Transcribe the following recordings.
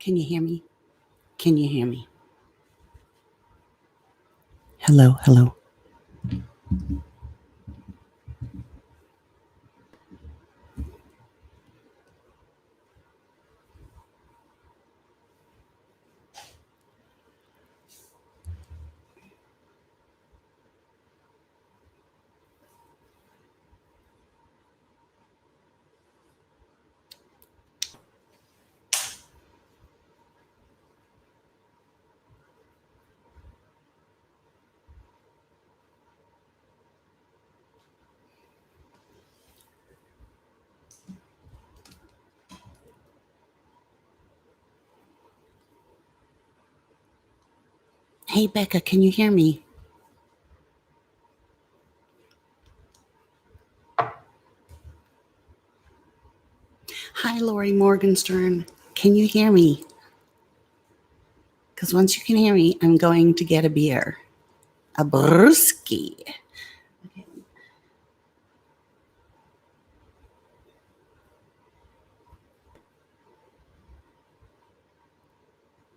Can you hear me? Can you hear me? Hello, hello. Hey, Becca, can you hear me? Hi, Lori Morgenstern. Can you hear me? Because once you can hear me, I'm going to get a beer. A brewski.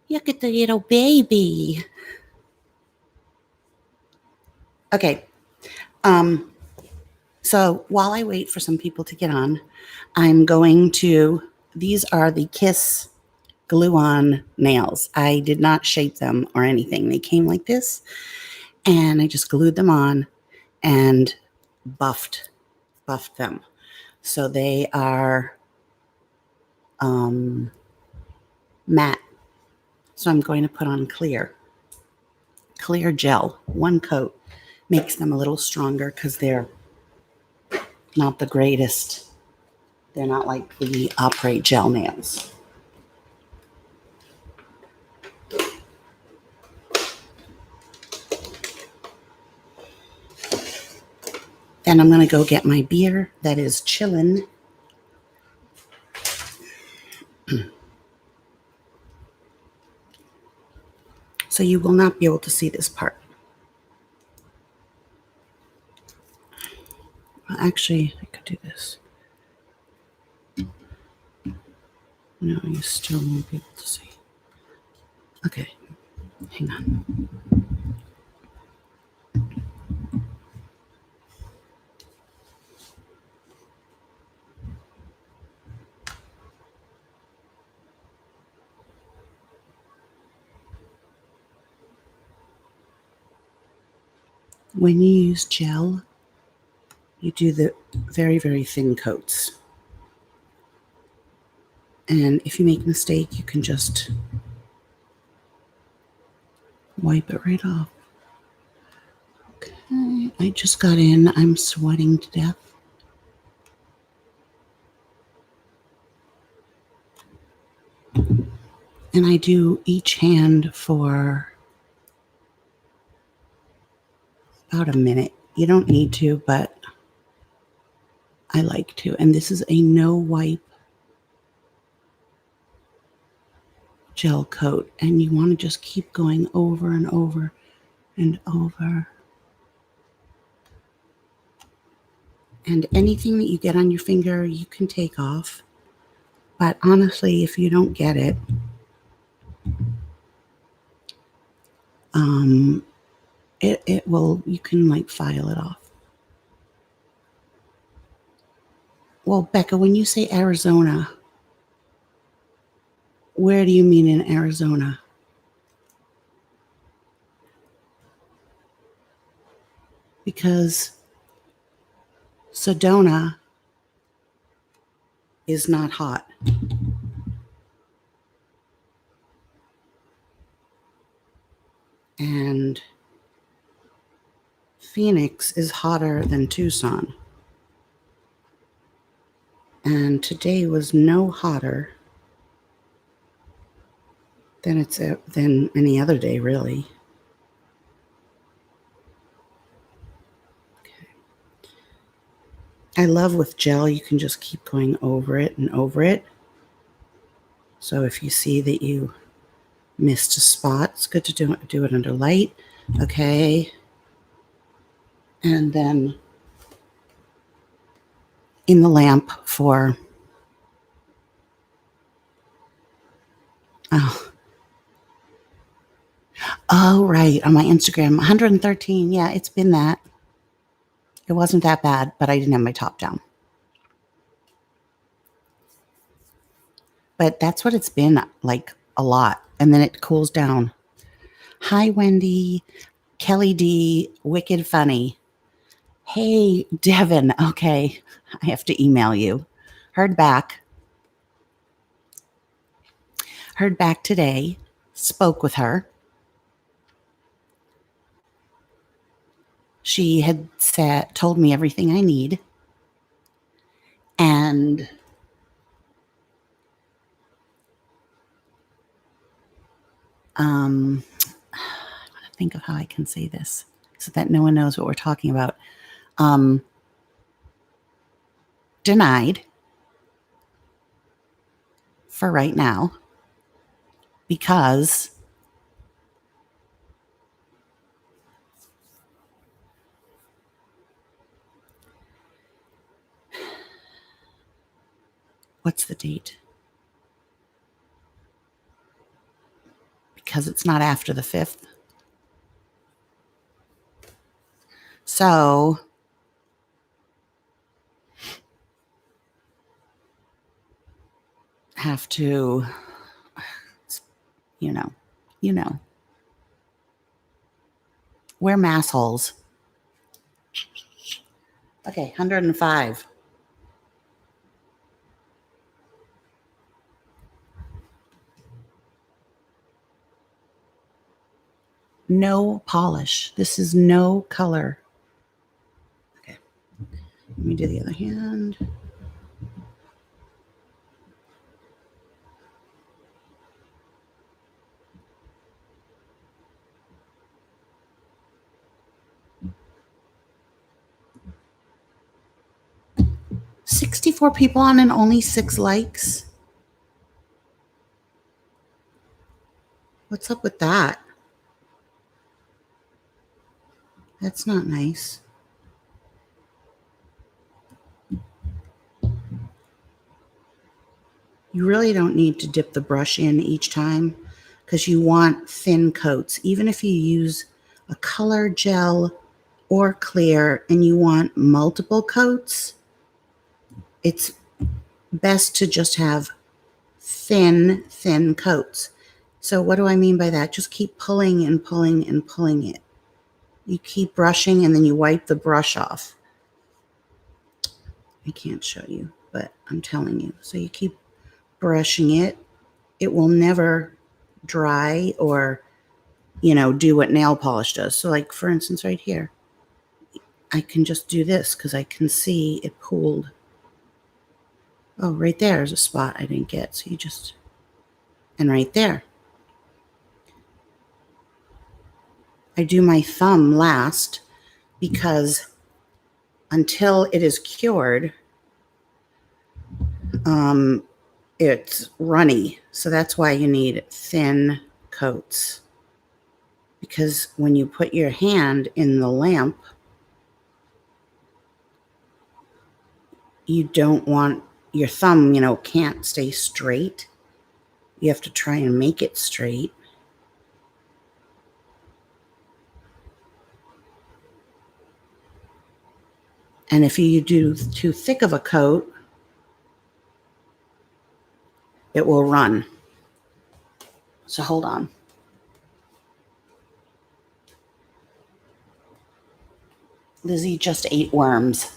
Look at the little baby. Okay. So while I wait for some people to get on, I'm going to, these are the Kiss glue-on nails. I did not shape them or anything. They came like this, and I just glued them on and buffed them. So they are matte. So I'm going to put on clear gel, one coat. Makes them a little stronger because they're not the greatest. They're not like the Operate gel nails. Then I'm going to go get my beer that is chillin'. So you will not be able to see this part. Well, actually, I could do this. No, you still won't be able to see. Okay, hang on. When you use gel, you do the very, very thin coats. And if you make a mistake, you can just wipe it right off. Okay, I just got in. I'm sweating to death. And I do each hand for about a minute. You don't need to, but I like to. And this is a no wipe gel coat. And you want to just keep going over and over and over. And anything that you get on your finger, you can take off. But honestly, if you don't get it, it will, you can like file it off. Well, Becca, when you say Arizona, where do you mean in Arizona? Because Sedona is not hot. And Phoenix is hotter than Tucson. And today was no hotter than any other day, really. Okay. I love with gel, you can just keep going over it and over it. So if you see that you missed a spot, it's good to do it under light. Okay. And then in the lamp for Oh, oh, right. On my Instagram, 113. Yeah, it's been that. It wasn't that bad, but I didn't have my top down. But that's what it's been like a lot. And then it cools down. Hi, Wendy. Kelly D. Wicked funny. Hey, Devin. Okay. I have to email you. Heard back. Heard back today. Spoke with her. She had told me everything I need. And I want to think of how I can say this so that no one knows what we're talking about. Denied for right now because what's the date? Because it's not after the 5th. So have to, you know, we're massholes. Okay, 105. No polish. This is no color. Okay, let me do the other hand. $64 people on and only 6 likes. What's up with that? That's not nice. You really don't need to dip the brush in each time because you want thin coats. Even if you use a color gel or clear and you want multiple coats, it's best to just have thin coats. So what do I mean by that? Just keep pulling and pulling and pulling it. You keep brushing and then you wipe the brush off. I can't show you, but I'm telling you. So you keep brushing it. It will never dry or, do what nail polish does. So like, for instance, right here, I can just do this because I can see it pooled. Oh, right there is a spot I didn't get. So and right there. I do my thumb last because until it is cured, it's runny. So that's why you need thin coats. Because when you put your hand in the lamp, you don't want your thumb, can't stay straight. You have to try and make it straight. And if you do too thick of a coat, it will run. So hold on. Lizzie just ate worms.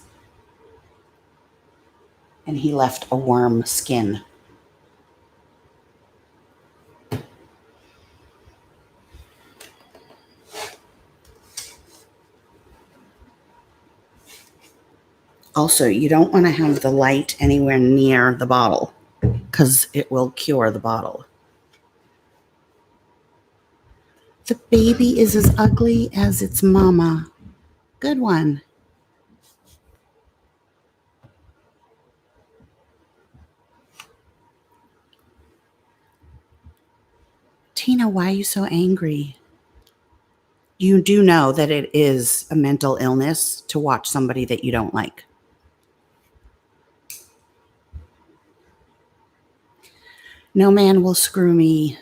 And he left a worm skin. Also, you don't want to have the light anywhere near the bottle because it will cure the bottle. The baby is as ugly as its mama. Good one. Tina, why are you so angry? You do know that it is a mental illness to watch somebody that you don't like. No man will screw me.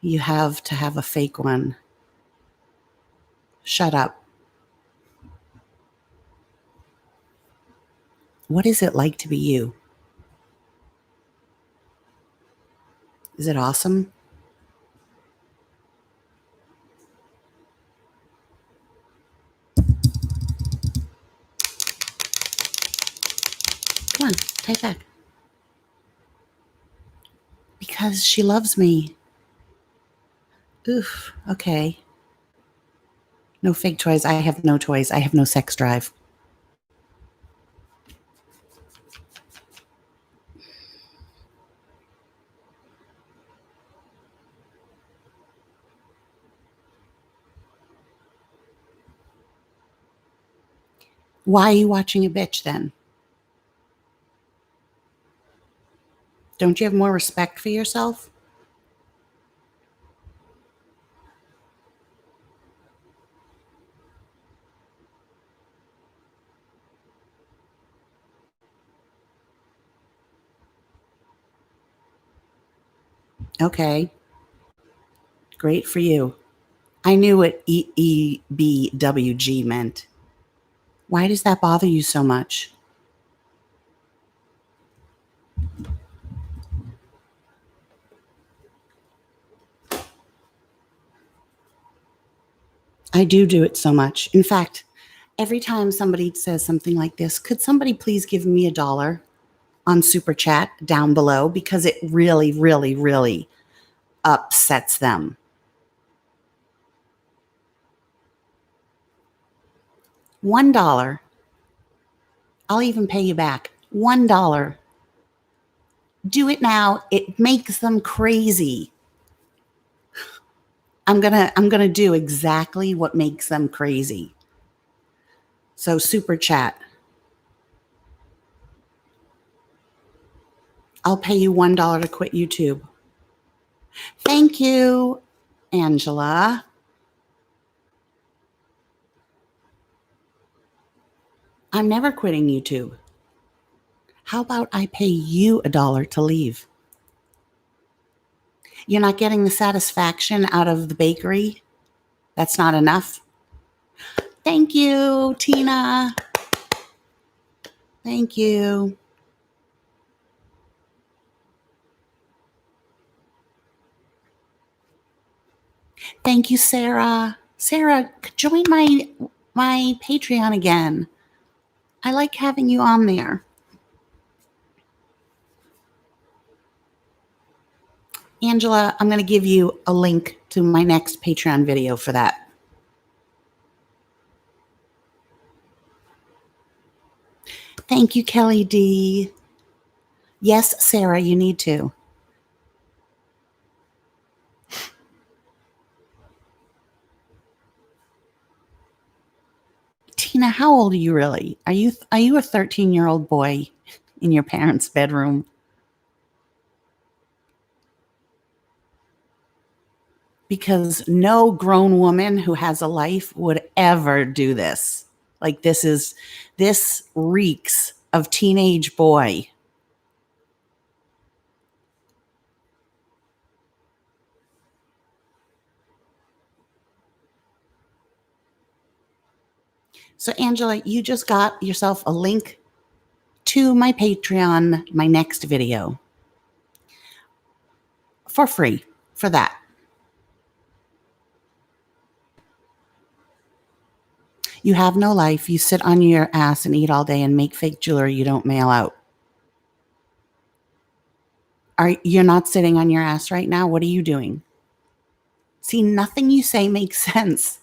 You have to have a fake one. Shut up. What is it like to be you? Is it awesome? Come on, type back. Because she loves me. Oof, okay. No fake toys. I have no toys. I have no sex drive. Why are you watching a bitch then? Don't you have more respect for yourself? Okay, great for you. I knew what EEBWG meant. Why does that bother you so much? I do it so much. In fact, every time somebody says something like this, could somebody please give me $1 on Super Chat down below? Because it really, really, really upsets them. $1. I'll even pay you back. $1. Do it now. It makes them crazy. I'm gonna do exactly what makes them crazy. So Super Chat. I'll pay you $1 to quit YouTube. Thank you, Angela. I'm never quitting YouTube. How about I pay you $1 to leave? You're not getting the satisfaction out of the bakery? That's not enough? Thank you, Tina. Thank you. Thank you, Sarah. Sarah, join my Patreon again. I like having you on there. Angela, I'm going to give you a link to my next Patreon video for that. Thank you, Kelly D. Yes, Sarah, you need to. Tina, how old are you really? Are you a 13-year-old boy in your parents' bedroom? Because no grown woman who has a life would ever do this. Like this reeks of teenage boy. So Angela, you just got yourself a link to my Patreon, my next video. For free, for that. You have no life. You sit on your ass and eat all day and make fake jewelry you don't mail out. You're not sitting on your ass right now? What are you doing? See, nothing you say makes sense.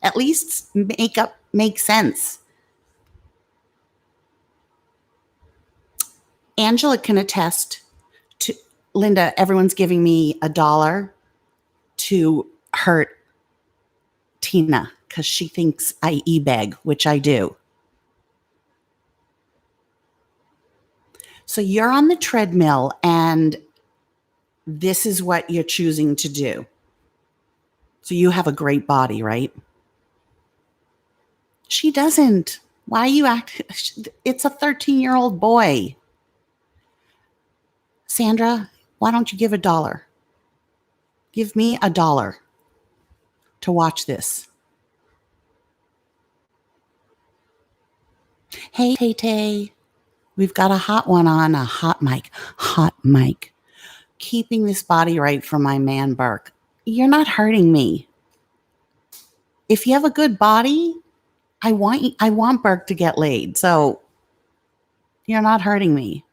At least make sense. Angela can attest to Linda, everyone's giving me $1 to hurt Tina because she thinks I e-beg, which I do. So you're on the treadmill and this is what you're choosing to do. So you have a great body, right? She doesn't. Why are you acting? It's a 13-year-old boy. Sandra, Why don't you give $1? Give me $1 to watch this. Hey, Tay Tay, we've got a hot one on, a hot mic. Hot mic. Keeping this body right for my man, Burke. You're not hurting me. If you have a good body, I want Burke to get laid. So you're not hurting me.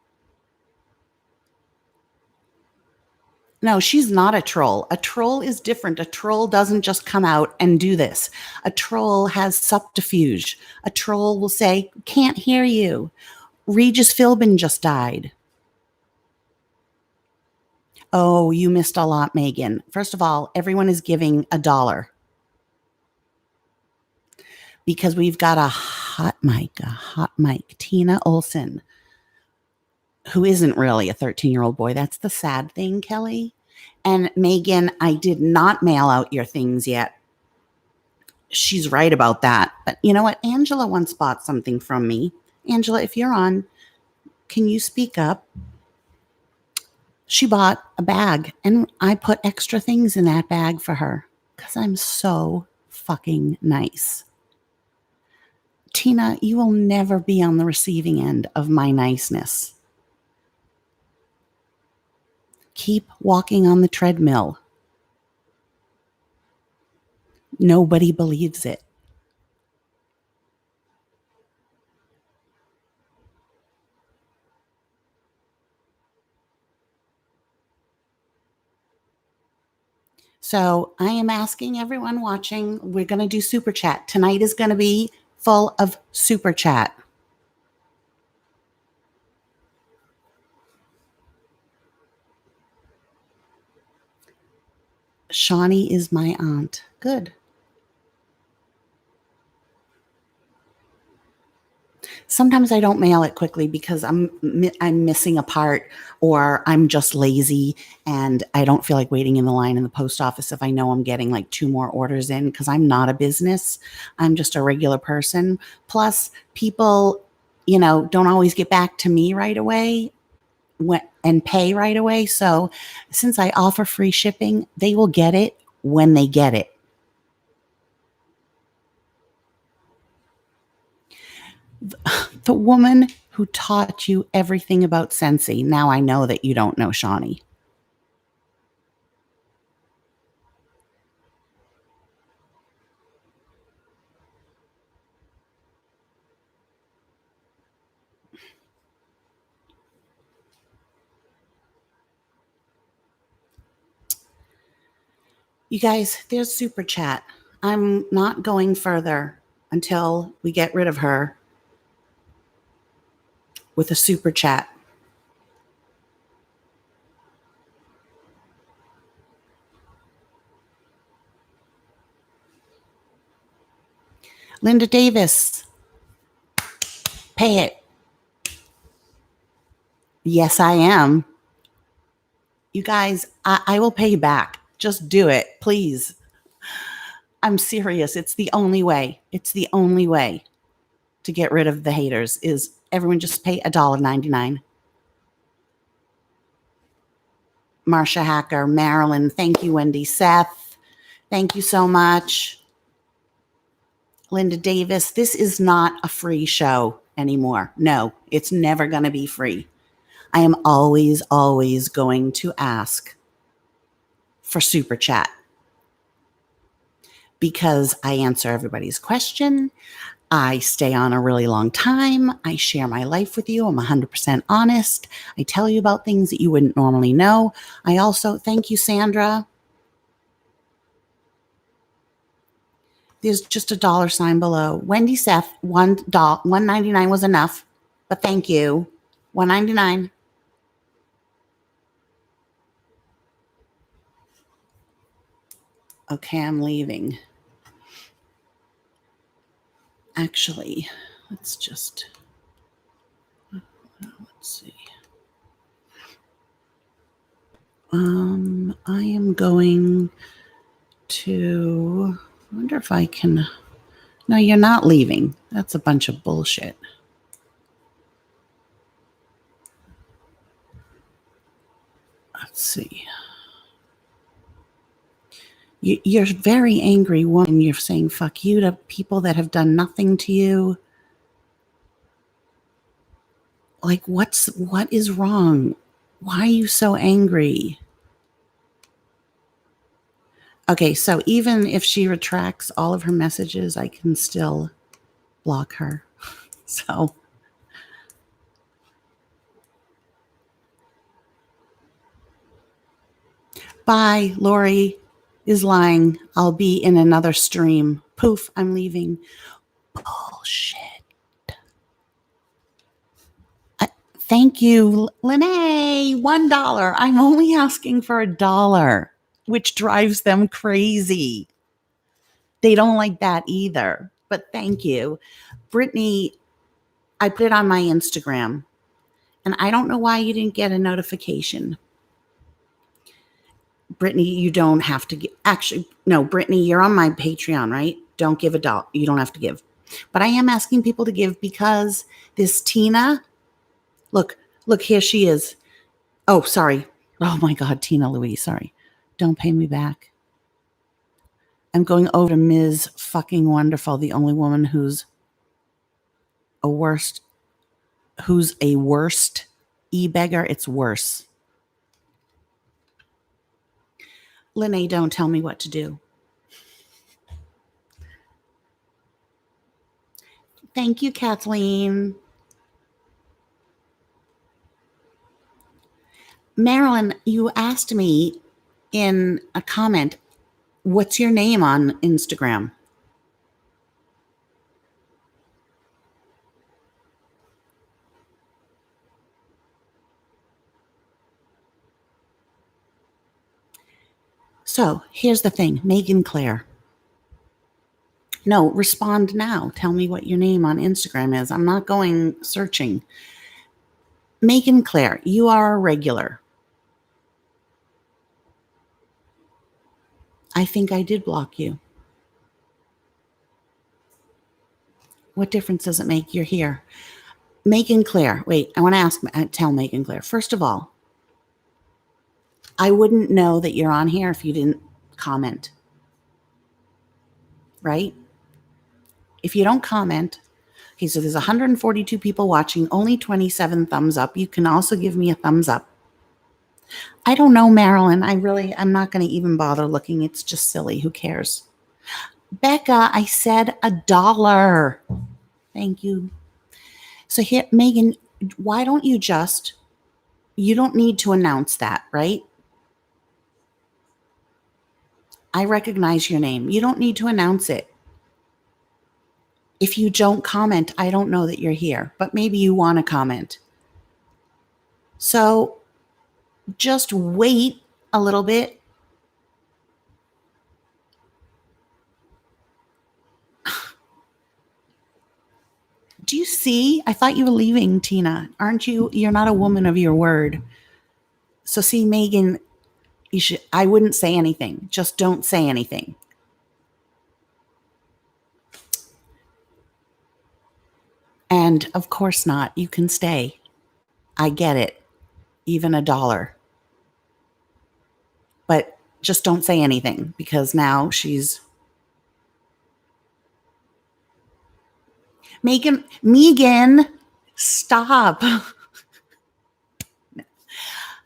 No, she's not a troll. A troll is different. A troll doesn't just come out and do this. A troll has subterfuge. A troll will say, can't hear you. Regis Philbin just died. Oh, you missed a lot, Megan. First of all, everyone is giving $1 because we've got a hot mic. Tina Olson, who isn't really a 13-year-old boy. That's the sad thing, Kelly. And Megan, I did not mail out your things yet. She's right about that. But you know what? Angela once bought something from me. Angela, if you're on, can you speak up? She bought a bag and I put extra things in that bag for her because I'm so fucking nice. Tina, you will never be on the receiving end of my niceness. Keep walking on the treadmill. Nobody believes it. So I am asking everyone watching, we're going to do super chat. Tonight is going to be full of super chat. Shawnee is my aunt. Good. Sometimes I don't mail it quickly because I'm missing a part or I'm just lazy and I don't feel like waiting in the line in the post office if I know I'm getting like 2 more orders in because I'm not a business. I'm just a regular person. Plus, people, don't always get back to me right away and pay right away. So since I offer free shipping, they will get it when they get it. The woman who taught you everything about Scentsy. Now I know that you don't know Shawnee. You guys, there's super chat. I'm not going further until we get rid of her with a super chat. Linda Davis, pay it. Yes, I am. You guys, I will pay you back. Just do it, please. I'm serious. It's the only way. It's the only way to get rid of the haters is everyone just pay $1.99. Marsha Hacker, Marilyn, thank you, Wendy. Seth, thank you so much. Linda Davis, this is not a free show anymore. No, it's never going to be free. I am always, always going to ask for super chat because I answer everybody's question. I stay on a really long time. I share my life with you. I'm 100% honest. I tell you about things that you wouldn't normally know. I also, thank you, Sandra. There's just a $sign below. Wendy Seth, $1.99 was enough, but thank you. $1.99. Okay, I'm leaving. Actually, let's see. I am going to, I wonder if I can, no, you're not leaving. That's a bunch of bullshit. Let's see. You're a very angry woman. You're saying fuck you to people that have done nothing to you. Like, what is wrong? Why are you so angry? Okay, so even if she retracts all of her messages, I can still block her. So, bye. Lori is lying. I'll be in another stream. Poof, I'm leaving. Bullshit. Thank you, Lene. $1. I'm only asking for $1, which drives them crazy. They don't like that either. But thank you. Brittany, I put it on my Instagram, and I don't know why you didn't get a notification. Brittany, you don't have to give. Actually, no, Brittany, you're on my Patreon, right? Don't give $1. You don't have to give. But I am asking people to give because this Tina, look, here she is. Oh, sorry. Oh my God, Tina Louise, sorry. Don't pay me back. I'm going over to Ms. Fucking Wonderful, the only woman who's a worst e-beggar. It's worse. Lene, don't tell me what to do. Thank you, Kathleen. Marilyn, you asked me in a comment, what's your name on Instagram? So here's the thing, Megan Claire. No, respond now. Tell me what your name on Instagram is. I'm not going searching. Megan Claire, you are a regular. I think I did block you. What difference does it make? You're here. Megan Claire. Wait, I want to tell Megan Claire. First of all, I wouldn't know that you're on here if you didn't comment. Right? If you don't comment, okay, so there's 142 people watching, only 27 thumbs up. You can also give me a thumbs up. I don't know, Marilyn. I'm not going to even bother looking. It's just silly. Who cares? Becca, I said $1. Thank you. So here, Megan, why don't you don't need to announce that, right? I recognize your name. You don't need to announce it. If you don't comment, I don't know that you're here, but maybe you want to comment. So just wait a little bit. Do you see? I thought you were leaving, Tina. Aren't you? You're not a woman of your word. So see, Megan, I wouldn't say anything. Just don't say anything. And of course not. You can stay. I get it. Even $1. But just don't say anything because now she's Megan, stop.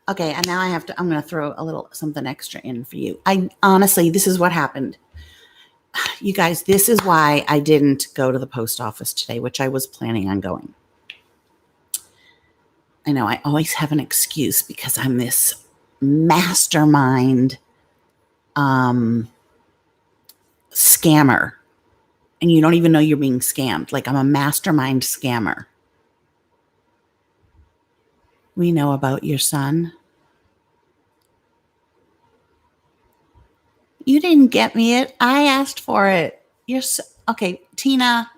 Okay, and now I'm going to throw a little something extra in for you. Honestly, this is what happened. You guys, this is why I didn't go to the post office today, which I was planning on going. I know I always have an excuse because I'm this mastermind scammer. And you don't even know you're being scammed. Like I'm a mastermind scammer. We know about your son. You didn't get me it. I asked for it. Okay, Tina,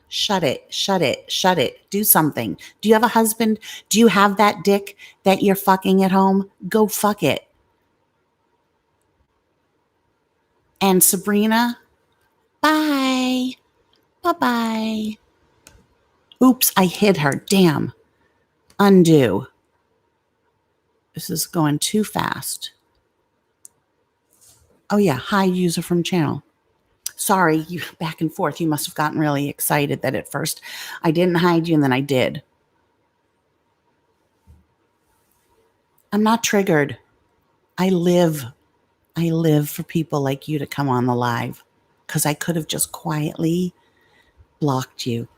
shut it. Do something. Do you have a husband? Do you have that dick that you're fucking at home? Go fuck it. And Sabrina, bye. Bye-bye. Oops, I hid her. Damn. Undo. This is going too fast. Oh, yeah. Hi, user from channel. Sorry, you back and forth. You must have gotten really excited that at first I didn't hide you and then I did. I'm not triggered. I live. I live for people like you to come on the live because I could have just quietly blocked you.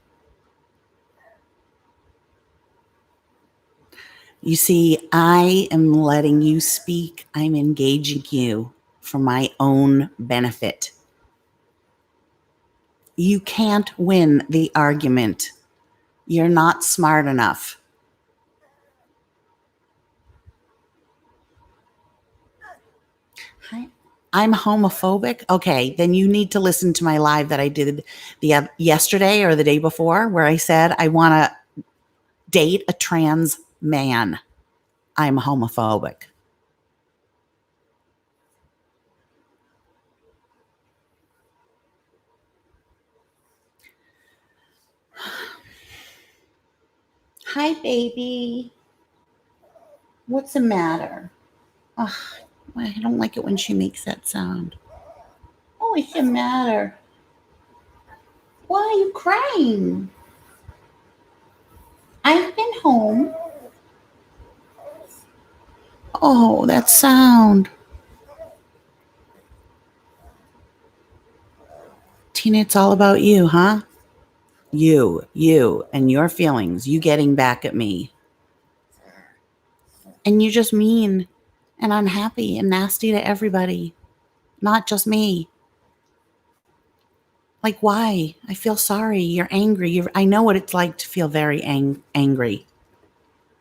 You see, I am letting you speak. I'm engaging you for my own benefit. You can't win the argument. You're not smart enough. I'm homophobic. Okay, then you need to listen to my live that I did yesterday or the day before where I said I want to date a trans man. I'm homophobic. Hi, baby. What's the matter? Ugh, I don't like it when she makes that sound. Oh, what's the matter? Why are you crying? I've been home. Oh, that sound. Tina, it's all about you, huh? You, and your feelings, you getting back at me. And you're just mean and unhappy and nasty to everybody, not just me. Like, why? I feel sorry. You're angry. I know what it's like to feel very angry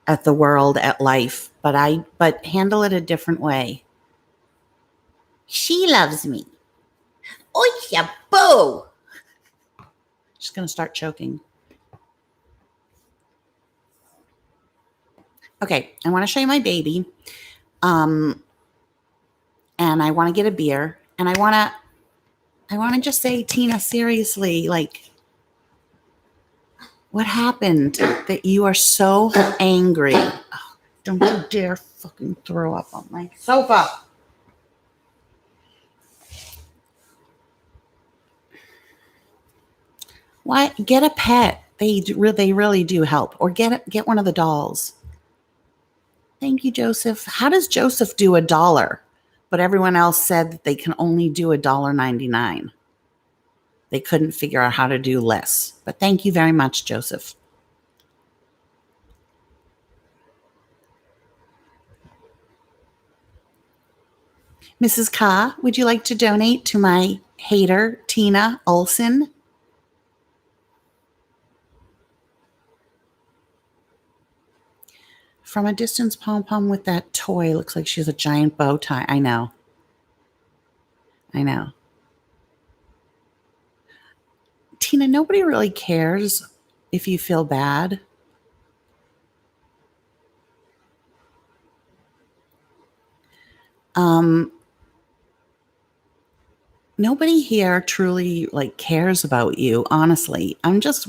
at the world, at life, but handle it a different way. She loves me. Oh, yeah, boo. She's going to start choking. Okay, I want to show you my baby. And I want to get a beer. And I want to just say, Tina, seriously, like, what happened that you are so angry? Oh, don't you dare fucking throw up on my sofa. Why? Get a pet. They really do help. Or get one of the dolls. Thank you, Joseph. How does Joseph do $1? But everyone else said that they can only do $1.99. They couldn't figure out how to do less. But thank you very much, Joseph. Mrs. Ka, would you like to donate to my hater, Tina Olson? From a distance, Pom Pom with that toy looks like she has a giant bow tie. I know. Tina, nobody really cares if you feel bad. Nobody here truly like cares about you, honestly. I'm just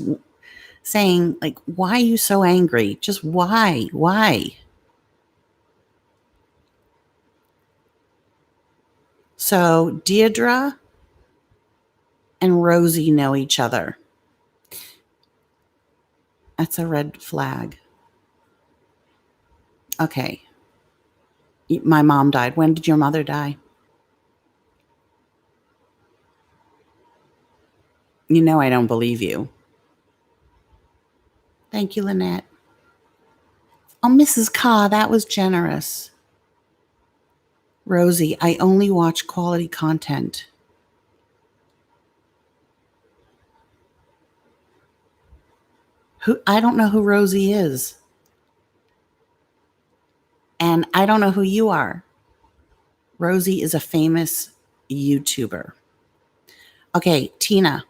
saying, like, why are you so angry? Just why? Why? So Deirdre and Rosie know each other. That's a red flag. Okay. My mom died. When did your mother die? You know I don't believe you. Thank you, Lynette. Oh, Mrs. Ka, that was generous. Rosie, I only watch quality content. I don't know who Rosie is. And I don't know who you are. Rosie is a famous YouTuber. Okay, Tina.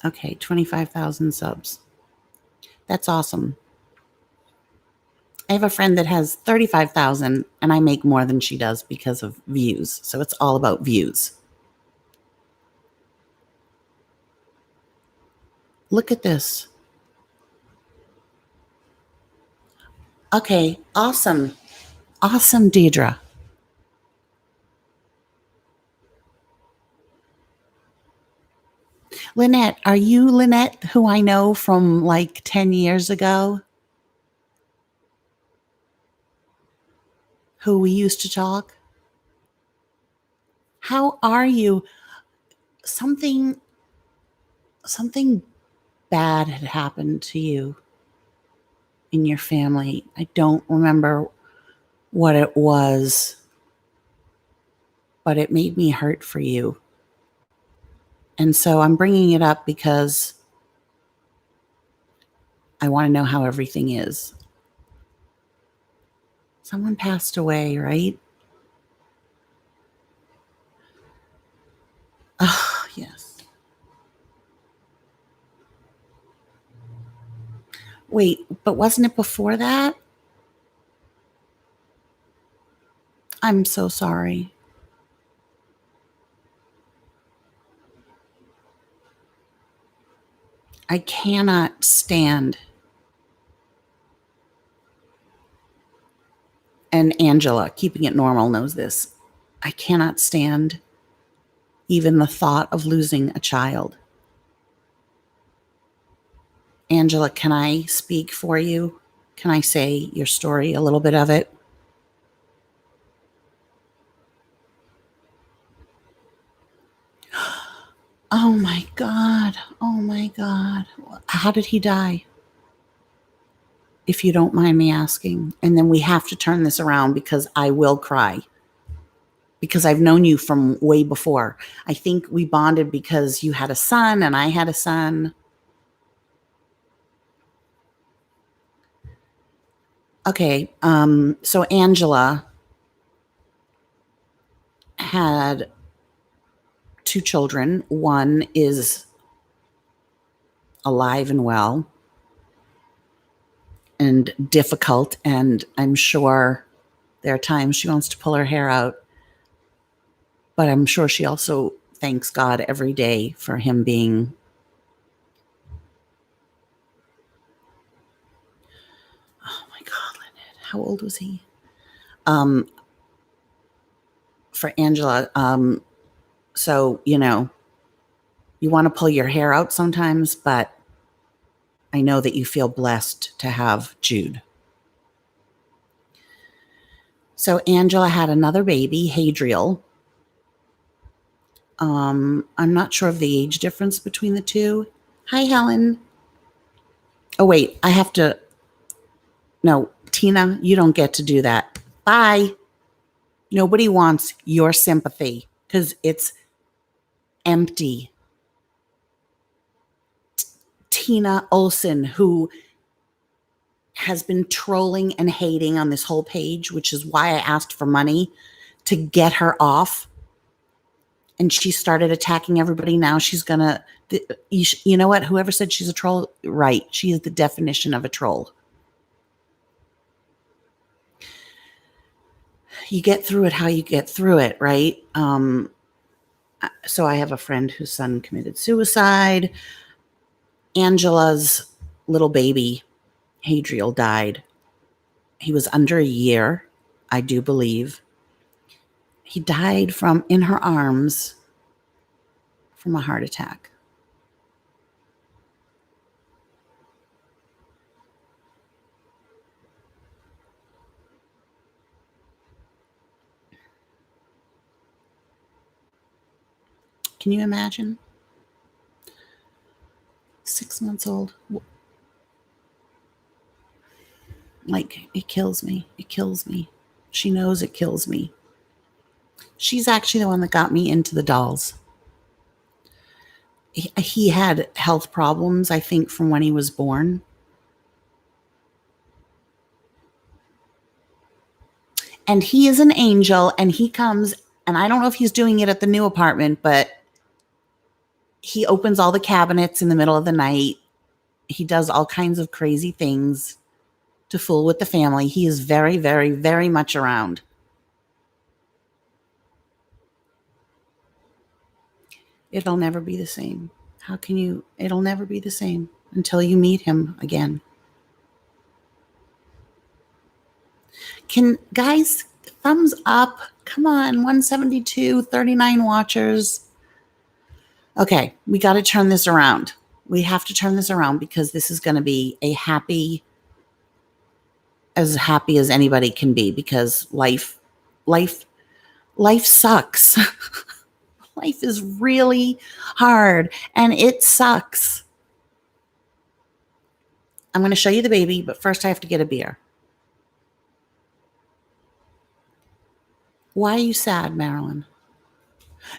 Okay, 25,000 subs. That's awesome. I have a friend that has 35,000 and I make more than she does because of views. So it's all about views. Look at this. Okay, awesome. Awesome, Deidre. Lynette, are you Lynette, who I know from like 10 years ago, who we used to talk? How are you? Something something bad had happened to you in your family. I don't remember what it was, but it made me hurt for you. And so I'm bringing it up because I want to know how everything is. Someone passed away, right? Oh, yes. Wait, but wasn't it before that? I'm so sorry. I cannot stand, and Angela, keeping it normal, knows this. I cannot stand even the thought of losing a child. Angela, can I speak for you? Can I say your story, a little bit of it? Oh my God. Oh my God. How did he die? If you don't mind me asking. And then we have to turn this around because I will cry. Because I've known you from way before. I think we bonded because you had a son and I had a son. Okay. So Angela had two children. One is alive and well and difficult. And I'm sure there are times she wants to pull her hair out, but I'm sure she also thanks God every day for him being. Oh my God, Lynette, how old was he? Um, for Angela, so, you want to pull your hair out sometimes, but I know that you feel blessed to have Jude. So Angela had another baby, Hadriel. I'm not sure of the age difference between the two. Hi, Helen. Oh, wait, I have to. No, Tina, you don't get to do that. Bye. Nobody wants your sympathy because it's empty. Tina Olson, who has been trolling and hating on this whole page, which is why I asked for money to get her off. And she started attacking everybody. Now she's going to, you know what? Whoever said she's a troll, right. She is the definition of a troll. You get through it how you get through it, right? So I have a friend whose son committed suicide. Angela's little baby, Hadriel, died. He was under a year, I do believe. He died from in her arms from a heart attack. Can you imagine? 6 months old. Like, it kills me. It kills me. She knows it kills me. She's actually the one that got me into the dolls. He had health problems, I think, from when he was born. And he is an angel, and he comes, and I don't know if he's doing it at the new apartment, but he opens all the cabinets in the middle of the night. He does all kinds of crazy things to fool with the family. He is very, very, very much around. It'll never be the same. How can you? It'll never be the same until you meet him again. Can guys, thumbs up. Come on, 172, 39 watchers. Okay, we got to turn this around. We have to turn this around because this is going to be as happy as anybody can be, because life sucks. Life is really hard and it sucks. I'm going to show you the baby, but first I have to get a beer. Why are you sad, Marilyn?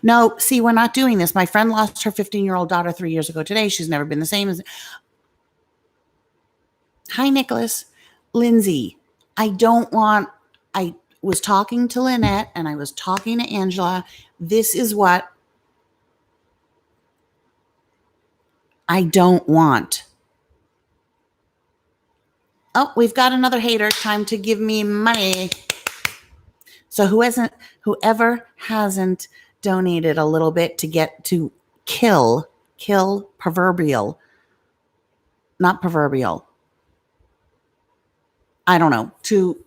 No, see, we're not doing this. My friend lost her 15-year-old daughter 3 years ago today. She's never been the same as. Hi, Nicholas. Lindsay, I was talking to Lynette and I was talking to Angela. This is what I don't want. Oh, we've got another hater. Time to give me money. So whoever hasn't donated a little bit to get to kill proverbial, not proverbial. I don't know, to,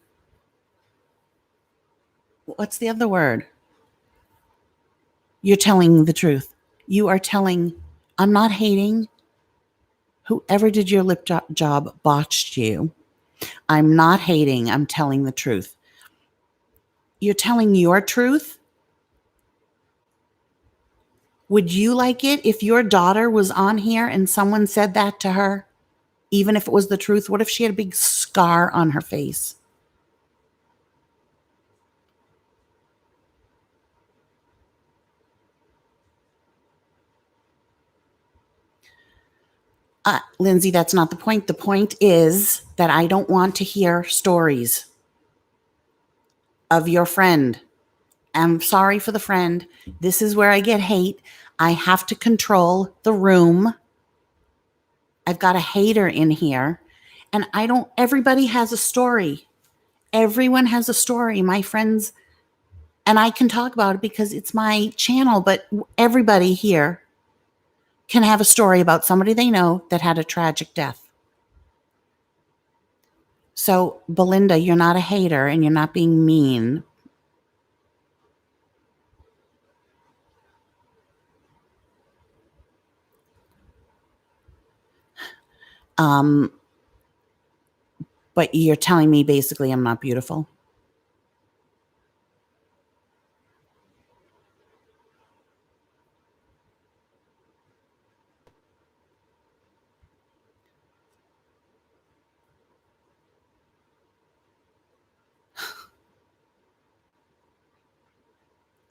what's the other word? You're telling the truth. You are telling, I'm not hating. Whoever did your lip job botched you. I'm not hating. I'm telling the truth. You're telling your truth. Would you like it if your daughter was on here and someone said that to her? Even if it was the truth, what if she had a big scar on her face? Lindsay, that's not the point. The point is that I don't want to hear stories of your friend. I'm sorry for the friend. This is where I get hate. I have to control the room. I've got a hater in here. And everybody has a story. Everyone has a story. My friends, and I can talk about it because it's my channel, but everybody here can have a story about somebody they know that had a tragic death. So, Belinda, you're not a hater and you're not being mean. But you're telling me basically I'm not beautiful.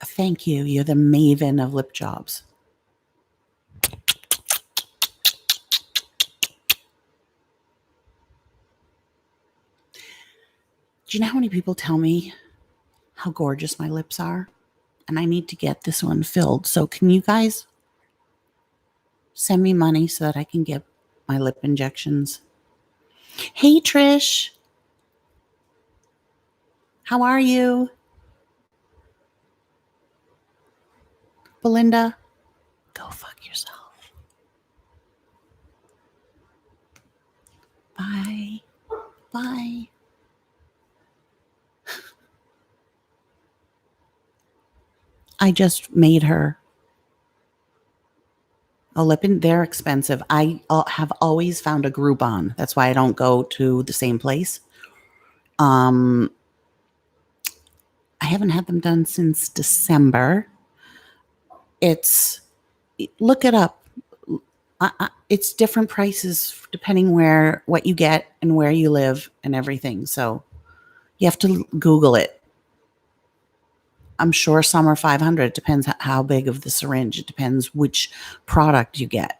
Thank you. You're the maven of lip jobs. Do you know how many people tell me how gorgeous my lips are? And I need to get this one filled. So can you guys send me money so that I can get my lip injections? Hey, Trish. How are you? Belinda, go fuck yourself. Bye. Bye. I just made her a lip, and they're expensive. I have always found a Groupon. That's why I don't go to the same place. I haven't had them done since December. Look it up. It's different prices depending what you get and where you live and everything. So you have to Google it. I'm sure some are 500. It depends how big of the syringe. It depends which product you get.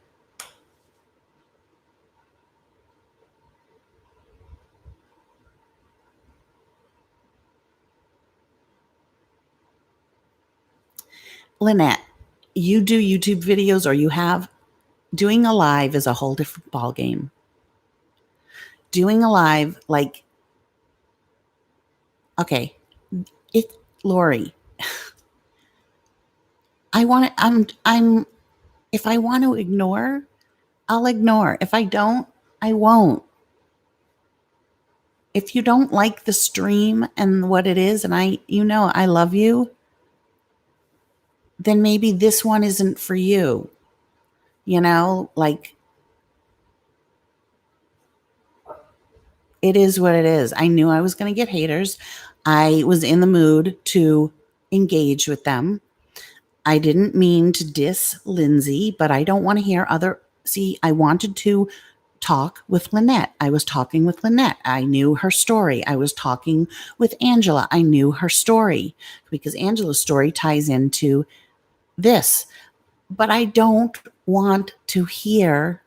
Lynette, you do YouTube videos, or you have. Doing a live is a whole different ball game. Doing a live, like, okay, Lori, if I want to ignore, I'll ignore. If I don't, I won't. if you don't like the stream and what it is, and I love you, then maybe this one isn't for you. Like, it is what it is. I knew I was going to get haters. I was in the mood to engage with them. I didn't mean to diss Lindsay, but I don't want to hear other. See, I wanted to talk with Lynette. I was talking with Lynette. I knew her story. I was talking with Angela. I knew her story because Angela's story ties into this. But I don't want to hear,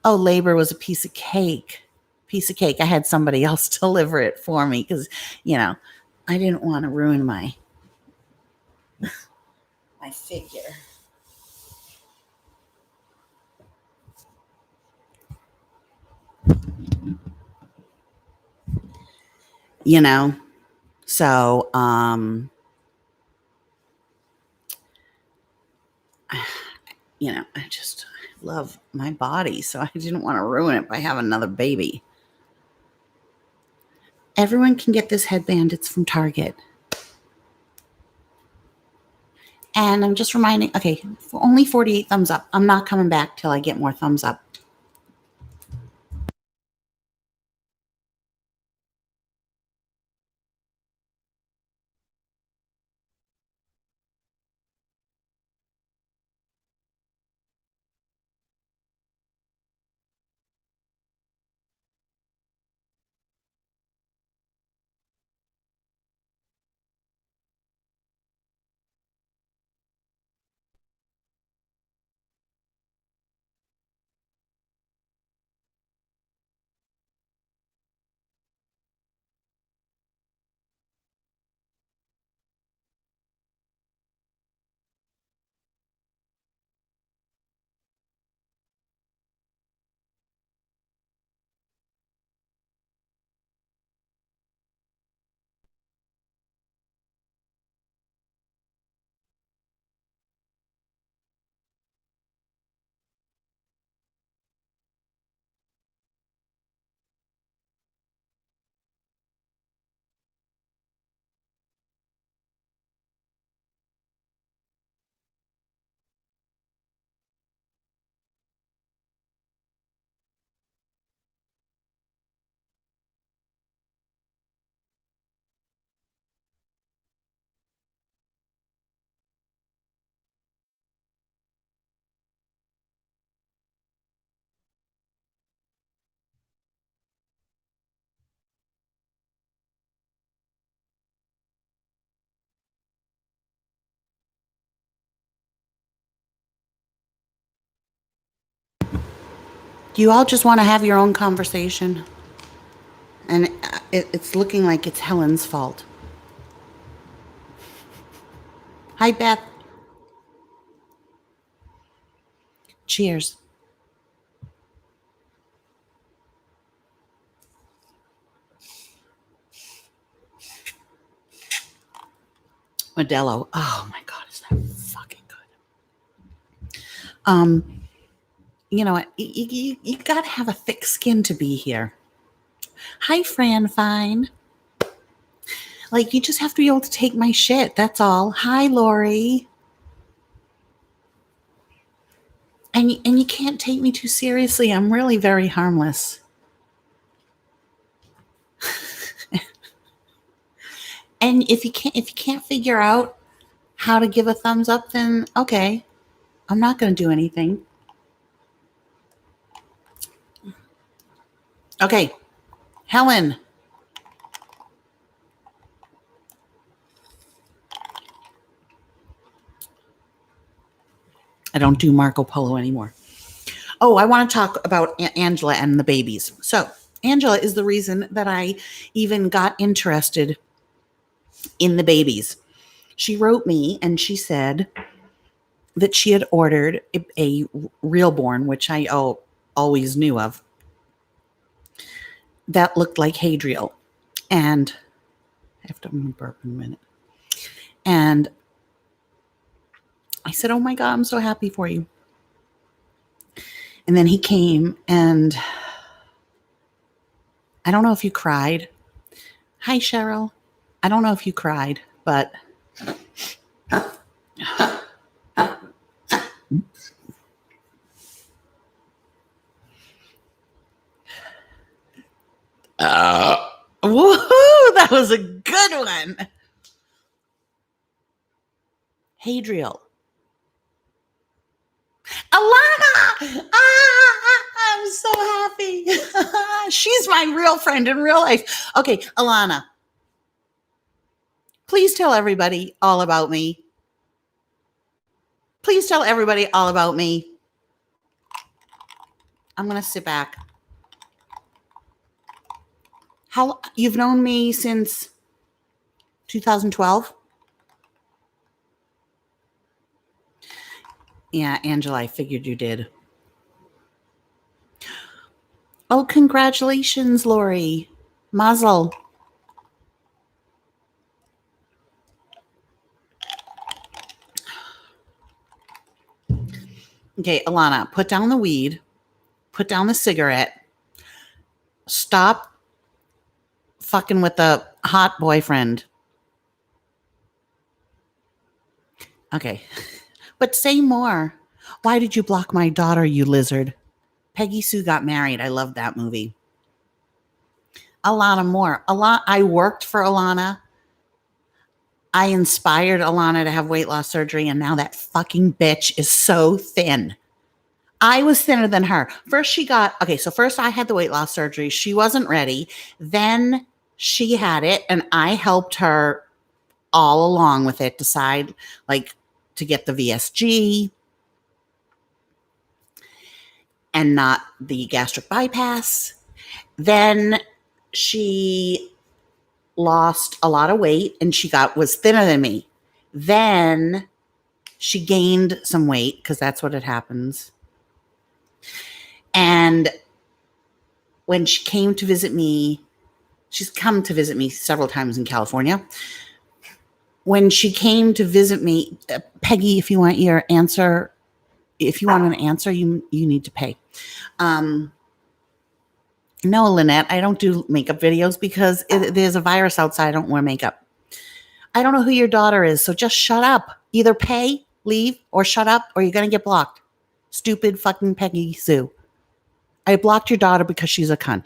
oh, labor was a piece of cake. Piece of cake. I had somebody else deliver it for me because, I didn't want to ruin my figure. You know, so I just love my body, so I didn't want to ruin it by having another baby. Everyone can get this headband. It's from Target. And I'm just reminding, okay, for only 48 thumbs up. I'm not coming back till I get more thumbs up. Do you all just want to have your own conversation? And it's looking like it's Helen's fault. Hi, Beth. Cheers. Modelo. Oh my God, is that fucking good? You know what? You gotta have a thick skin to be here. Hi, Fran Fine. Like, you just have to be able to take my shit. That's all. Hi, Lori. And you can't take me too seriously. I'm really very harmless. And if you can't figure out how to give a thumbs up, then okay, I'm not going to do anything. Okay, Helen. I don't do Marco Polo anymore. Oh, I want to talk about Angela and the babies. So, Angela is the reason that I even got interested in the babies. She wrote me and she said that she had ordered a Reborn, which I always knew of, that looked like Hadriel. And I have to burp in a minute. And I said, oh my God, I'm so happy for you. And then he came and I don't know if you cried. Hi, Cheryl. I don't know if you cried, but woohoo! That was a good one. Hadriel. Alana! I'm so happy. She's my real friend in real life. Okay, Alana, please tell everybody all about me. Please tell everybody all about me. I'm going to sit back. How you've known me since 2012? Yeah, Angela, I figured you did. Oh, congratulations, Lori. Mazel. Okay, Alana, put down the weed. Put down the cigarette. Stop fucking with the hot boyfriend. Okay. But say more. Why did you block my daughter, you lizard? Peggy Sue Got Married. I love that movie. Alana Moore. I worked for Alana. I inspired Alana to have weight loss surgery, and now that fucking bitch is so thin. I was thinner than her. First I had the weight loss surgery. She wasn't ready. Then she had it, and I helped her all along with it, decide like to get the VSG and not the gastric bypass. Then she lost a lot of weight and was thinner than me. Then she gained some weight because that's what it happens. And when she came to visit me, she's come to visit me several times in California. When she came to visit me, Peggy, if you want an answer, you need to pay. No, Lynette, I don't do makeup videos because there's a virus outside. I don't wear makeup. I don't know who your daughter is, so just shut up. Either pay, leave, or shut up, or you're going to get blocked. Stupid fucking Peggy Sue. I blocked your daughter because she's a cunt.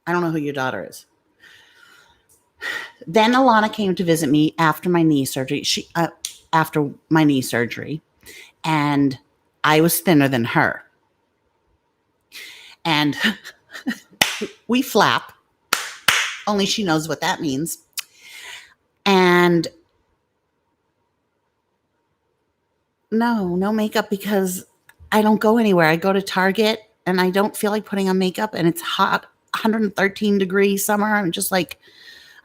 I don't know who your daughter is. Then Alana came to visit me after my knee surgery. And I was thinner than her. And we flap. Only she knows what that means. And no makeup because I don't go anywhere. I go to Target and I don't feel like putting on makeup, and it's hot, 113 degrees summer. I'm just like,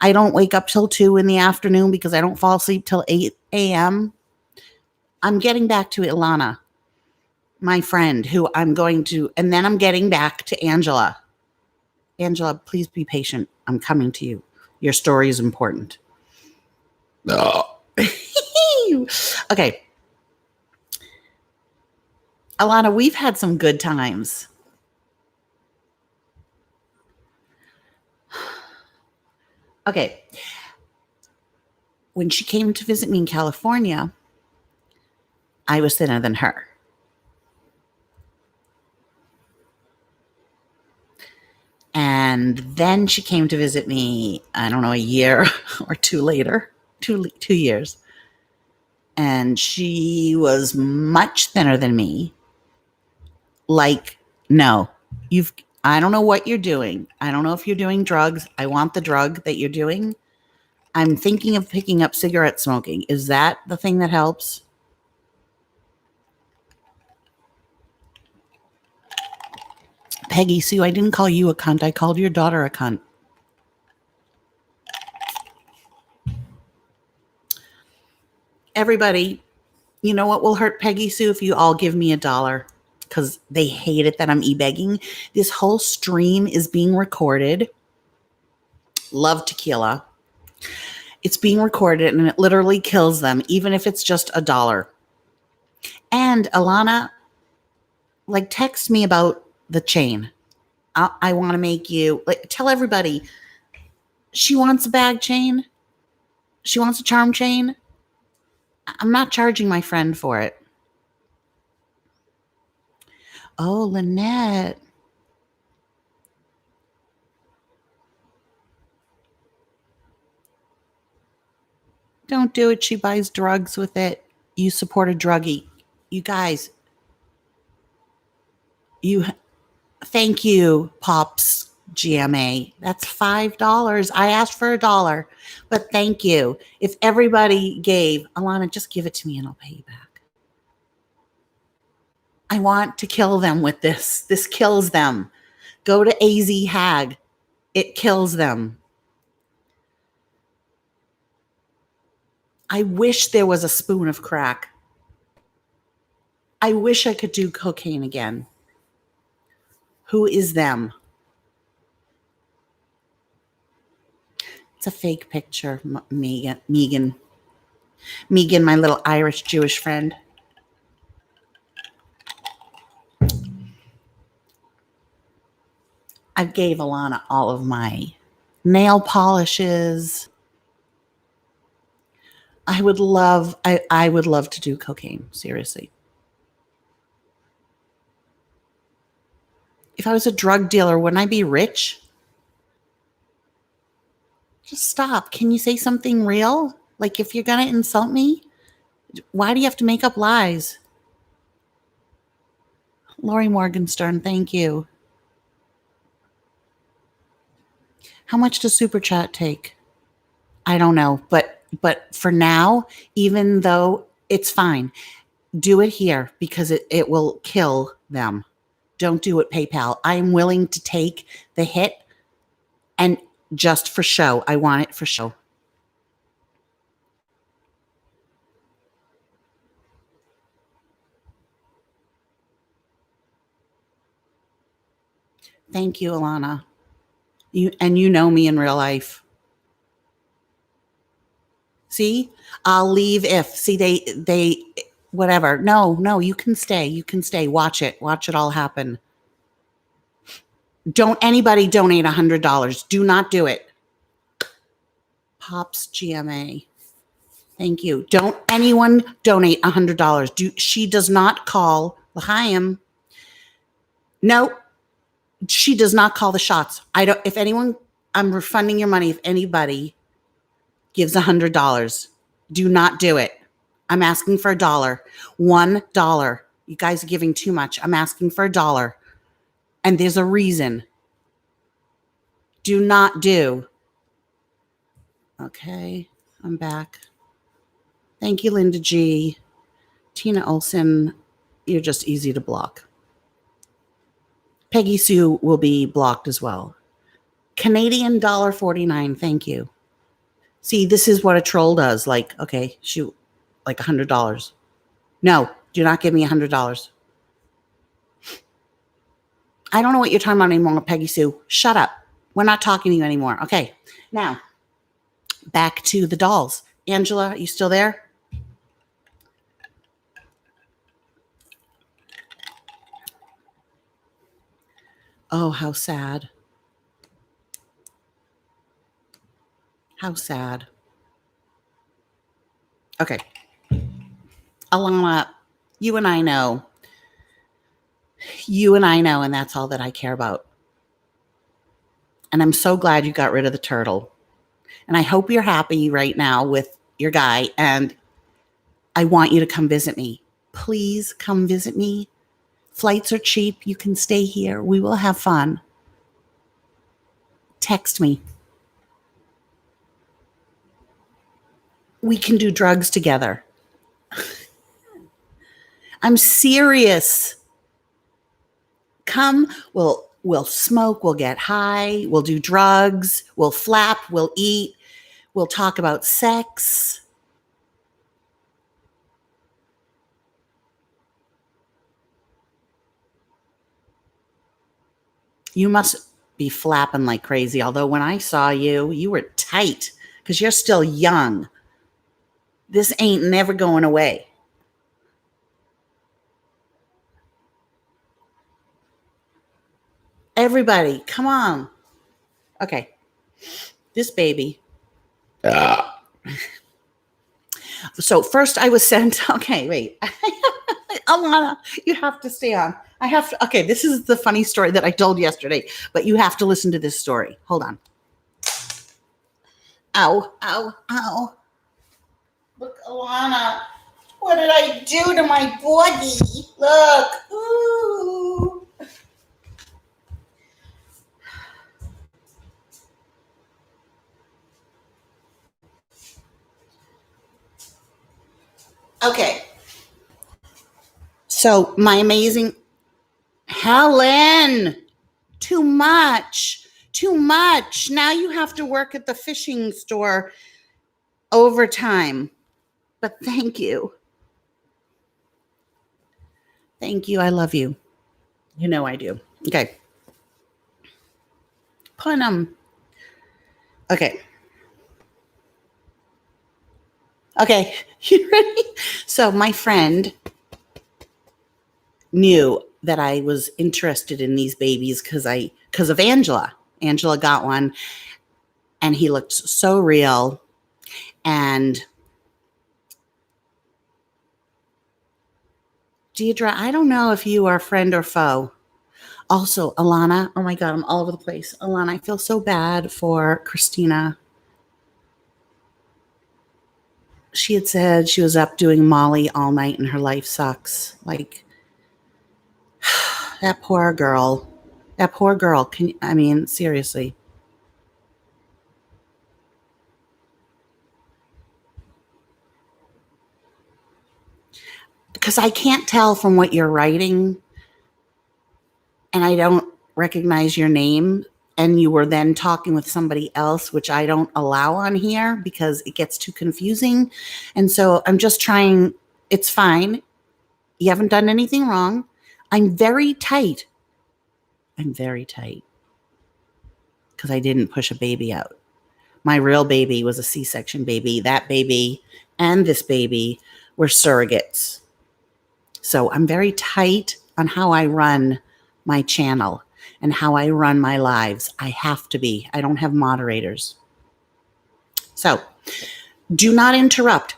I don't wake up till 2 in the afternoon because I don't fall asleep till 8 a.m. I'm getting back to Ilana, my friend, who I'm going to, and then I'm getting back to Angela. Angela, please be patient. I'm coming to you. Your story is important. Oh. Okay. Alana, we've had some good times. Okay. When she came to visit me in California, I was thinner than her. And then she came to visit me, I don't know, a year or two later, 2 years. And she was much thinner than me. Like, no, I don't know what you're doing. I don't know if you're doing drugs. I want the drug that you're doing. I'm thinking of picking up cigarette smoking. Is that the thing that helps? Peggy Sue, I didn't call you a cunt. I called your daughter a cunt. Everybody, you know what will hurt Peggy Sue? If you all give me $1, because they hate it that I'm e-begging. This whole stream is being recorded. Love tequila. It's being recorded and it literally kills them, even if it's just $1. And Alana, like, text me about the chain. I want to make you like tell everybody she wants a bag chain. She wants a charm chain. I'm not charging my friend for it. Oh, Lynette. Don't do it. She buys drugs with it. You support a druggie. You guys, you thank you, Pops GMA. That's $5. I asked for $1, but thank you. If everybody gave, Alana, just give it to me and I'll pay you back. I want to kill them with this. This kills them. Go to AZ Hag. It kills them. I wish there was a spoon of crack. I wish I could do cocaine again. Who is them? It's a fake picture, Megan. Megan, my little Irish Jewish friend. I gave Alana all of my nail polishes. I would love to do cocaine, seriously. If I was a drug dealer, wouldn't I be rich? Just stop. Can you say something real? Like if you're going to insult me, why do you have to make up lies? Lori Morgenstern, thank you. How much does Super Chat take? I don't know, but for now, even though it's fine, do it here because it will kill them. Don't do it PayPal. I am willing to take the hit and just for show. I want it for show. Thank you, Alana. You know me in real life. See, I'll leave if they whatever. No, you can stay. You can stay. Watch it all happen. Don't anybody donate $100. Do not do it. Pops GMA. Thank you. Don't anyone donate $100. She does not call L'chaim. No, she does not call the shots. If anyone, I'm refunding your money if anybody gives $100. Do not do it. I'm asking for $1. $1. You guys are giving too much. I'm asking for $1. And there's a reason. Do not do. Okay, I'm back. Thank you, Linda G. Tina Olson, you're just easy to block. Peggy Sue will be blocked as well. Canadian $1.49. Thank you. See, this is what a troll does. Like, okay, shoot, like $100. No, do not give me $100. I don't know what you're talking about anymore, Peggy Sue. Shut up. We're not talking to you anymore. Okay, now back to the dolls. Angela, you still there? Oh, how sad. How sad. Okay. Alana, you and I know. You and I know, and that's all that I care about. And I'm so glad you got rid of the turtle. And I hope you're happy right now with your guy. And I want you to come visit me. Please come visit me. Flights are cheap. You can stay here. We will have fun. Text me. We can do drugs together. I'm serious. Come, we'll smoke, we'll get high, we'll do drugs, we'll flap, we'll eat, we'll talk about sex. You must be flapping like crazy, although when I saw you, you were tight because you're still young. This ain't never going away. Everybody, come on. Okay. This baby. So first I was sent, okay, wait. Alana, you have to stay on. I have to, okay, this is the funny story that I told yesterday, but you have to listen to this story. Hold on. Ow, ow, ow. Look, Alana, what did I do to my body? Look. Ooh. Okay. So my amazing Helen, too much. Too much. Now you have to work at the fishing store overtime. But thank you. Thank you. I love you. You know I do. Okay. Put them. Okay. Okay. You ready? So my friend knew that I was interested in these babies because of Angela. Angela got one and he looked so real. And Deidre, I don't know if you are friend or foe. Also, Alana, oh my God, I'm all over the place. Alana, I feel so bad for Christina. She had said she was up doing Molly all night and her life sucks. Like, that poor girl. That poor girl. I mean, seriously. Because I can't tell from what you're writing, and I don't recognize your name, and you were then talking with somebody else, which I don't allow on here because it gets too confusing. And so I'm just trying. It's fine. You haven't done anything wrong. I'm very tight. I'm very tight because I didn't push a baby out. My real baby was a C-section baby. That baby and this baby were surrogates. So I'm very tight on how I run my channel and how I run my lives. I have to be. I don't have moderators. So do not interrupt.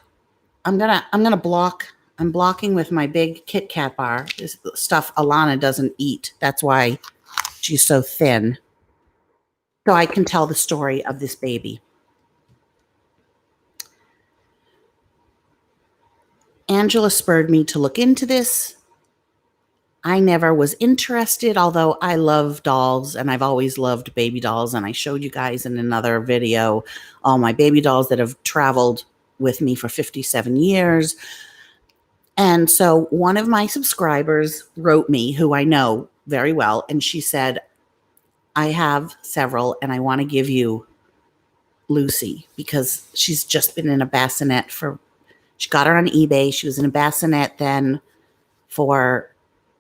I'm gonna block. I'm blocking with my big Kit Kat bar. This stuff Alana doesn't eat. That's why she's so thin. So I can tell the story of this baby. Angela spurred me to look into this. I never was interested, although I love dolls and I've always loved baby dolls. And I showed you guys in another video all my baby dolls that have traveled with me for 57 years. And so one of my subscribers wrote me, who I know very well, and she said, I have several and I want to give you Lucy because she's just been in a bassinet she got her on eBay. She was in a bassinet then for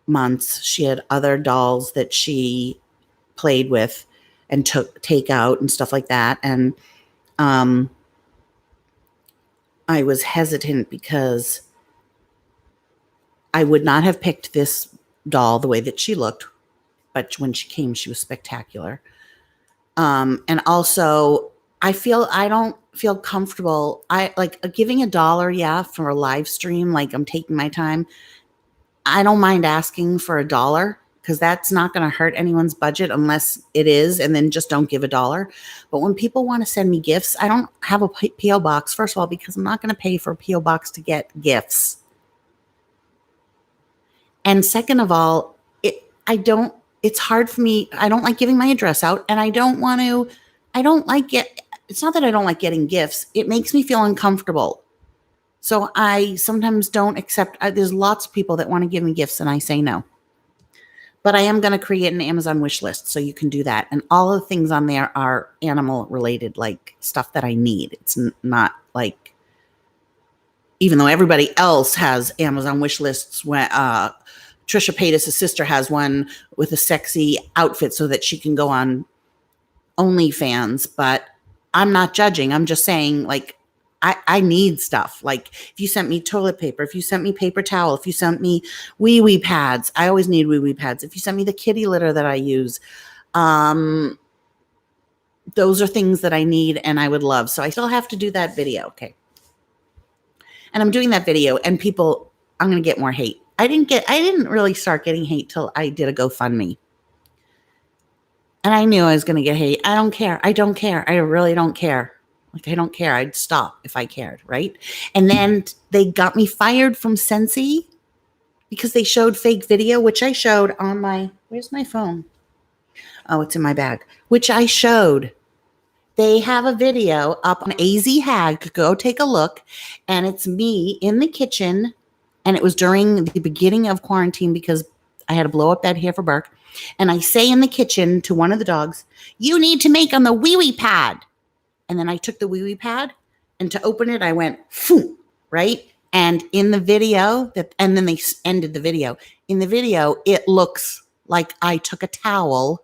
months. She had other dolls that she played with and take out and stuff like that. And I was hesitant because I would not have picked this doll the way that she looked, but when she came, she was spectacular. And also I don't feel comfortable. I like giving $1, yeah, for a live stream. Like I'm taking my time. I don't mind asking for $1 because that's not going to hurt anyone's budget unless it is, and then just don't give $1. But when people want to send me gifts, I don't have a P.O. box, first of all, because I'm not going to pay for a P.O. box to get gifts. And second of all, it's hard for me. I don't like giving my address out, and it's not that I don't like getting gifts. It makes me feel uncomfortable. So I sometimes don't accept, there's lots of people that want to give me gifts and I say no. But I am going to create an Amazon wish list so you can do that. And all of the things on there are animal related, like stuff that I need. It's not like, even though everybody else has Amazon wish lists, when Trisha Paytas' sister has one with a sexy outfit so that she can go on OnlyFans, but I'm not judging. I'm just saying, like, I need stuff. Like if you sent me toilet paper, if you sent me paper towel, if you sent me wee pads, I always need wee pads. If you sent me the kitty litter that I use, Those are things that I need and I would love. So I still have to do that video. Okay. And I'm doing that video and people, I'm going to get more hate. I didn't really start getting hate till I did a GoFundMe. And I knew I was going to get hate. I don't care. I don't care. I really don't care. Like, I don't care. I'd stop if I cared, right? And then they got me fired from Scentsy because they showed fake video, which I showed on my, where's my phone? Oh, it's in my bag, which I showed. They have a video up on AZ Hag. Go take a look. And it's me in the kitchen. And it was during the beginning of quarantine because I had a blow up bed here for Burke. And I say in the kitchen to one of the dogs, you need to make on the wee-wee pad. And then I took the wee-wee pad. And to open it, I went, phoom, right? And in the video, and then they ended the video. In the video, it looks like I took a towel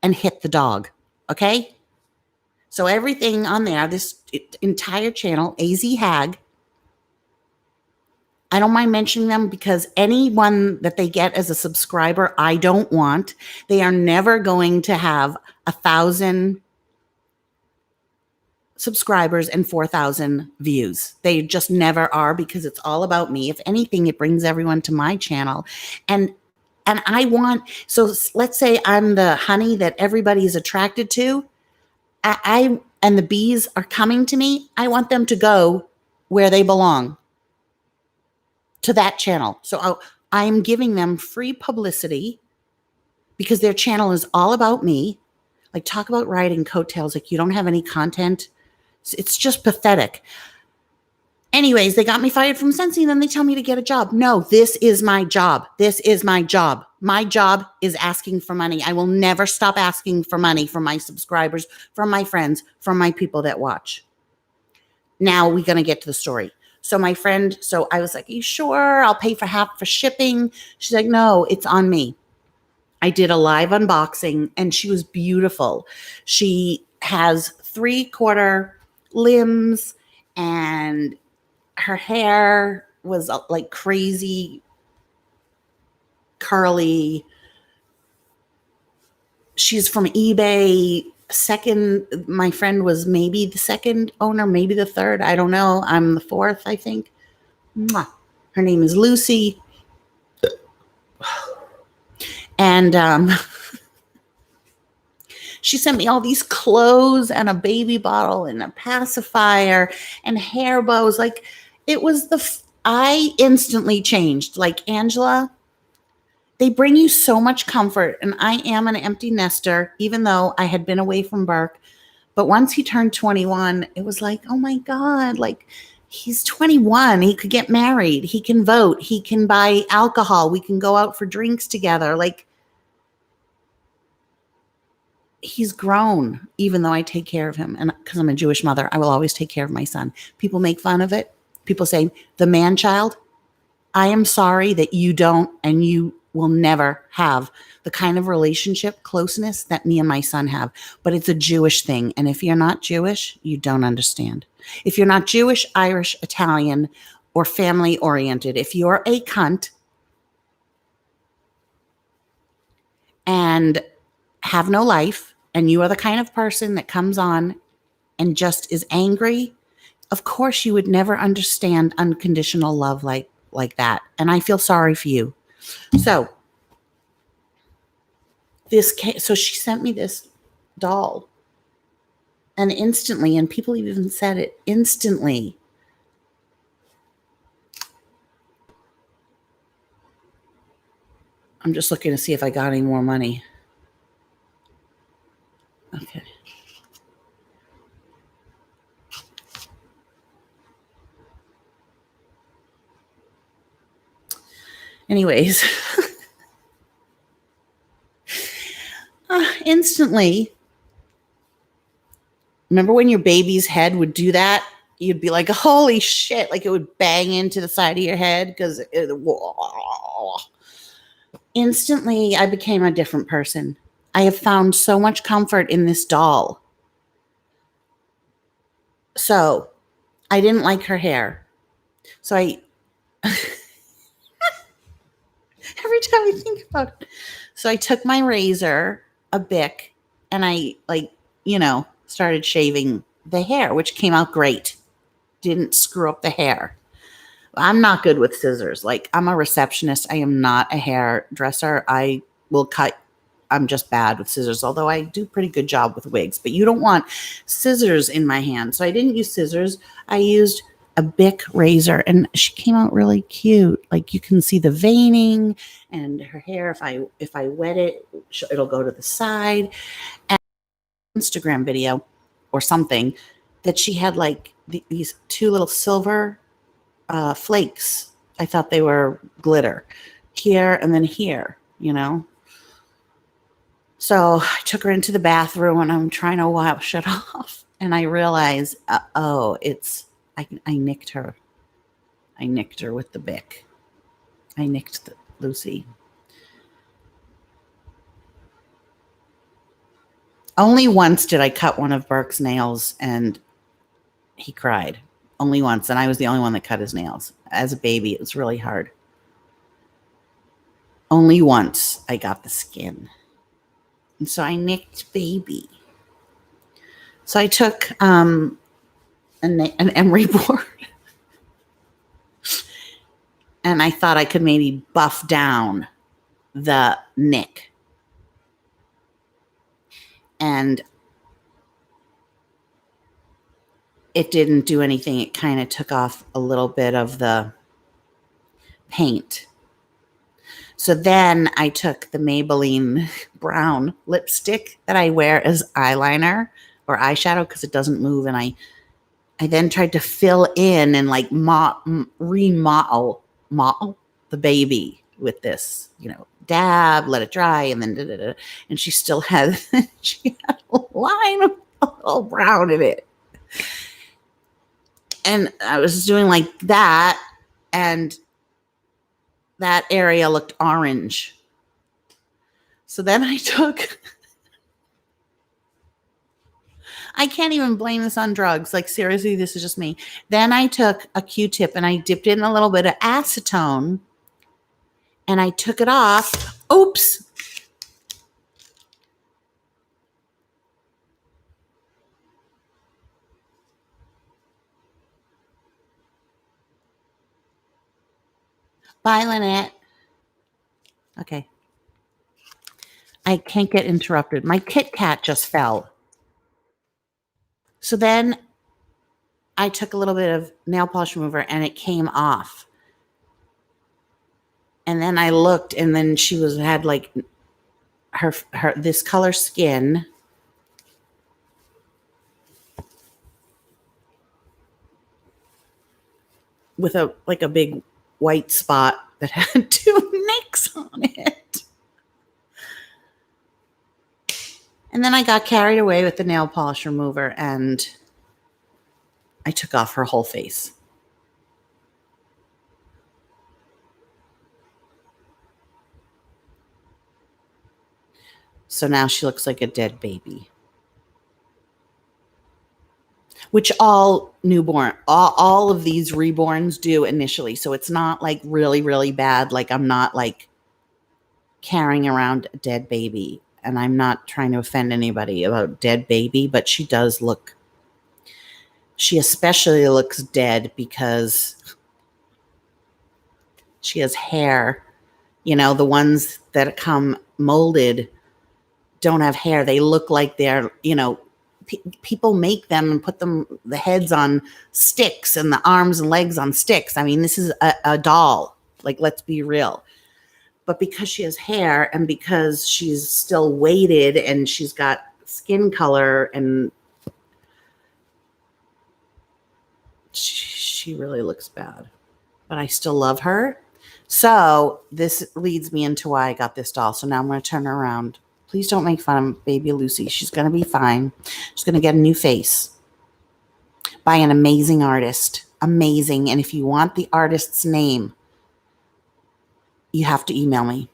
and hit the dog. Okay? So everything on there, this entire channel, AZ Hag, I don't mind mentioning them because anyone that they get as a subscriber, I don't want. They are never going to have 1,000 subscribers and 4,000 views. They just never are because it's all about me. If anything, it brings everyone to my channel. And I want, so let's say I'm the honey that everybody is attracted to. And the bees are coming to me. I want them to go where they belong, to that channel. So I'm giving them free publicity because their channel is all about me. Like, talk about riding coattails. Like, you don't have any content. It's just pathetic. Anyways, they got me fired from Scentsy, and then they tell me to get a job. No, this is my job. This is my job. My job is asking for money. I will never stop asking for money from my subscribers, from my friends, from my people that watch. Now we're going to get to the story. So my friend, so I was like, are you sure? I'll pay for half for shipping. She's like, no, it's on me. I did a live unboxing and she was beautiful. She has 3/4 limbs and her hair was like crazy curly. She's from eBay. My friend was maybe the second owner, maybe the third. I don't know. I'm the fourth, I think. Mwah. Her name is Lucy. And she sent me all these clothes and a baby bottle and a pacifier and hair bows. Like, it was I instantly changed. Like, Angela, they bring you so much comfort. And I am an empty nester, even though I had been away from Burke. But once he turned 21, it was like, oh my God, like, he's 21. He could get married. He can vote. He can buy alcohol. We can go out for drinks together. Like, he's grown, even though I take care of him. And because I'm a Jewish mother, I will always take care of my son. People make fun of it. People say, the man child. I am sorry that you don't, and you will never have the kind of relationship, closeness that me and my son have. But it's a Jewish thing. And if you're not Jewish, you don't understand. If you're not Jewish, Irish, Italian, or family oriented, if you're a cunt and have no life, and you are the kind of person that comes on and just is angry, of course you would never understand unconditional love like that. And I feel sorry for you. So so she sent me this doll, and instantly, and people even said it instantly, I'm just looking to see if I got any more money. Okay. Anyways, instantly, remember when your baby's head would do that? You'd be like, holy shit, like it would bang into the side of your head because instantly I became a different person. I have found so much comfort in this doll. So I didn't like her hair. So every time I think about it, so I took my razor a Bic and I started shaving the hair, which came out great. Didn't screw up the hair. I'm not good with scissors. Like, I'm a receptionist. I am not a hairdresser. I will cut. I'm just bad with scissors, although I do pretty good job with wigs. But you don't want scissors in my hand. So I didn't use scissors. I used a Bic razor, and she came out really cute. Like, you can see the veining and her hair. If I wet it, it'll go to the side. And Instagram video or something that she had like these two little silver flakes. I thought they were glitter here and then here, So I took her into the bathroom and I'm trying to wash it off. And I realized, I nicked her. I nicked her with the Bic. I nicked Lucy. Only once did I cut one of Burke's nails and he cried. Only once. And I was the only one that cut his nails. As a baby, it was really hard. Only once I got the skin. And so I nicked baby. So I took an emery board. And I thought I could maybe buff down the nick. And it didn't do anything. It kind of took off a little bit of the paint. So then I took the Maybelline brown lipstick that I wear as eyeliner or eyeshadow because it doesn't move. And I then tried to fill in and like remodel the baby with this, dab, let it dry, and then and she still had a line of a little brown in it. And I was doing like that, and that area looked orange. So then I can't even blame this on drugs. Like, seriously, this is just me. Then I took a Q-tip and I dipped in a little bit of acetone and I took it off. Oops. Bye, Lynette. Okay. I can't get interrupted. My Kit Kat just fell. So then I took a little bit of nail polish remover and it came off. And then I looked, and then she had like her this color skin. With a big white spot that had two nicks on it. And then I got carried away with the nail polish remover and I took off her whole face. So now she looks like a dead baby. Which all of these reborns do initially. So it's not like really, really bad. Like, I'm not like carrying around a dead baby. And I'm not trying to offend anybody about dead baby, but she especially looks dead because she has hair. The ones that come molded don't have hair. They look like they're, people make them and put the heads on sticks and the arms and legs on sticks. I mean, this is a doll. Like, let's be real. But because she has hair and because she's still weighted and she's got skin color, and she really looks bad. But I still love her. So this leads me into why I got this doll. So now I'm going to turn her around. Please don't make fun of baby Lucy. She's going to be fine. She's going to get a new face by an amazing artist. Amazing. And if you want the artist's name, you have to email me.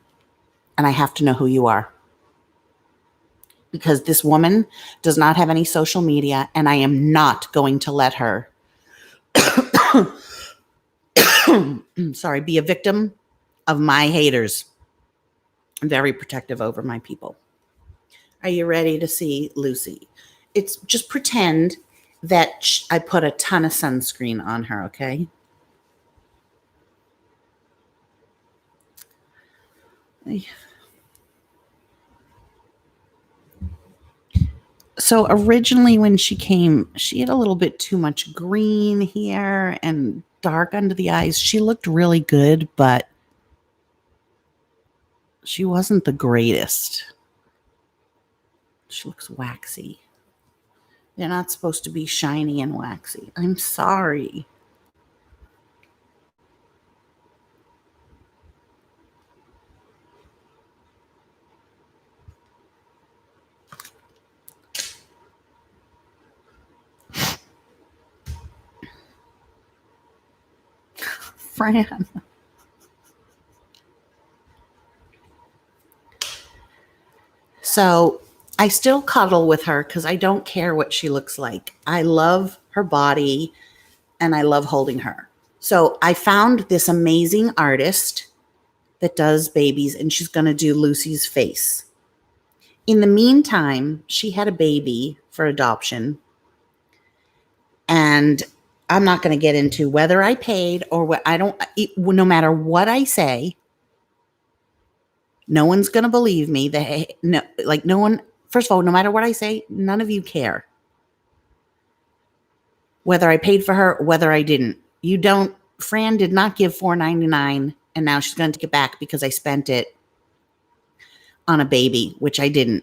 And I have to know who you are. Because this woman does not have any social media, and I am not going to let her be a victim of my haters. I'm very protective over my people. Are you ready to see Lucy? It's just pretend that I put a ton of sunscreen on her, okay? So originally when she came, she had a little bit too much green here and dark under the eyes. She looked really good, but she wasn't the greatest. She looks waxy. They're not supposed to be shiny and waxy. I'm sorry. Fran. So I still cuddle with her because I don't care what she looks like. I love her body and I love holding her. So I found this amazing artist that does babies, and she's going to do Lucy's face. In the meantime, she had a baby for adoption, and I'm not going to get into whether I paid or what. I don't, no matter what I say, no one's going to believe me. No one, first of all, no matter what I say, none of you care whether I paid for her or whether I didn't. You don't, Fran did not give $4.99, and now she's going to take it back because I spent it on a baby, which I didn't.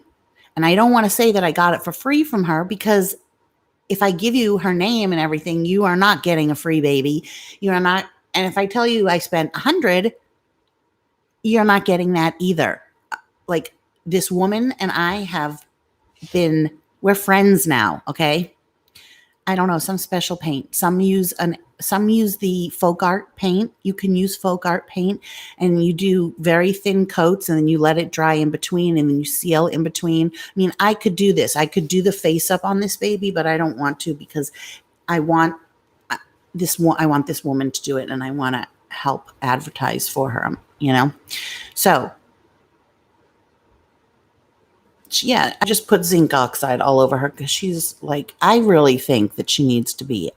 And I don't want to say that I got it for free from her, because if I give you her name and everything, you are not getting a free baby. You are not. And if I tell you I spent $100, you're not getting that either. Like, this woman and I we're friends now. Okay. I don't know, some special paint. Some use the folk art paint. You can use folk art paint, and you do very thin coats, and then you let it dry in between, and then you seal in between. I mean, I could do this. I could do the face up on this baby, but I don't want to, because I want this woman to do it, and I want to help advertise for her, So yeah, I just put zinc oxide all over her because she's like, I really think that she needs to be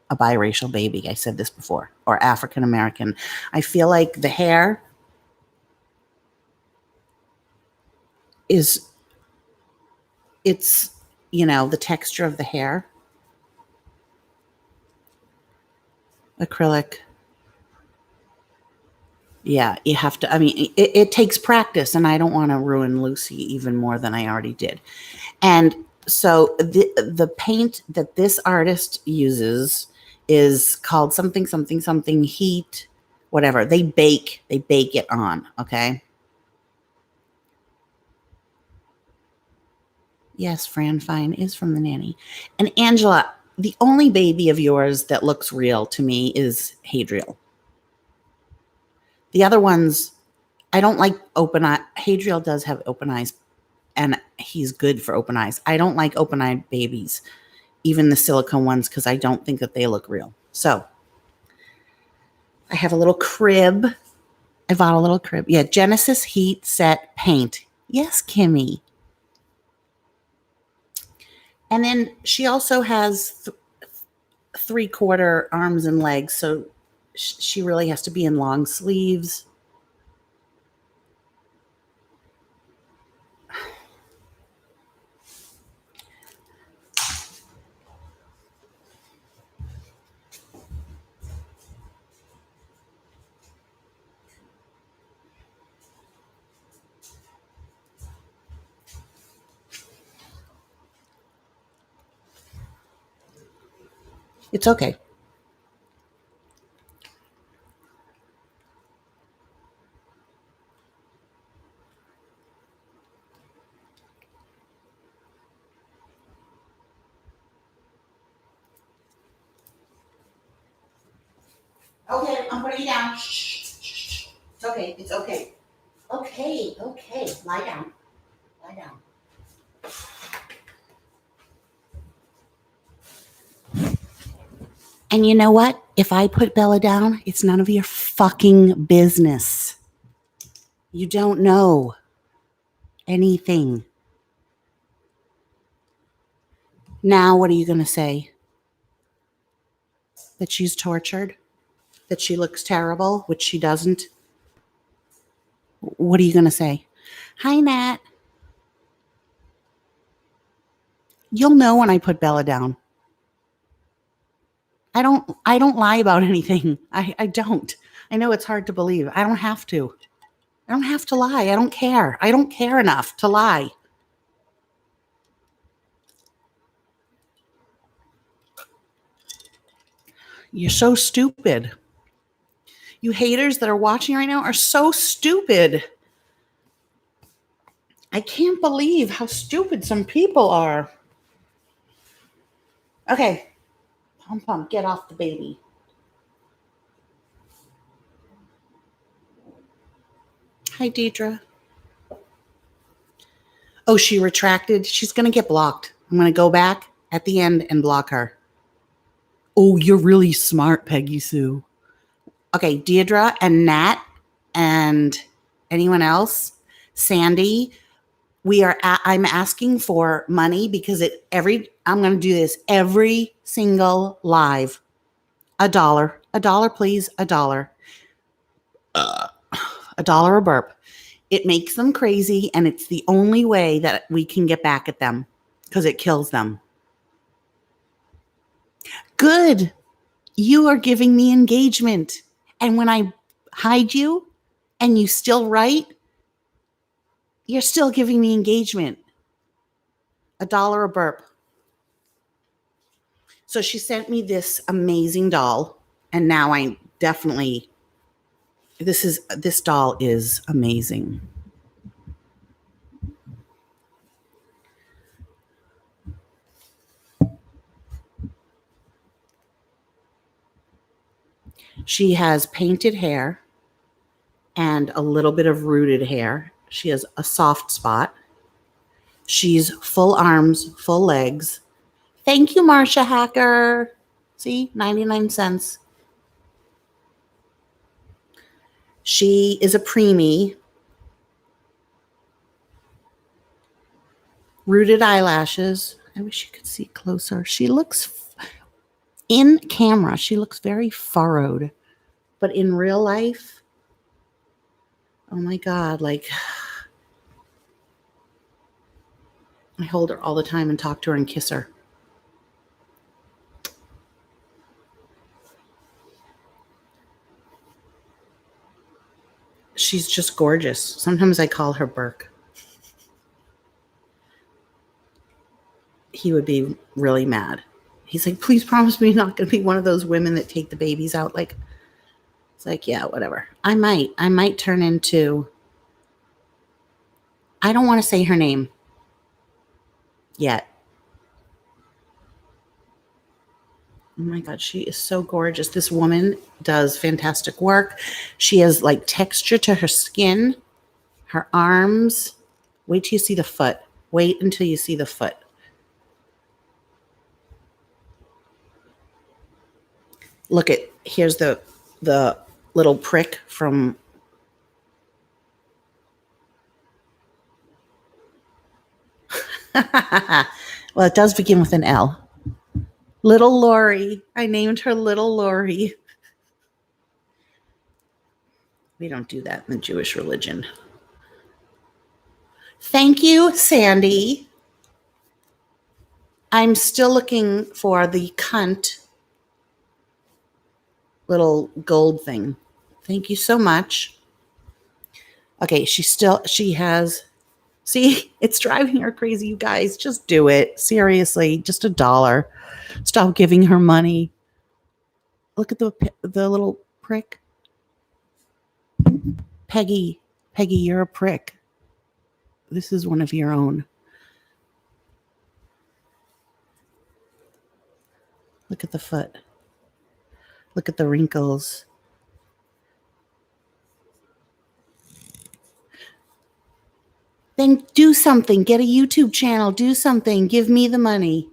a biracial baby. I said this before, or African American. I feel like the hair it's the texture of the hair. Acrylic. Yeah, you have to, I mean, it takes practice, and I don't want to ruin Lucy even more than I already did. And so the paint that this artist uses is called something heat, whatever. They bake it on, okay? Yes, Fran Fine is from The Nanny. And Angela, the only baby of yours that looks real to me is Hadriel. The other ones, I don't like open eye. Hadriel does have open eyes, and he's good for open eyes. I don't like open-eyed babies, even the silicone ones, because I don't think that they look real. So I have a little crib. I bought a little crib. Yeah, Genesis Heat Set Paint. Yes, Kimmy. And then she also has 3/4 arms and legs, so she really has to be in long sleeves. It's okay. Okay, I'm putting you down. Shh, shh, shh. It's okay. It's okay. Okay. Lie down. Lie down. And you know what? If I put Bella down, it's none of your fucking business. You don't know anything. Now, what are you going to say? That she's tortured? That she looks terrible, which she doesn't? What are you going to say? Hi, Nat. You'll know when I put Bella down. I don't lie about anything. I don't. I know it's hard to believe. I don't have to. I don't have to lie. I don't care. I don't care enough to lie. You're so stupid. You haters that are watching right now are so stupid. I can't believe how stupid some people are. Okay. Pom Pom, get off the baby. Hi, Deidre. Oh, she retracted. She's going to get blocked. I'm going to go back at the end and block her. Oh, you're really smart, Peggy Sue. Okay, Deidre and Nat and anyone else, Sandy, I'm asking for money because I'm going to do this every single live. $1, please, $1. $1 a burp. It makes them crazy, and it's the only way that we can get back at them because it kills them. Good. You are giving me engagement. And when I hide you and you still write, you're still giving me engagement. $1 a burp. So she sent me this amazing doll, and now I definitely this doll is amazing. She has painted hair and a little bit of rooted hair. She has a soft spot. She's full arms, full legs. Thank you, Marsha Hacker. See, 99 cents. She is a preemie. Rooted eyelashes. I wish you could see closer. She looks, in camera, she looks very furrowed. But in real life, oh my God, like, I hold her all the time and talk to her and kiss her. She's just gorgeous. Sometimes I call her Burke. He would be really mad. He's like, please promise me you're not going to be one of those women that take the babies out. Like, it's like, yeah, whatever. I might turn into, I don't want to say her name yet. Oh my God, she is so gorgeous. This woman does fantastic work. She has like texture to her skin, her arms. Wait till you see the foot. Wait until you see the foot. Look at, here's the little prick from, well, it does begin with an L. Little Lori. I named her Little Lori. We don't do that in the Jewish religion. Thank you, Sandy. I'm still looking for the cunt little gold thing. Thank you so much. Okay, she has, see, it's driving her crazy, you guys. Just do it. Seriously, just $1. Stop giving her money. Look at the little prick. Peggy, you're a prick. This is one of your own. Look at the foot. Look at the wrinkles. Then do something. Get a YouTube channel. Do something. Give me the money.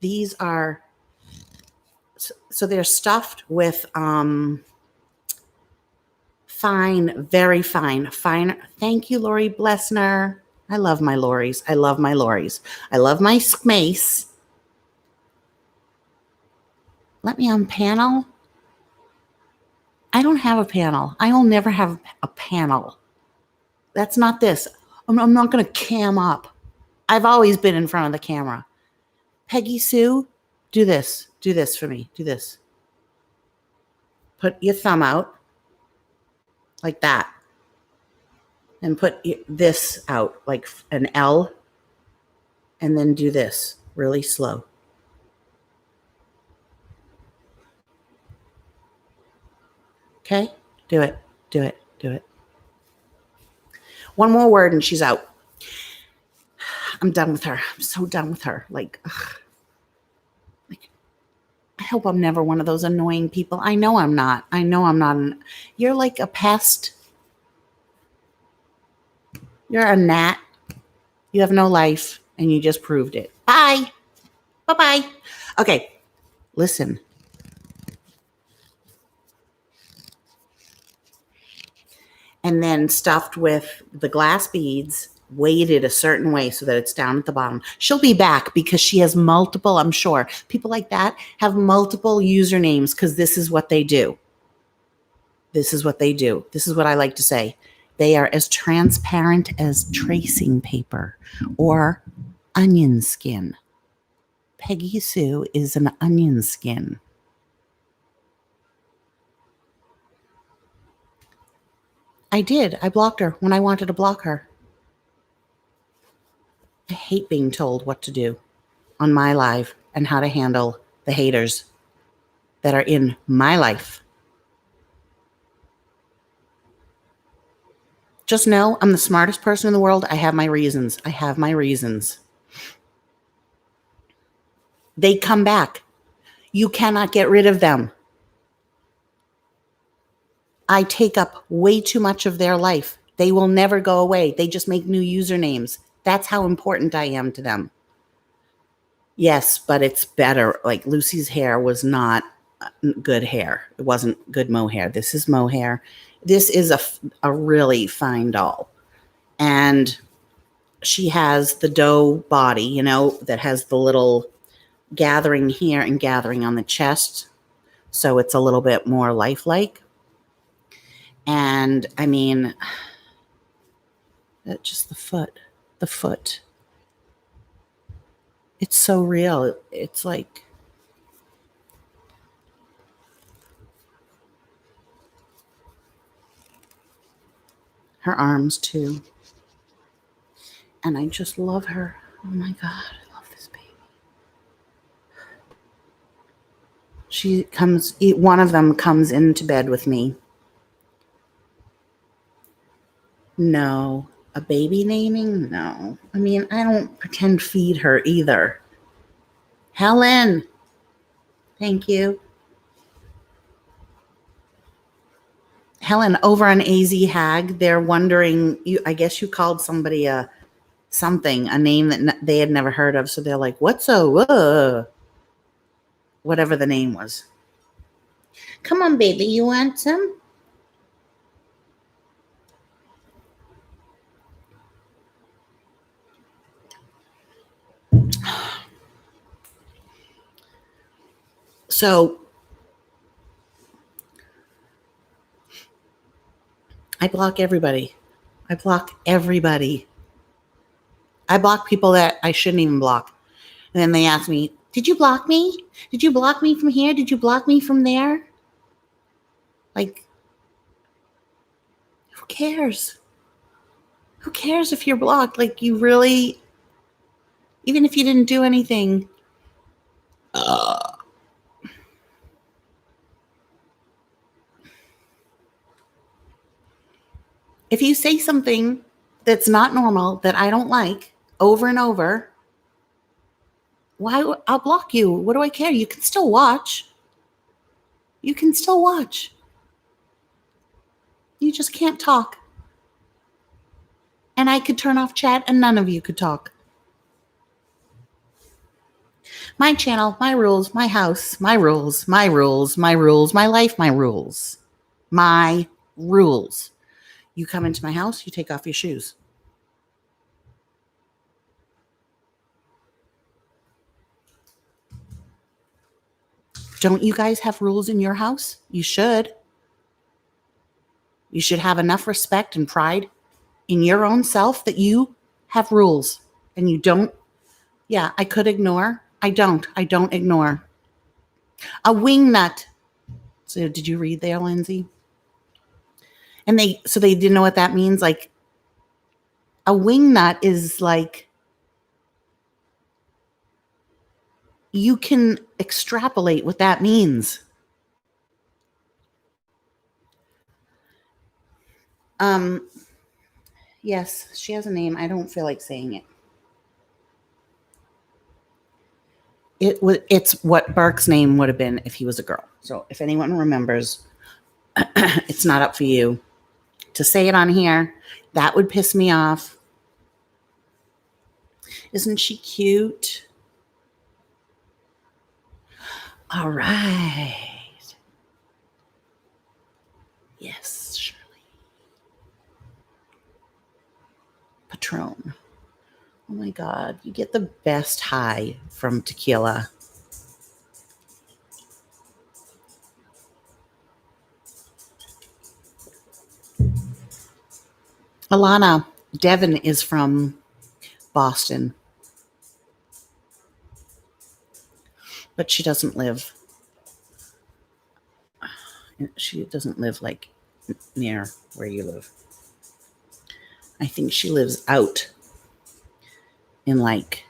These are, so they're stuffed with fine, very fine. Thank you, Lori Blessner. I love my lorries. I love my lorries. I love my mace. Let me on panel. I don't have a panel. I will never have a panel. That's not this. I'm not going to cam up. I've always been in front of the camera. Peggy Sue, do this. Do this for me. Do this. Put your thumb out like that. And put this out like an L. And then do this really slow. Okay? Do it. Do it. Do it. One more word and she's out. I'm done with her. I'm so done with her. Like, I hope I'm never one of those annoying people. I know I'm not. I know I'm not. You're like a pest. You're a gnat. You have no life, and you just proved it. Bye. Bye-bye. Okay, listen. And then stuffed with the glass beads, weighted a certain way so that it's down at the bottom. She'll be back because she has multiple, I'm sure. People like that have multiple usernames because this is what they do. This is what they do. This is what I like to say. They are as transparent as tracing paper or onion skin. Peggy Sue is an onion skin. I did. I blocked her when I wanted to block her. I hate being told what to do on my live and how to handle the haters that are in my life. Just know I'm the smartest person in the world. I have my reasons. I have my reasons. They come back. You cannot get rid of them. I take up way too much of their life. They will never go away. They just make new usernames. That's how important I am to them. Yes, but it's better. Like Lucy's hair was not good hair. It wasn't good mohair. This is mohair. This is a really fine doll. And she has the doe body, you know, that has the little gathering here and gathering on the chest. So it's a little bit more lifelike. And I mean, just the foot. It's so real. It's like, her arms too. And I just love her. Oh my God, I love this baby. One of them comes into bed with me. No. A baby naming? No. I mean, I don't pretend feed her either. Helen. Thank you. Helen, over on AZ Hag, they're wondering, I guess you called somebody a name that they had never heard of. So they're like, what's whatever the name was. Come on, baby, you want some? So I block everybody. I block people that I shouldn't even block. And then they ask me, did you block me? Did you block me from here? Did you block me from there? Like, who cares? Who cares if you're blocked? Like, you really, even if you didn't do anything, if you say something that's not normal, that I don't like, over and over, why? I'll block you. What do I care? You can still watch. You can still watch. You just can't talk. And I could turn off chat and none of you could talk. My channel, my rules, my house, my rules, my rules, my rules, my life, my rules. My rules. You come into my house, you take off your shoes. Don't you guys have rules in your house? You should. You should have enough respect and pride in your own self that you have rules and you don't. Yeah, I could ignore. I don't. I don't ignore. A wing nut. So did you read there, Lindsay? And they didn't know what that means. Like a wing nut is like, you can extrapolate what that means. Um, yes, she has a name. I don't feel like saying it. It's what Bark's name would have been if he was a girl. So if anyone remembers, it's not up for you to say it on here. That would piss me off. Isn't she cute? All right. Yes, Shirley. Patron. Oh my God, you get the best high from tequila. Alana, Devin is from Boston, but she doesn't live like near where you live. I think she lives out in like,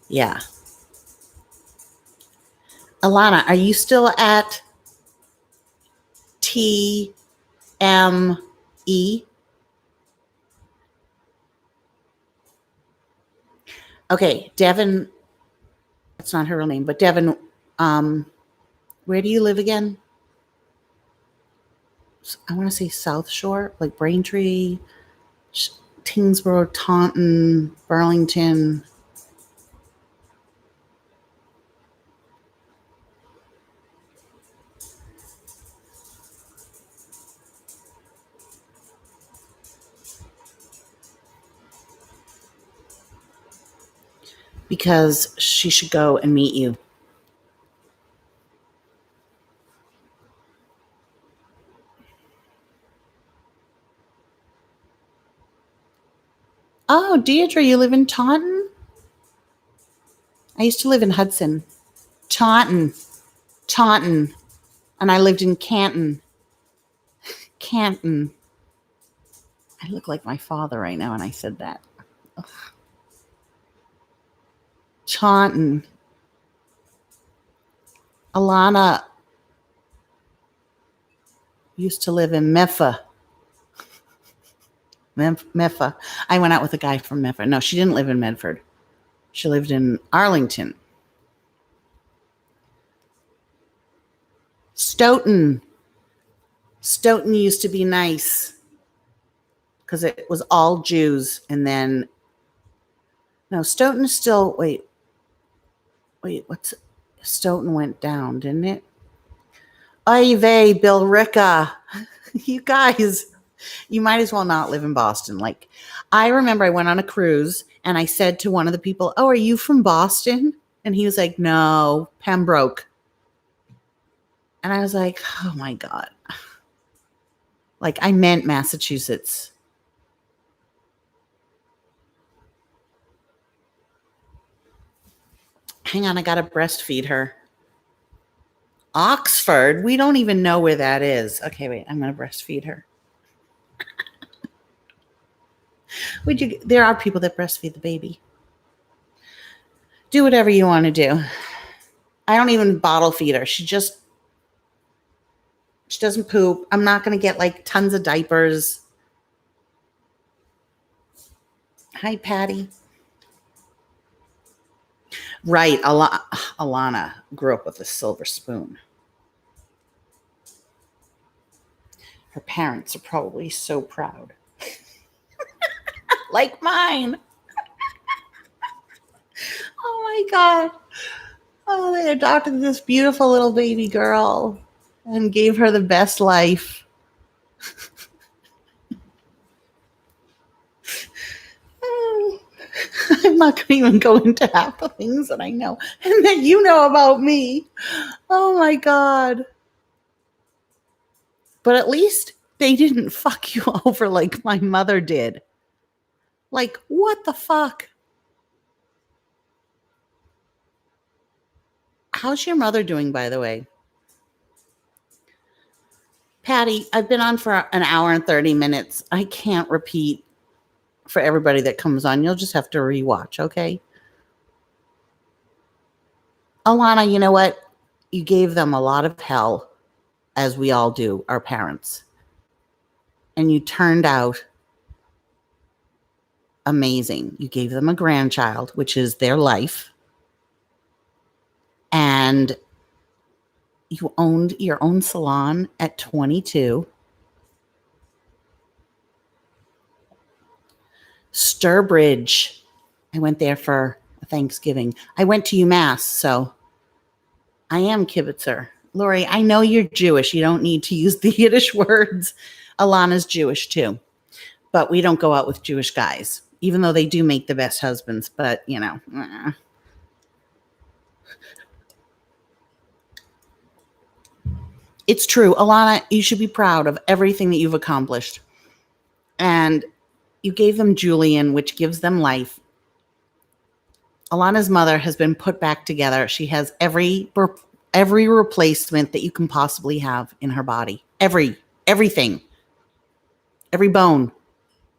yeah. Alana, are you still at TME? Okay, Devin, that's not her real name, but Devin, where do you live again? I want to say South Shore, like Braintree, Tingsboro, Taunton, Burlington. Because she should go and meet you. Oh, Deirdre, you live in Taunton? I used to live in Hudson. Taunton. And I lived in Canton. Canton. I look like my father right now when I said that. Ugh. Taunton. Alana used to live in Meffa. Meffa. I went out with a guy from Meffa. No, she didn't live in Medford. She lived in Arlington. Stoughton. Stoughton used to be nice because it was all Jews. And then, no, Stoughton is still, wait, Stoughton went down, didn't it? Oy vey, Bill Ricca. You guys, you might as well not live in Boston. Like, I remember I went on a cruise and I said to one of the people, "Oh, are you from Boston?" And he was like, "No, Pembroke." And I was like, oh my God. Like, I meant Massachusetts. Hang on, I got to breastfeed her. Oxford? We don't even know where that is. Okay, wait, I'm going to breastfeed her. There are people that breastfeed the baby. Do whatever you want to do. I don't even bottle feed her. She doesn't poop. I'm not going to get like tons of diapers. Hi, Patty. Right. Alana grew up with a silver spoon. Her parents are probably so proud. Like mine. Oh my God. Oh, they adopted this beautiful little baby girl and gave her the best life. I'm not going to even go into half the things that I know and that you know about me. Oh my God. But at least they didn't fuck you over like my mother did. Like, what the fuck? How's your mother doing, by the way? Patty, I've been on for an hour and 30 minutes. I can't repeat for everybody that comes on. You'll just have to rewatch, okay? Alana, you know what? You gave them a lot of hell, as we all do, our parents. And you turned out amazing. You gave them a grandchild, which is their life. And you owned your own salon at 22. Sturbridge. I went there for Thanksgiving. I went to UMass, so I am kibitzer. Lori, I know you're Jewish. You don't need to use the Yiddish words. Alana's Jewish too. But we don't go out with Jewish guys, even though they do make the best husbands. But, you know. It's true. Alana, you should be proud of everything that you've accomplished. And you gave them Julian, which gives them life. Alana's mother has been put back together. She has every replacement that you can possibly have in her body. Everything. Every bone.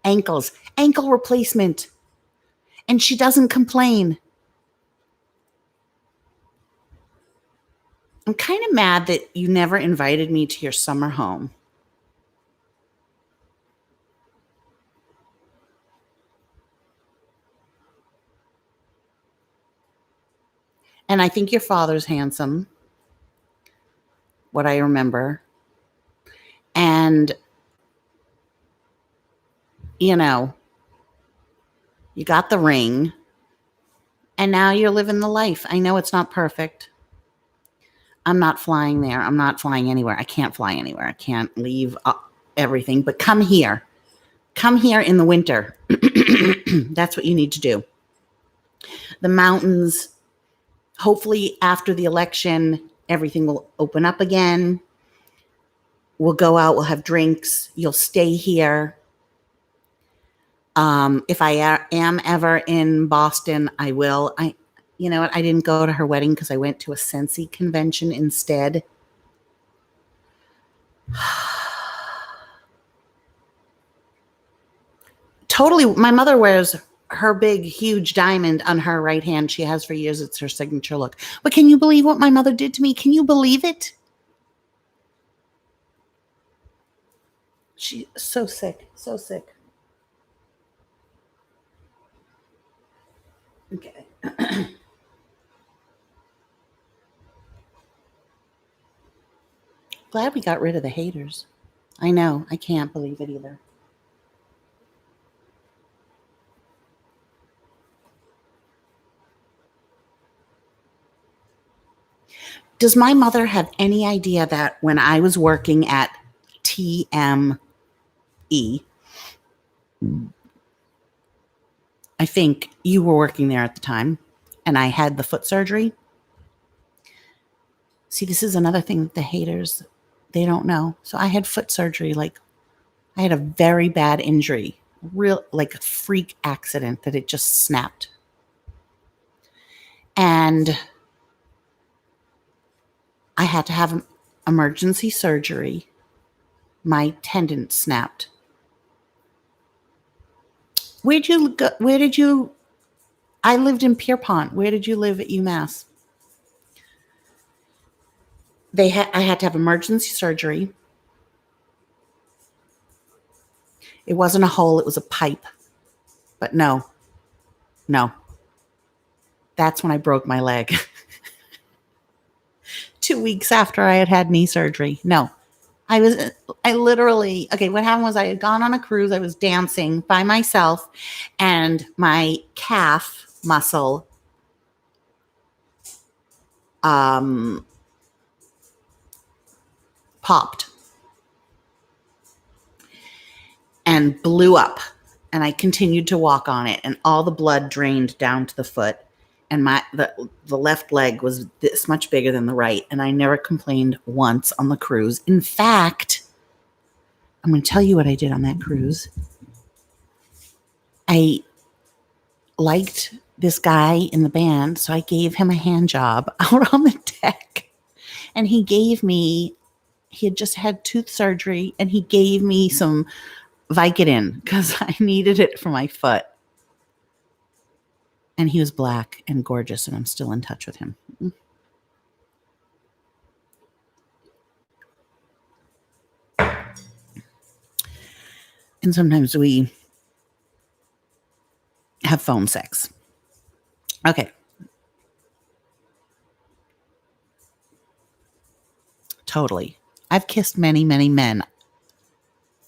Ankle replacement. And she doesn't complain. I'm kind of mad that you never invited me to your summer home. And I think your father's handsome, what I remember. And, you know, you got the ring. And now you're living the life. I know it's not perfect. I'm not flying there. I'm not flying anywhere. I can't fly anywhere. I can't leave everything. But come here. Come here in the winter. That's what you need to do. The mountains, hopefully after the election, everything will open up again. We'll go out. We'll have drinks. You'll stay here. If I am ever in Boston, I will. You know what? I didn't go to her wedding because I went to a Scentsy convention instead. Totally. My mother wears her big, huge diamond on her right hand. She has for years. It's her signature look. But can you believe what my mother did to me? Can you believe it? She's so sick. So sick. Okay. Glad we got rid of the haters. I know. I can't believe it either. Does my mother have any idea that when I was working at TME, I think you were working there at the time, and I had the foot surgery? See, this is another thing the haters, they don't know. So I had foot surgery. Like, I had a very bad injury, real like a freak accident that it just snapped. And I had to have emergency surgery. My tendon snapped. Where'd you go? Where did you? I lived in Pierpont. Where did you live at UMass? I had to have emergency surgery. It wasn't a hole, it was a pipe. But no. That's when I broke my leg. 2 weeks after I had had knee surgery. No. I literally, okay, what happened was I had gone on a cruise. I was dancing by myself and my calf muscle popped and blew up. And I continued to walk on it, and all the blood drained down to the foot. And the left leg was this much bigger than the right. And I never complained once on the cruise. In fact, I'm going to tell you what I did on that cruise. I liked this guy in the band, so I gave him a hand job out on the deck. And he had just had tooth surgery, and he gave me some Vicodin because I needed it for my foot. And he was black and gorgeous, and I'm still in touch with him. And sometimes we have phone sex. Okay. Totally. I've kissed many, many men.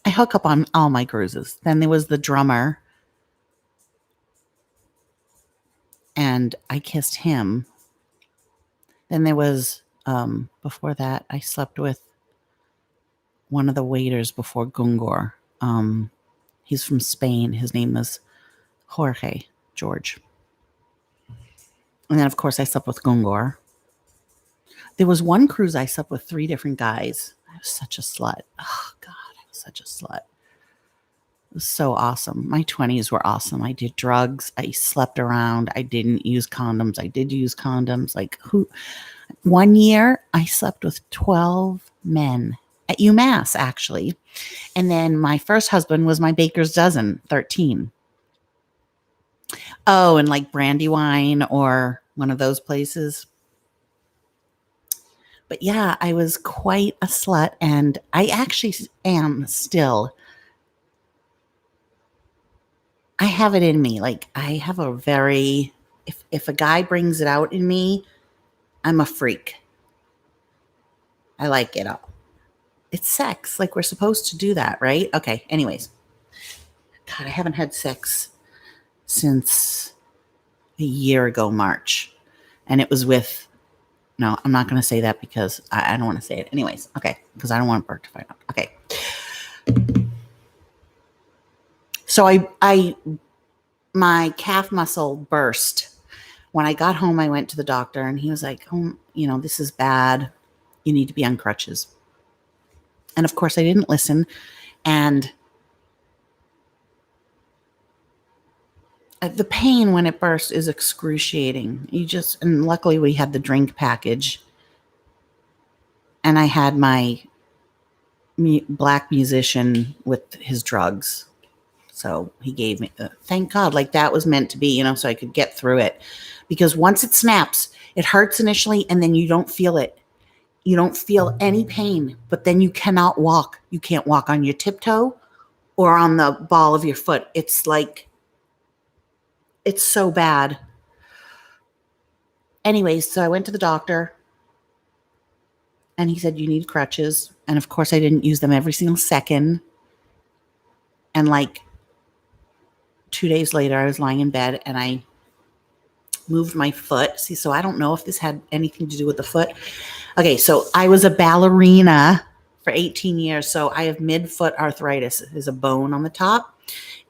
I hook up on all my cruises. Then there was the drummer, and I kissed him. Then there was, before that, I slept with one of the waiters before Gungor. He's from Spain. His name is George. And then, of course, I slept with Gungor. There was one cruise I slept with 3 different guys. I was such a slut. Oh, God, I was such a slut. It was so awesome. My 20s were awesome. I did drugs. I slept around. I didn't use condoms. I did use condoms. Like, who? One year, I slept with 12 men at UMass, actually. And then my first husband was my baker's dozen, 13. Oh, and like Brandywine or one of those places. But yeah, I was quite a slut, and I actually am still. I have it in me. Like, I have a very, if a guy brings it out in me, I'm a freak. I like it all. It's sex. Like, we're supposed to do that, right? Okay. Anyways. God, I haven't had sex since a year ago, March. And it was with, no, I'm not going to say that because I don't want to say it. Anyways. Okay. Because I don't want Bert to find out. Okay. So my calf muscle burst. When I got home, I went to the doctor, and he was like, oh, this is bad. You need to be on crutches. And of course, I didn't listen. And the pain when it bursts is excruciating. And luckily we had the drink package. And I had my black musician with his drugs. So he gave me, thank God, like that was meant to be, so I could get through it. Because once it snaps, it hurts initially, and then you don't feel it. You don't feel any pain, but then you cannot walk. You can't walk on your tiptoe or on the ball of your foot. It's like, it's so bad. Anyways, so I went to the doctor, and he said, you need crutches. And of course, I didn't use them every single second. And like 2 days later, I was lying in bed, and I moved my foot. See, so I don't know if this had anything to do with the foot. Okay, so I was a ballerina for 18 years. So I have midfoot arthritis. There's a bone on the top,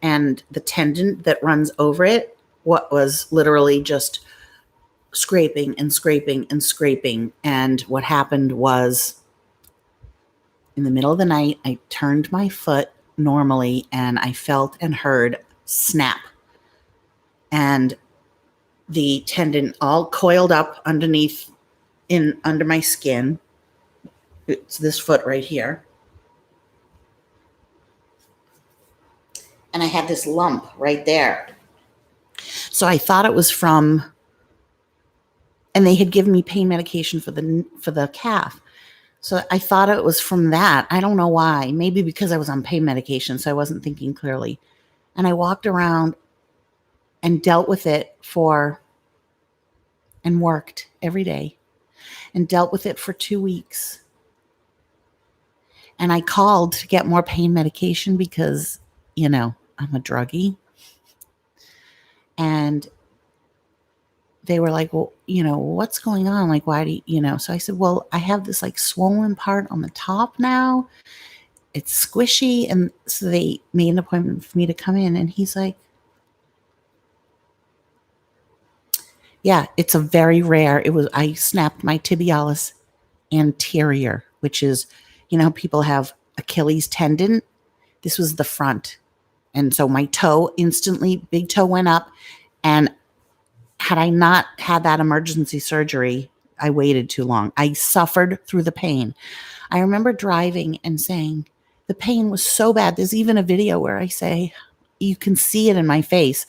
and the tendon that runs over it, what was literally just scraping and scraping and scraping. And what happened was, in the middle of the night, I turned my foot normally, and I felt and heard snap. And the tendon all coiled up underneath, under my skin. It's this foot right here. And I had this lump right there. So I thought it was from, and they had given me pain medication for the calf. So I thought it was from that. I don't know why. Maybe because I was on pain medication, so I wasn't thinking clearly. And I walked around and dealt with it and worked every day and dealt with it for 2 weeks. And I called to get more pain medication because, I'm a druggie. And they were like, well, what's going on? Like, why do you, so I said, well, I have this like swollen part on the top now. it's squishy. And so they made an appointment for me to come in. And he's like, yeah, it's a very rare. I snapped my tibialis anterior, which is, people have Achilles tendon. This was the front. And so my toe instantly, big toe went up. And had I not had that emergency surgery, I waited too long. I suffered through the pain. I remember driving and saying, the pain was so bad. There's even a video where I say, you can see it in my face.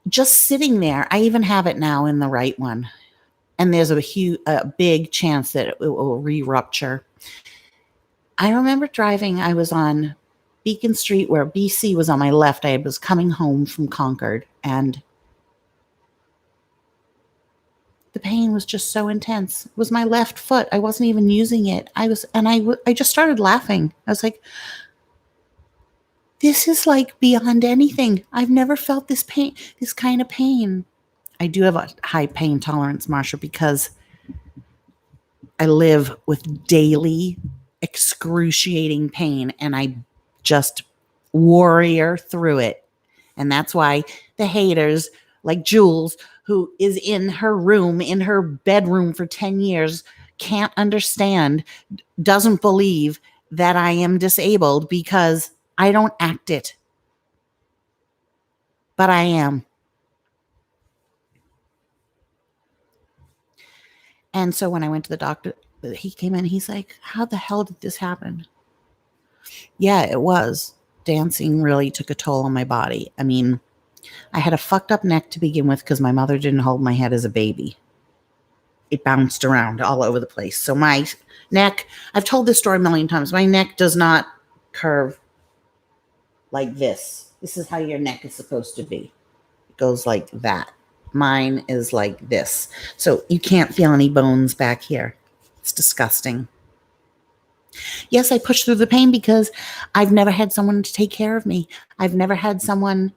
Just sitting there, I even have it now in the right one. And there's a big chance that it will re-rupture. I remember driving, I was on Beacon Street where BC was on my left. I was coming home from Concord, and the pain was just so intense. It was my left foot. I wasn't even using it. I just started laughing. I was like, this is like beyond anything. I've never felt this pain, this kind of pain. I do have a high pain tolerance, Marsha, because I live with daily excruciating pain, and I just warrior through it. And that's why the haters like Jules, who is in her room, in her bedroom for 10 years, can't understand, doesn't believe that I am disabled because I don't act it. But I am. And so when I went to the doctor, he came in, he's like, how the hell did this happen? Yeah, it was. Dancing really took a toll on my body. I mean, I had a fucked up neck to begin with because my mother didn't hold my head as a baby. It bounced around all over the place. So my neck, I've told this story a million times, my neck does not curve like this. This is how your neck is supposed to be. It goes like that. Mine is like this. So you can't feel any bones back here. It's disgusting. Yes, I push through the pain because I've never had someone to take care of me. I've never had someone.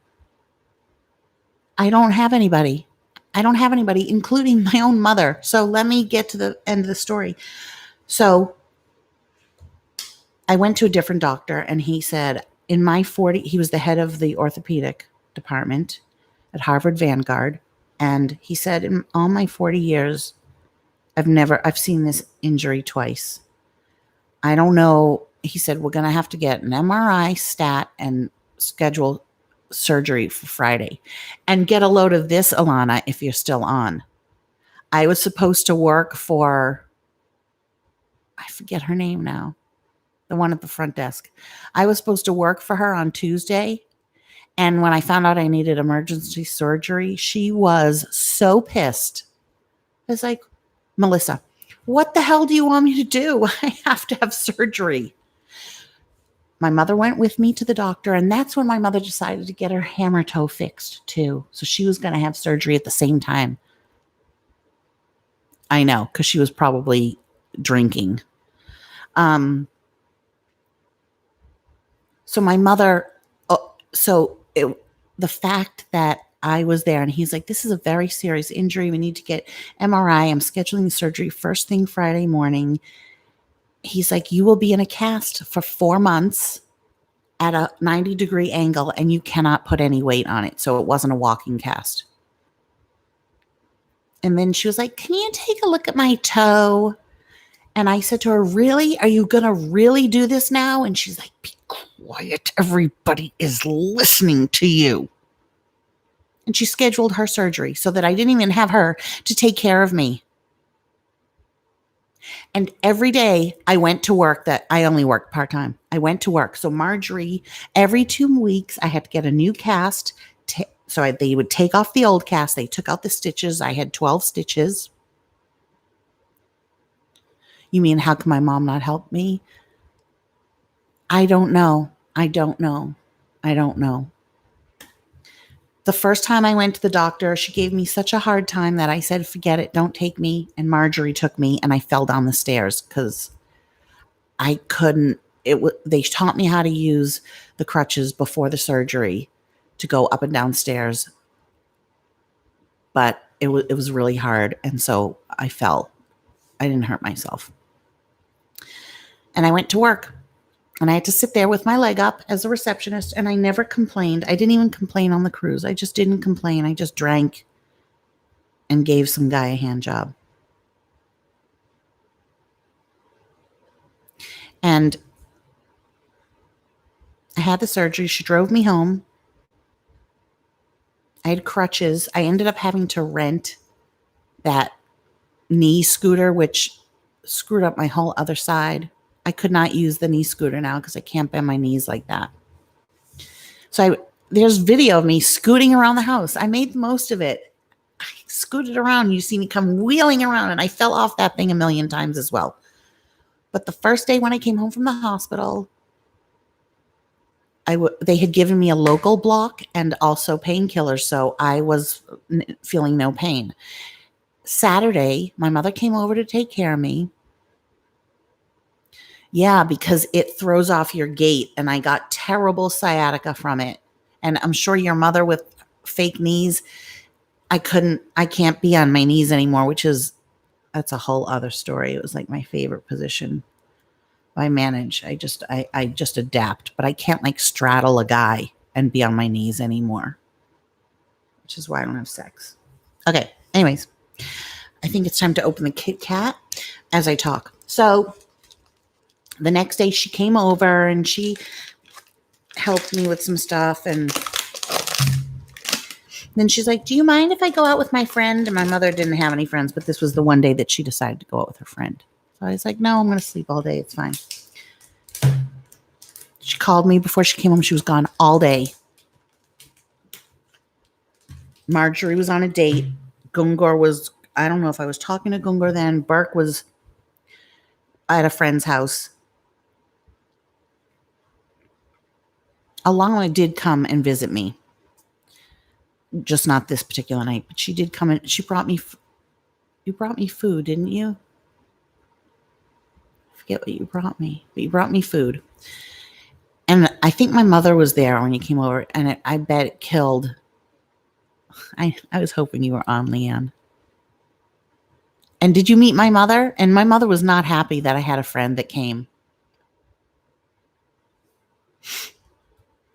I don't have anybody. I don't have anybody, including my own mother. So let me get to the end of the story. So I went to a different doctor, and he said, in my 40, he was the head of the orthopedic department at Harvard Vanguard. And he said, in all my 40 years, I've seen this injury twice. I don't know. He said, we're going to have to get an MRI stat and schedule surgery for Friday. And get a load of this, Alana, if you're still on. I was supposed to work for, I forget her name now, the one at the front desk. I was supposed to work for her on Tuesday. And when I found out I needed emergency surgery, she was so pissed. I was like, Melissa, what the hell do you want me to do? I have to have surgery. My mother went with me to the doctor, and that's when my mother decided to get her hammer toe fixed too. So she was going to have surgery at the same time. I know, because she was probably drinking. So my mother, the fact that I was there, and he's like, this is a very serious injury. We need to get MRI. I'm scheduling surgery first thing Friday morning. He's like, you will be in a cast for 4 months at a 90-degree angle, and you cannot put any weight on it. So it wasn't a walking cast. And then she was like, can you take a look at my toe? And I said to her, really? Are you going to really do this now? And she's like, be quiet. Everybody is listening to you. And she scheduled her surgery so that I didn't even have her to take care of me. And every day I went to work, that I only worked part-time. I went to work. So Marjorie, every 2 weeks, I had to get a new cast. They would take off the old cast. They took out the stitches. I had 12 stitches. You mean, how can my mom not help me? I don't know. The first time I went to the doctor, she gave me such a hard time that I said, forget it, don't take me. And Marjorie took me, and I fell down the stairs because I couldn't. They taught me how to use the crutches before the surgery to go up and down stairs. But it was really hard, and so I fell. I didn't hurt myself. And I went to work. And I had to sit there with my leg up as a receptionist, and I never complained. I didn't even complain on the cruise. I just didn't complain. I just drank and gave some guy a hand job. And I had the surgery. She drove me home. I had crutches. I ended up having to rent that knee scooter, which screwed up my whole other side. I could not use the knee scooter now because I can't bend my knees like that. So there's video of me scooting around the house. I made the most of it. I scooted around. You see me come wheeling around, and I fell off that thing a million times as well. But the first day when I came home from the hospital, they had given me a local block and also painkillers, so I was feeling no pain. Saturday, my mother came over to take care of me. Yeah, because it throws off your gait, and I got terrible sciatica from it. And I'm sure your mother with fake knees, I can't be on my knees anymore, that's a whole other story. It was like my favorite position. I manage. I just adapt, but I can't like straddle a guy and be on my knees anymore, which is why I don't have sex. Okay. Anyways, I think it's time to open the Kit Kat as I talk. So the next day she came over and she helped me with some stuff. And then she's like, do you mind if I go out with my friend? And my mother didn't have any friends, but this was the one day that she decided to go out with her friend. So I was like, no, I'm going to sleep all day. It's fine. She called me before she came home. She was gone all day. Marjorie was on a date. Gungur was, I don't know if I was talking to Gungur then. Burke was at a friend's house. Alana did come and visit me. Just not this particular night, but she did come and she brought me, you brought me food, didn't you? I forget what you brought me, but you brought me food. And I think my mother was there when you came over, and I bet it killed. I was hoping you were on, Leanne. And did you meet my mother? And my mother was not happy that I had a friend that came.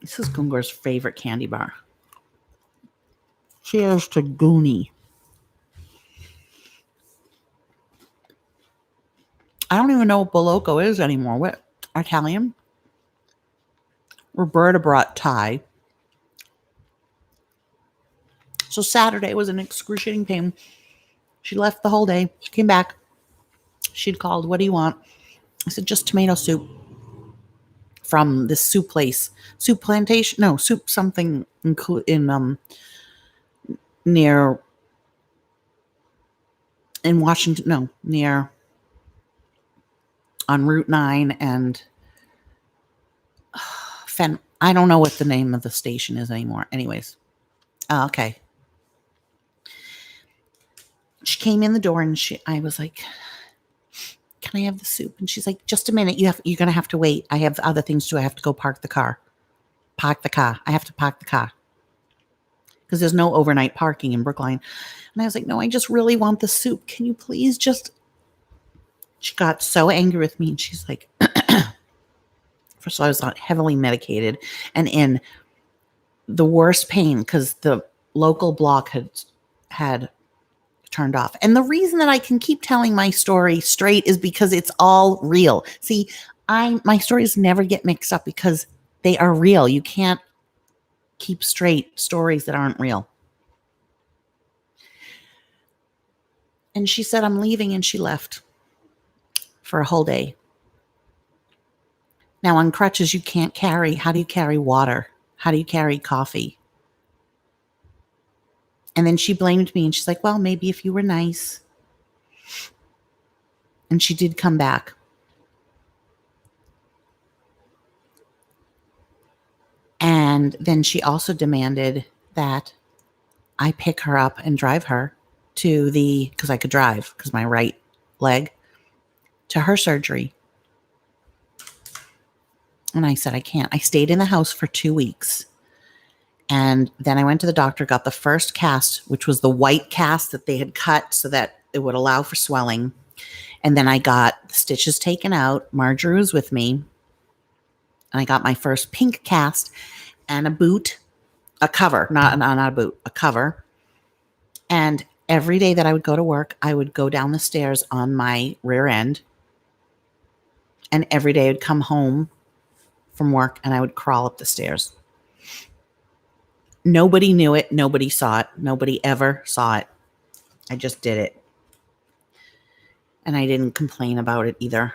This is Gungur's favorite candy bar. Cheers to Goonie. I don't even know what Bolocco is anymore. What? Italian? Roberta brought Thai. So Saturday was an excruciating pain. She left the whole day. She came back. She'd called, what do you want? I said, just tomato soup from this soup place. Soup plantation? No, soup something near in Washington. No, near on Route 9 and I don't know what the name of the station is anymore. Anyways. Okay. She came in the door and I was like, can I have the soup? And she's like, just a minute. You're going to have to wait. I have other things too. I have to go park the car. I have to park the car. Because there's no overnight parking in Brookline. And I was like, no, I just really want the soup. Can you please just... She got so angry with me. And she's like... First of all, I was heavily medicated. And in the worst pain. Because the local block had turned off. And the reason that I can keep telling my story straight is because it's all real. See, my stories never get mixed up because they are real. You can't keep straight stories that aren't real. And she said, I'm leaving, and she left for a whole day. Now on crutches, you can't carry. How do you carry water? How do you carry coffee? And then she blamed me, and she's like, well, maybe if you were nice. And she did come back. And then she also demanded that I pick her up and drive her to because I could drive, because my right leg, to her surgery. And I said, I can't. I stayed in the house for 2 weeks. And then I went to the doctor, got the first cast, which was the white cast that they had cut so that it would allow for swelling. And then I got the stitches taken out. Marjorie was with me. And I got my first pink cast and a boot, a cover, not a boot, a cover. And every day that I would go to work, I would go down the stairs on my rear end. And every day I'd come home from work and I would crawl up the stairs. Nobody knew it. Nobody saw it. Nobody ever saw it. I just did it. And I didn't complain about it either.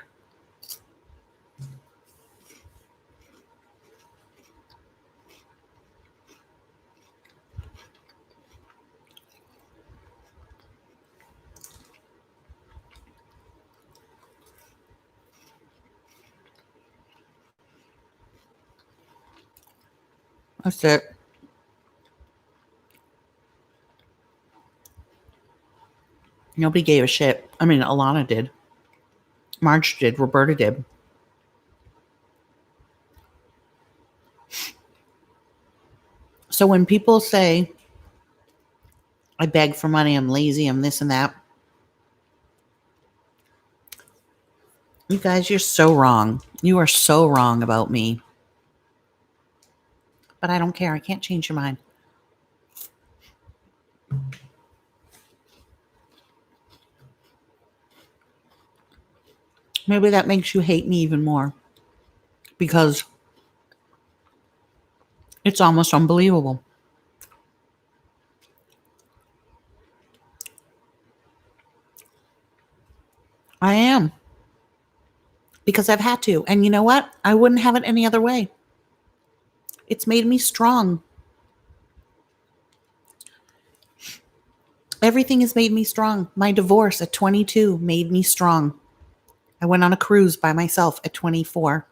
That's it. Nobody gave a shit. I mean, Alana did. Marge did. Roberta did. So when people say, I beg for money, I'm lazy, I'm this and that, you guys, you're so wrong. You are so wrong about me. But I don't care. I can't change your mind. Maybe that makes you hate me even more. Because it's almost unbelievable. I am. Because I've had to. And you know what? I wouldn't have it any other way. It's made me strong. Everything has made me strong. My divorce at 22 made me strong. I went on a cruise by myself at 24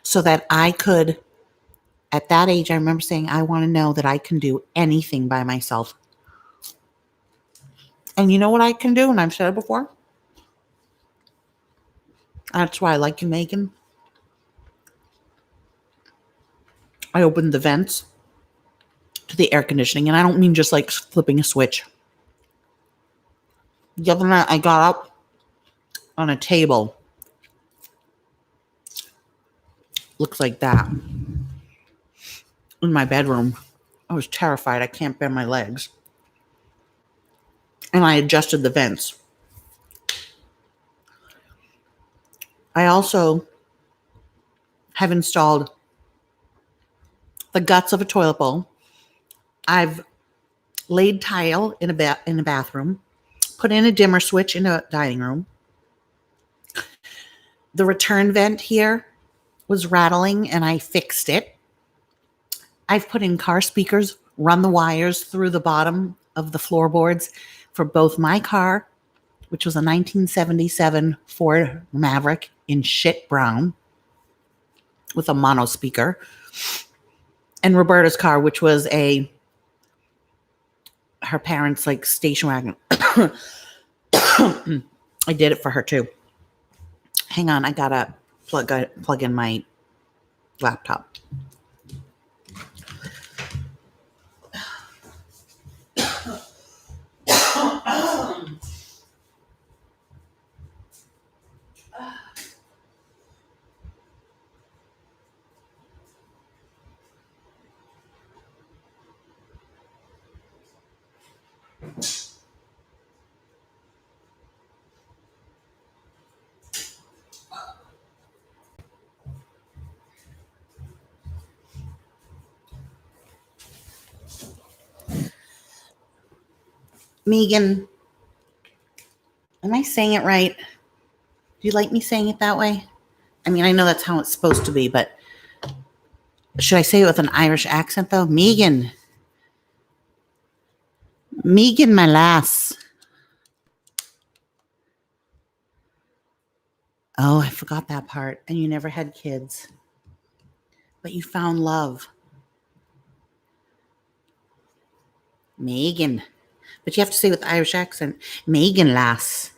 so that I could, at that age, I remember saying, I want to know that I can do anything by myself. And you know what I can do? And I've said it before. That's why I like you, Megan. I opened the vents to the air conditioning, and I don't mean just like flipping a switch. The other night, I got up on a table. Looks like that. In my bedroom. I was terrified. I can't bend my legs. And I adjusted the vents. I also have installed the guts of a toilet bowl. I've laid tile in a bathroom, put in a dimmer switch in a dining room. The return vent here was rattling and I fixed it. I've put in car speakers, run the wires through the bottom of the floorboards for both my car, which was a 1977 Ford Maverick in shit brown with a mono speaker, and Roberta's car, which was her parents' like station wagon. I did it for her too. Hang on, I gotta plug in my laptop. Megan, am I saying it right? Do you like me saying it that way? I mean, I know that's how it's supposed to be, but should I say it with an Irish accent though? Megan. Megan, my lass. Oh, I forgot that part. And you never had kids. But you found love. Megan. But you have to say with Irish accent, Megan lass.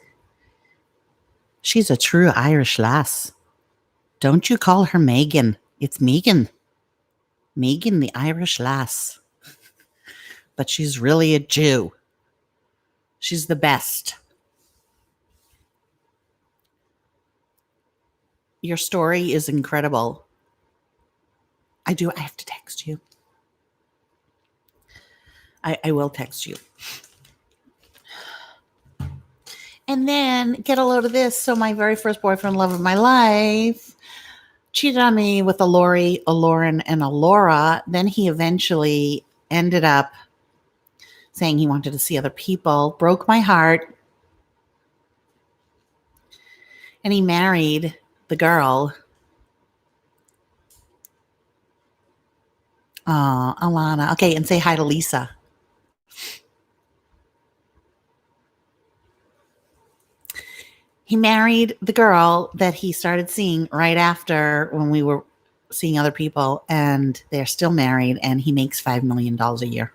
She's a true Irish lass. Don't you call her Megan. It's Megan. Megan, the Irish lass. But she's really a Jew. She's the best. Your story is incredible. I have to text you. I will text you. And then get a load of this. So my very first boyfriend, love of my life, cheated on me with a Lori, a Lauren, and a Laura. Then he eventually ended up saying he wanted to see other people, broke my heart. And he married the girl, Alana. Okay, and say hi to Lisa. He married the girl that he started seeing right after when we were seeing other people, and they're still married, and he makes $5 million a year.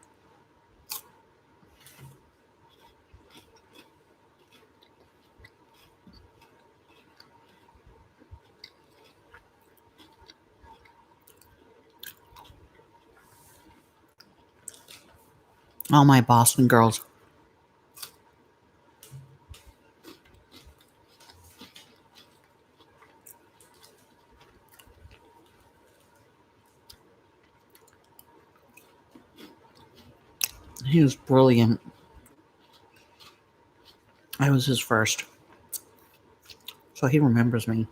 All my Boston girls. He was brilliant. I was his first. So he remembers me.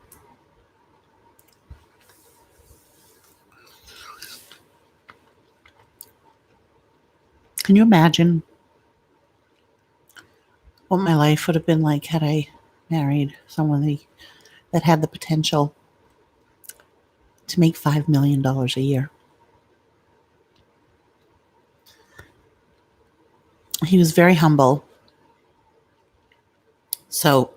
Can you imagine what my life would have been like had I married someone that had the potential to make $5 million a year? He was very humble. So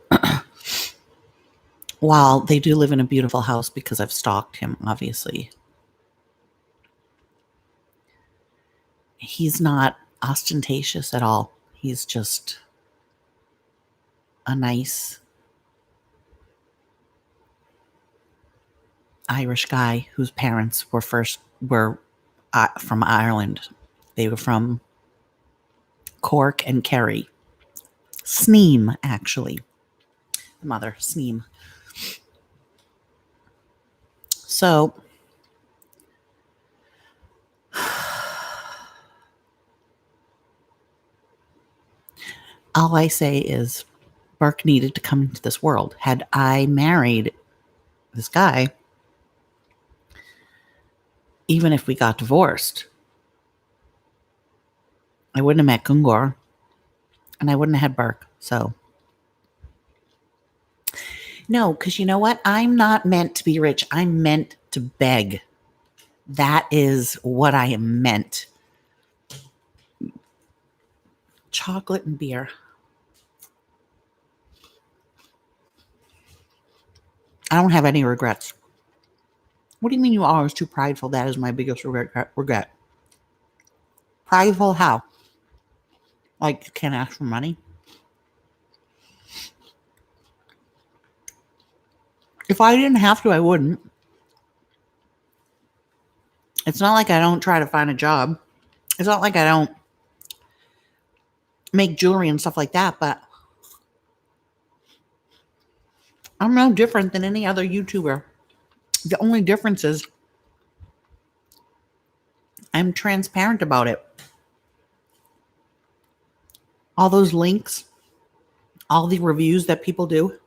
while they do live in a beautiful house because I've stalked him, obviously, he's not ostentatious at all. He's just a nice Irish guy whose parents were from Ireland. They were from Cork and Kerry. Sneem, actually. The mother, Sneem. So all I say is Burke needed to come into this world. Had I married this guy, even if we got divorced, I wouldn't have met Gungor and I wouldn't have had Burke. So no, because you know what? I'm not meant to be rich. I'm meant to beg. That is what I am meant. Chocolate and beer. I don't have any regrets. What do you mean you are always too prideful? That is my biggest regret. Prideful how? Like you can't ask for money? If I didn't have to, I wouldn't. It's not like I don't try to find a job. It's not like I don't make jewelry and stuff like that, but I'm no different than any other YouTuber. The only difference is I'm transparent about it. All those links, all the reviews that people do,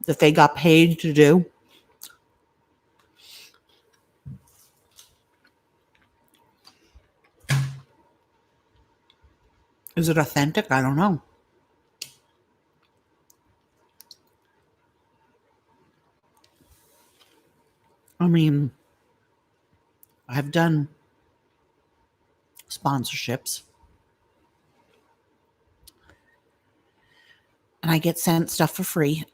that they got paid to do. Is it authentic? I don't know. I mean, I've done sponsorships and I get sent stuff for free,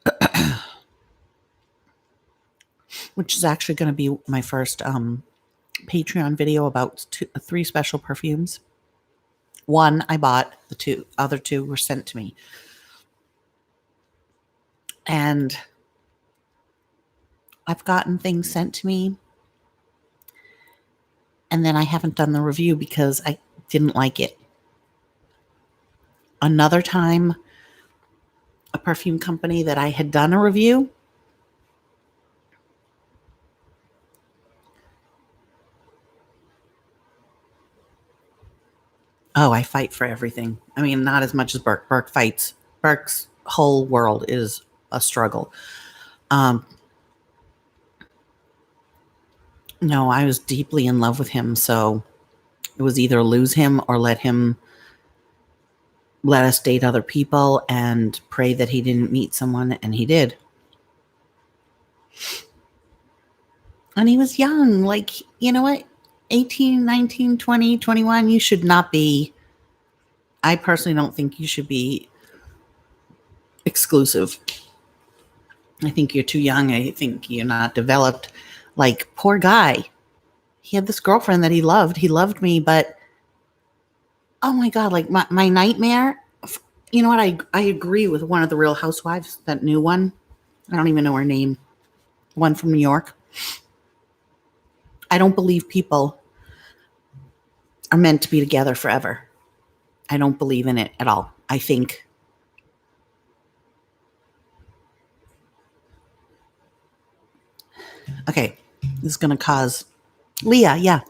which is actually going to be my first Patreon video about 3 special perfumes. One I bought, the other two were sent to me. And I've gotten things sent to me and then I haven't done the review because I didn't like it. Another time, a perfume company that I had done a review, Oh, I fight for everything. I mean, not as much as Burke. Burke fights. Burke's whole world is a struggle. Um, no, I was deeply in love with him, so it was either lose him or let us date other people and pray that he didn't meet someone, and he did. And he was young, like, you know what? 18, 19, 20, 21. You should not be, I personally don't think you should be exclusive. I think you're too young. I think you're not developed. Like, poor guy. He had this girlfriend that he loved. He loved me, but oh my God, like my nightmare. You know what? I agree with one of the Real Housewives, that new one. I don't even know her name. One from New York. I don't believe people are meant to be together forever. I don't believe in it at all. I think okay, this is going to cause Leah, yeah.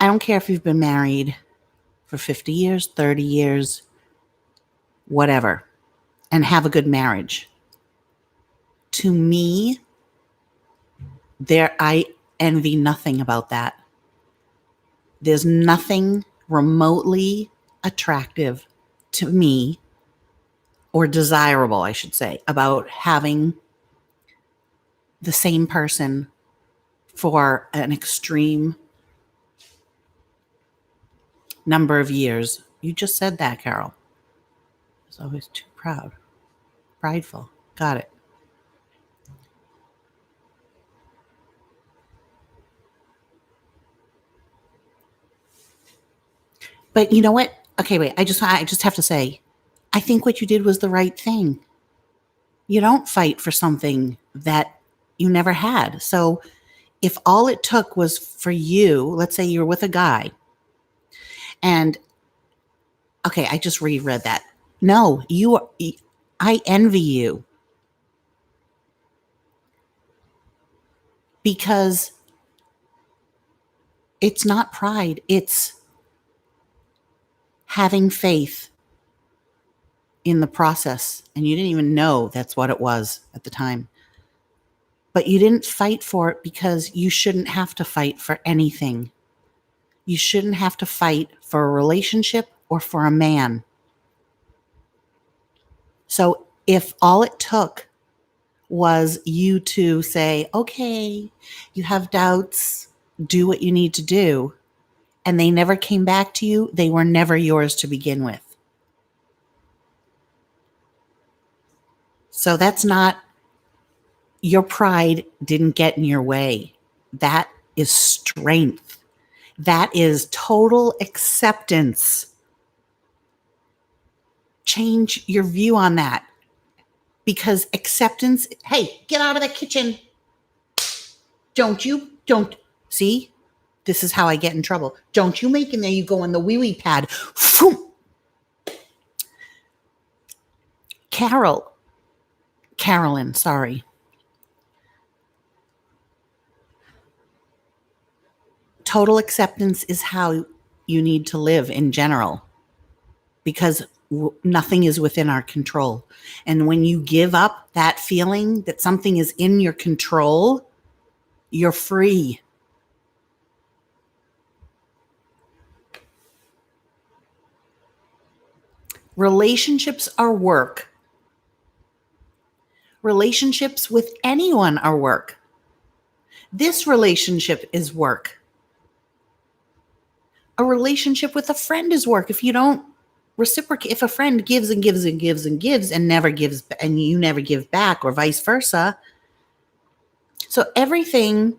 I don't care if you've been married for 50 years, 30 years, whatever, and have a good marriage. To me, I envy nothing about that. There's nothing remotely attractive to me, or desirable, I should say, about having the same person for an extreme number of years. You just said that, Carol. I was always too proud. Prideful. Got it. But you know what? Okay, wait. I just have to say, I think what you did was the right thing. You don't fight for something that you never had. So if all it took was for you, let's say you're with a guy, and okay, I just reread that. No, I envy you because it's not pride, it's having faith in the process. And you didn't even know that's what it was at the time. But you didn't fight for it because you shouldn't have to fight for anything. You shouldn't have to fight for a relationship or for a man. So if all it took was you to say, okay, you have doubts, do what you need to do, and they never came back to you, they were never yours to begin with. So that's not, your pride didn't get in your way. That is strength. That is total acceptance. Change your view on that, because acceptance, hey, get out of the kitchen. Don't see? This is how I get in trouble. Don't you make him, there you go on the wee wee pad. Carolyn, sorry. Total acceptance is how you need to live in general, because nothing is within our control. And when you give up that feeling that something is in your control, you're free. Relationships are work. Relationships with anyone are work. This relationship is work. A relationship with a friend is work. If you don't reciprocate, if a friend gives and gives and gives and gives and never gives, and you never give back, or vice versa. So everything,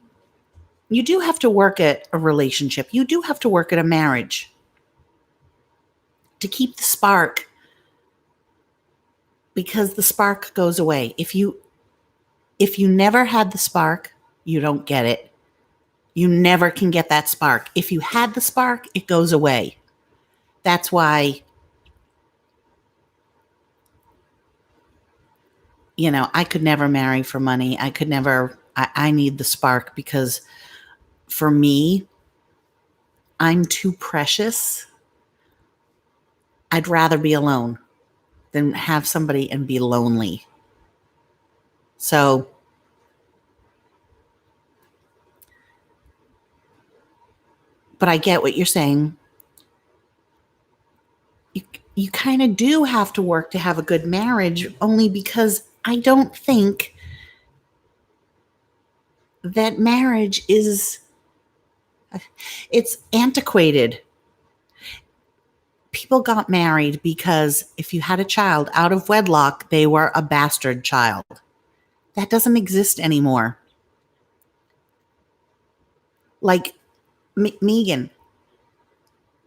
you do have to work at a relationship. You do have to work at a marriage to keep the spark, because the spark goes away. If you never had the spark, you don't get it. You never can get that spark. If you had the spark, it goes away. That's why, I could never marry for money. I need the spark, because for me, I'm too precious. I'd rather be alone than have somebody and be lonely. So, but I get what you're saying. You, you kind of do have to work to have a good marriage, only because I don't think that marriage is, it's antiquated. People got married because if you had a child out of wedlock, they were a bastard child. That doesn't exist anymore. Like Megan,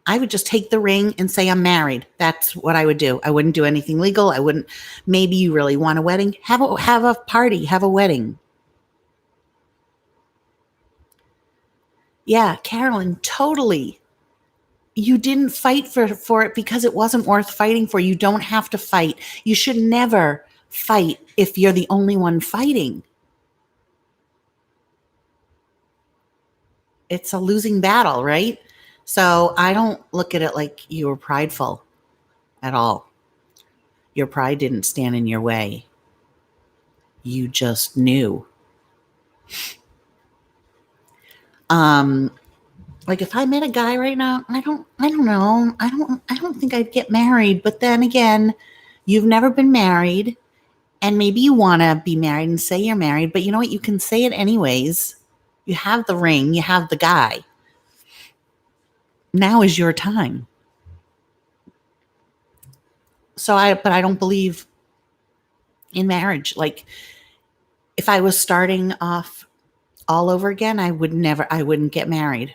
I would just take the ring and say I'm married. That's what I would do. I wouldn't do anything legal. I wouldn't. Maybe you really want a wedding? Have a party. Have a wedding. Yeah, Carolyn, totally. You didn't fight for it because it wasn't worth fighting for. You don't have to fight. You should never fight if you're the only one fighting. It's a losing battle, right? So I don't look at it like you were prideful at all. Your pride didn't stand in your way. You just knew. Like if I met a guy right now, I don't know. I don't think I'd get married. But then again, you've never been married, and maybe you want to be married and say you're married, but you know what? You can say it anyways. You have the ring, you have the guy. Now is your time. But I don't believe in marriage. Like if I was starting off all over again, I wouldn't get married.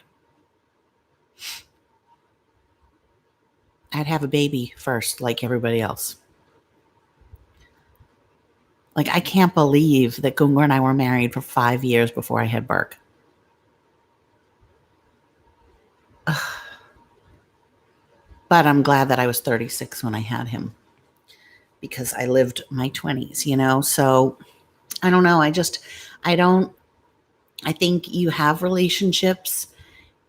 I'd have a baby first, like everybody else. Like I can't believe that Gungar and I were married for 5 years before I had Burke. But I'm glad that I was 36 when I had him because I lived my 20s, you know? So I don't know. I think you have relationships,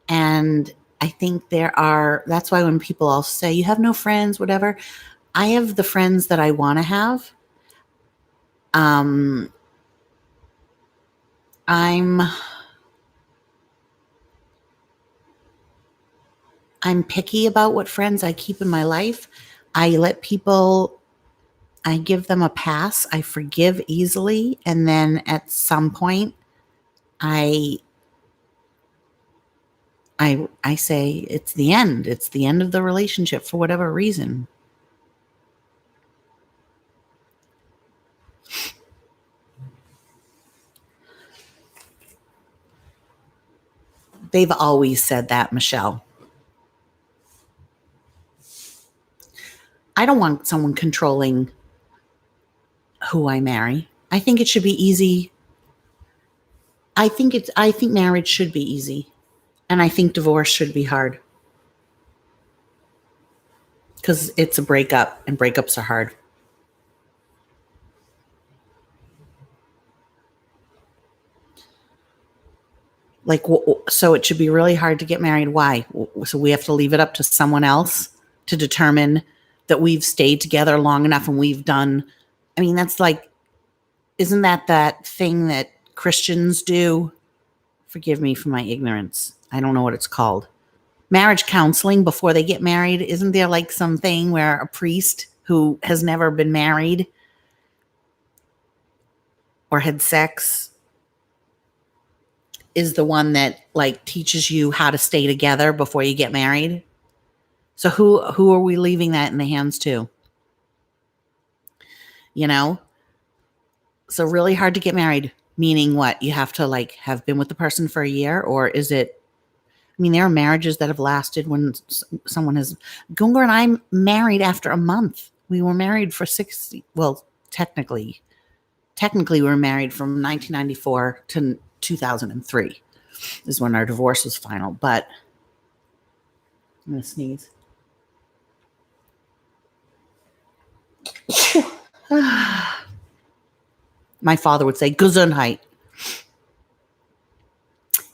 and I think that's why when people all say you have no friends, whatever, I have the friends that I want to have. I'm I'm picky about what friends I keep in my life. I give them a pass. I forgive easily. And then at some point, I say it's the end. It's the end of the relationship for whatever reason. They've always said that, Michelle. I don't want someone controlling who I marry. I think it should be easy. I think marriage should be easy. And I think divorce should be hard. Because it's a breakup, and breakups are hard. Like, so it should be really hard to get married. Why? So we have to leave it up to someone else to determine that we've stayed together long enough and we've done. I mean, that's like, isn't that thing that Christians do? Forgive me for my ignorance. I don't know what it's called. Marriage counseling before they get married. Isn't there like something where a priest who has never been married or had sex is the one that like teaches you how to stay together before you get married? So who are we leaving that in the hands to? You know? So really hard to get married, meaning what? You have to like have been with the person for a year, or is it, I mean, there are marriages that have lasted when someone has. Gungar and I married after a month. We were married for 60. Well, technically we were married from 1994 to 2003 is when our divorce was final. But I'm going to sneeze. My father would say, Gesundheit.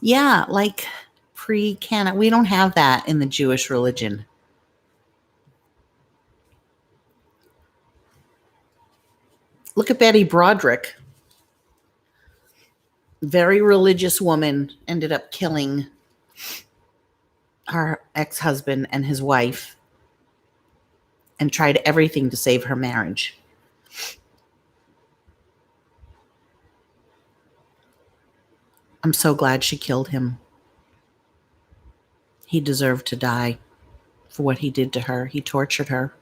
Yeah, like pre-canon. We don't have that in the Jewish religion. Look at Betty Broderick. Very religious woman, ended up killing her ex-husband and his wife and tried everything to save her marriage. I'm so glad she killed him. He deserved to die for what he did to her. He tortured her.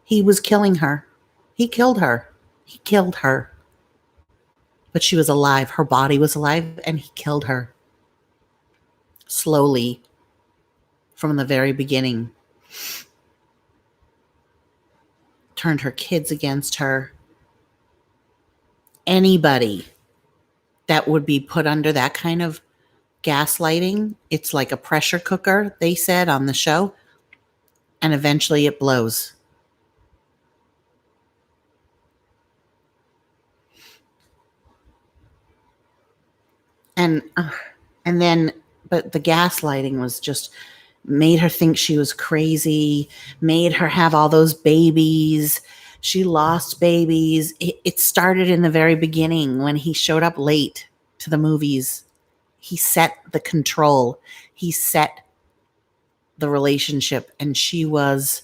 He was killing her. He killed her. He killed her. But she was alive. Her body was alive, and he killed her. Slowly, from the very beginning. Turned her kids against her. Anybody that would be put under that kind of gaslighting, it's like a pressure cooker, they said on the show, and eventually it blows. And then, but the gaslighting was just made her think she was crazy, made her have all those babies. She lost babies. It started in the very beginning when he showed up late to the movies. He set the control. He set the relationship. And she was,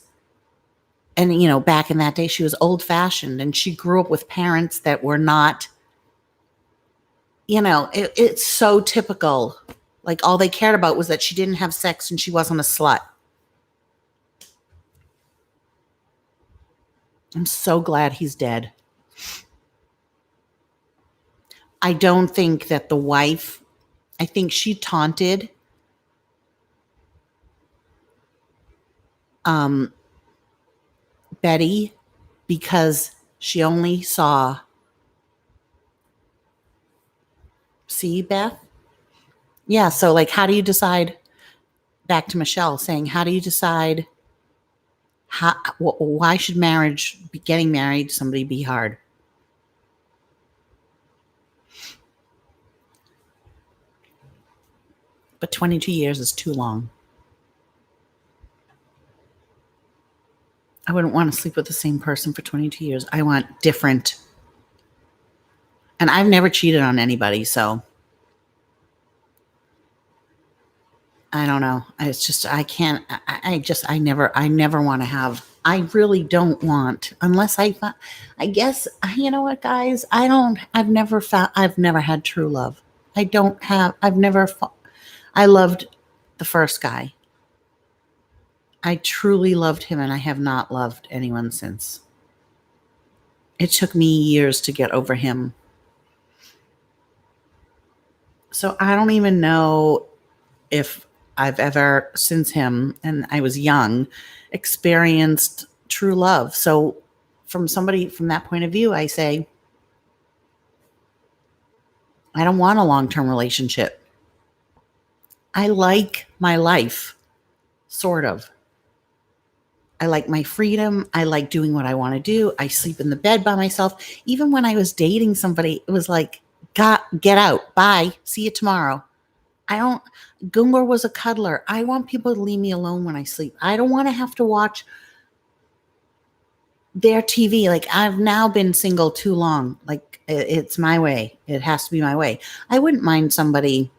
and you know, back in that day, she was old fashioned and she grew up with parents that were not, you know, it's so typical. Like all they cared about was that she didn't have sex and she wasn't a slut. I'm so glad he's dead. I don't think that the wife, I think she taunted Betty because she only saw, see, Beth? Yeah, so like, how do you decide, back to Michelle saying, how do you decide, why should getting married to somebody be hard? But 22 years is too long. I wouldn't want to sleep with the same person for 22 years. I want different. And I've never cheated on anybody, so I don't know. It's just, I can't, I never want to have, I really don't want, unless I guess, you know what, guys, I've never had true love. I loved the first guy. I truly loved him and I have not loved anyone since. It took me years to get over him. So I don't even know if I've ever, since him, and I was young, experienced true love. So from somebody from that point of view, I say, I don't want a long-term relationship. I like my life, sort of. I like my freedom. I like doing what I want to do. I sleep in the bed by myself. Even when I was dating somebody, it was like, get out. Bye. See you tomorrow. Gungar was a cuddler. I want people to leave me alone when I sleep. I don't want to have to watch their TV. Like, I've now been single too long. Like, it's my way. It has to be my way. I wouldn't mind somebody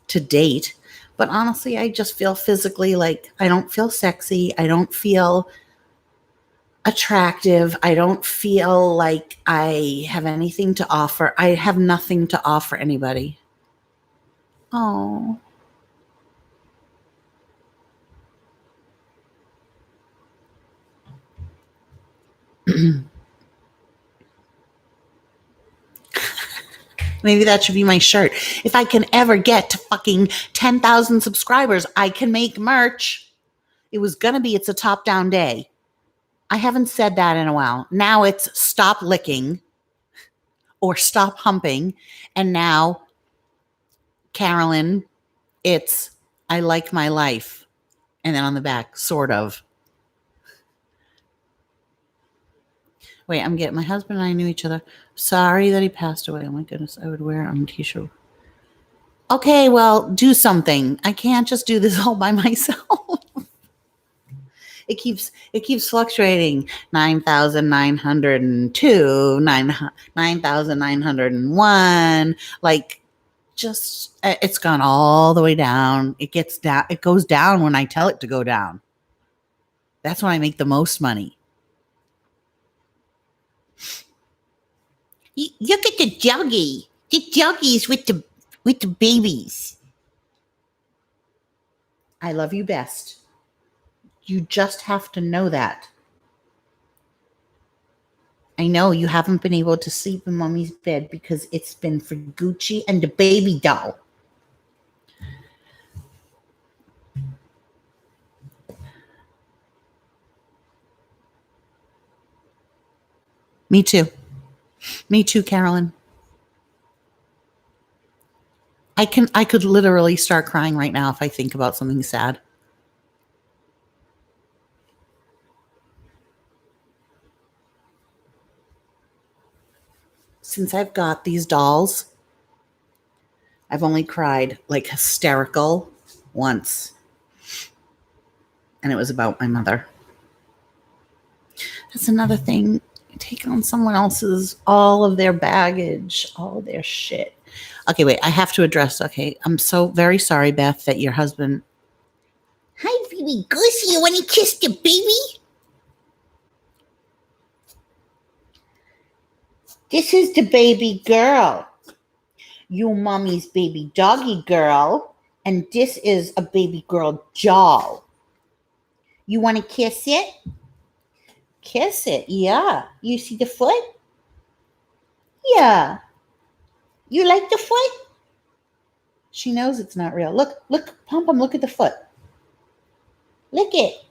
to date, but honestly, I just feel physically like I don't feel sexy. I don't feel attractive. I don't feel like I have anything to offer. I have nothing to offer anybody. Oh. Maybe that should be my shirt. If I can ever get to fucking 10,000 subscribers, I can make merch. It's a top down day. I haven't said that in a while. Now it's stop licking or stop humping. And now, Carolyn, it's I like my life. And then on the back, sort of. Wait, I'm getting, my husband and I knew each other. Sorry that he passed away. Oh my goodness, I would wear it on a t-shirt. Okay, well, do something. I can't just do this all by myself. It keeps fluctuating. 9,902, 9,901. Like, just it's gone all the way down. It gets down. It goes down when I tell it to go down. That's when I make the most money. Look at the doggy. The doggies with the babies. I love you best. You just have to know that. I know you haven't been able to sleep in mommy's bed because it's been for Gucci and the baby doll. Me too. Me too, Carolyn. I could literally start crying right now if I think about something sad. Since I've got these dolls, I've only cried like hysterical once. And it was about my mother. That's another thing. Take on someone else's, all of their baggage, all their shit. Okay, wait, I have to address. Okay, I'm so very sorry, Beth, that your husband. Hi, baby Goosey. You want to kiss the baby? This is the baby girl. You mommy's baby doggy girl. And this is a baby girl doll. You want to kiss it? Kiss it, yeah. You see the foot? Yeah. You like the foot? She knows it's not real. Look, Pom Pom, look at the foot. Lick it.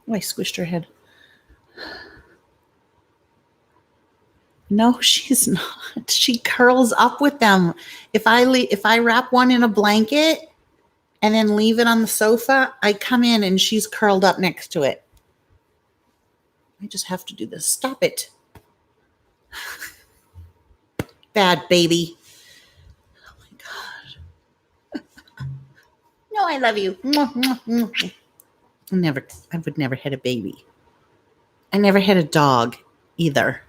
Oh, I squished her head. No, she's not. She curls up with them. If I wrap one in a blanket and then leave it on the sofa, I come in and she's curled up next to it. I just have to do this. Stop it. Bad baby. Oh my God. No, I love you. I would never hit a baby. I never hit a dog either.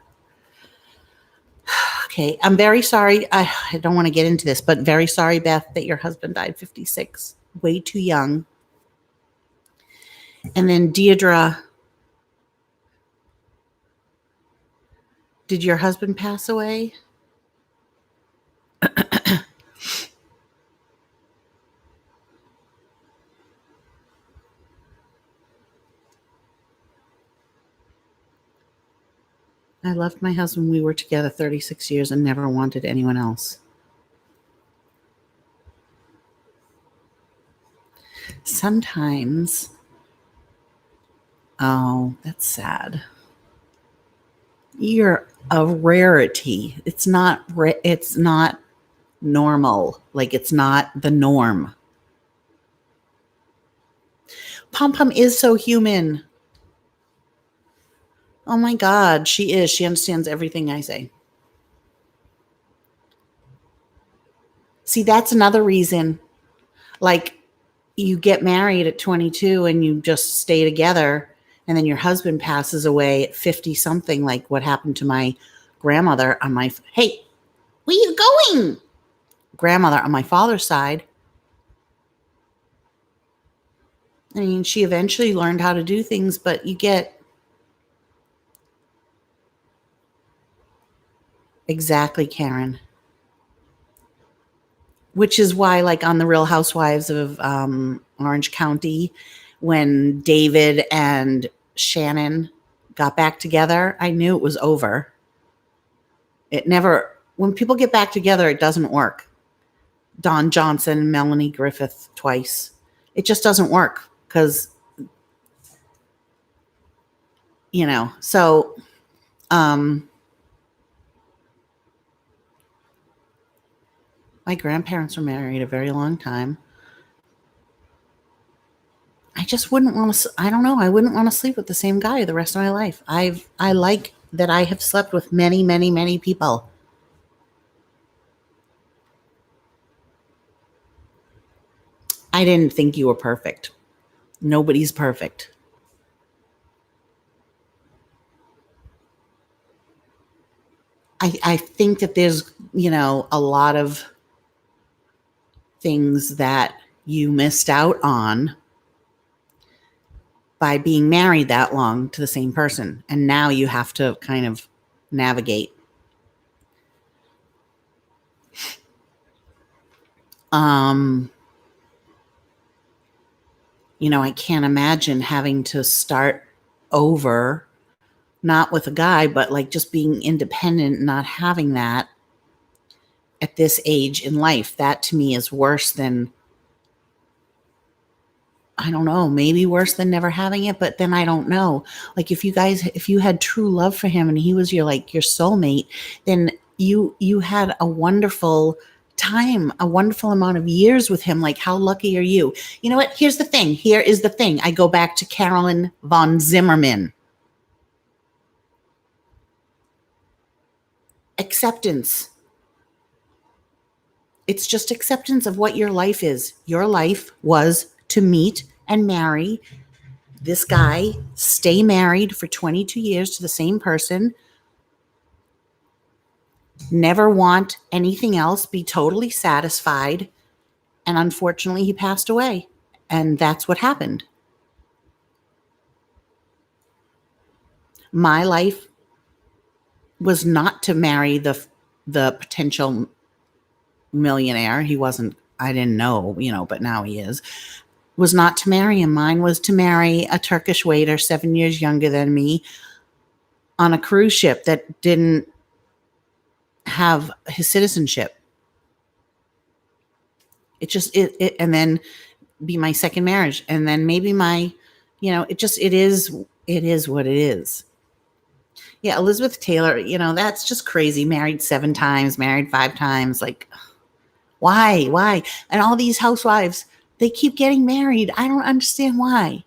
Okay, I'm very sorry. I don't want to get into this, but very sorry, Beth, that your husband died 56. Way too young. And then Deirdre, did your husband pass away? I loved my husband. We were together 36 years and never wanted anyone else. Sometimes, oh, that's sad. You're a rarity. It's not normal. Like, it's not the norm. Pom Pom is so human. Oh my God, she is. She understands everything I say. See, that's another reason. Like, you get married at 22 and you just stay together, and then your husband passes away at 50 something, like what happened to my grandmother on my, hey, where you going? Grandmother on my father's side. I mean, she eventually learned how to do things, but you get exactly, Karen. Which is why, like on the Real Housewives of Orange County, when David and Shannon got back together, I knew it was over. It never, when people get back together, it doesn't work. Don Johnson, Melanie Griffith twice. It just doesn't work because, so my grandparents were married a very long time. I just wouldn't want to, I don't know, I wouldn't want to sleep with the same guy the rest of my life. I like that I have slept with many, many, many people. I didn't think you were perfect. Nobody's perfect. I think that there's, a lot of things that you missed out on by being married that long to the same person. And now you have to kind of navigate. Um, I can't imagine having to start over, not with a guy, but like just being independent, not having that at this age in life. That to me is worse than, I don't know, maybe worse than never having it, but then I don't know. Like if you had true love for him and he was your soulmate, then you had a wonderful time, a wonderful amount of years with him. Like how lucky are you? You know what? Here is the thing. I go back to Carolyn von Zimmerman. Acceptance. It's just acceptance of what your life is. Your life was to meet and marry this guy, stay married for 22 years to the same person, never want anything else, be totally satisfied. And unfortunately, he passed away. And that's what happened. My life was not to marry the potential millionaire. He wasn't, I didn't know, but now he is. Was not to marry him. Mine was to marry a Turkish waiter 7 years younger than me on a cruise ship that didn't have his citizenship. And then be my second marriage, and then maybe my, it is what it is. Yeah, Elizabeth Taylor, that's just crazy. Married 7 times, married 5 times. Like, why? And all these housewives, they keep getting married. I don't understand why.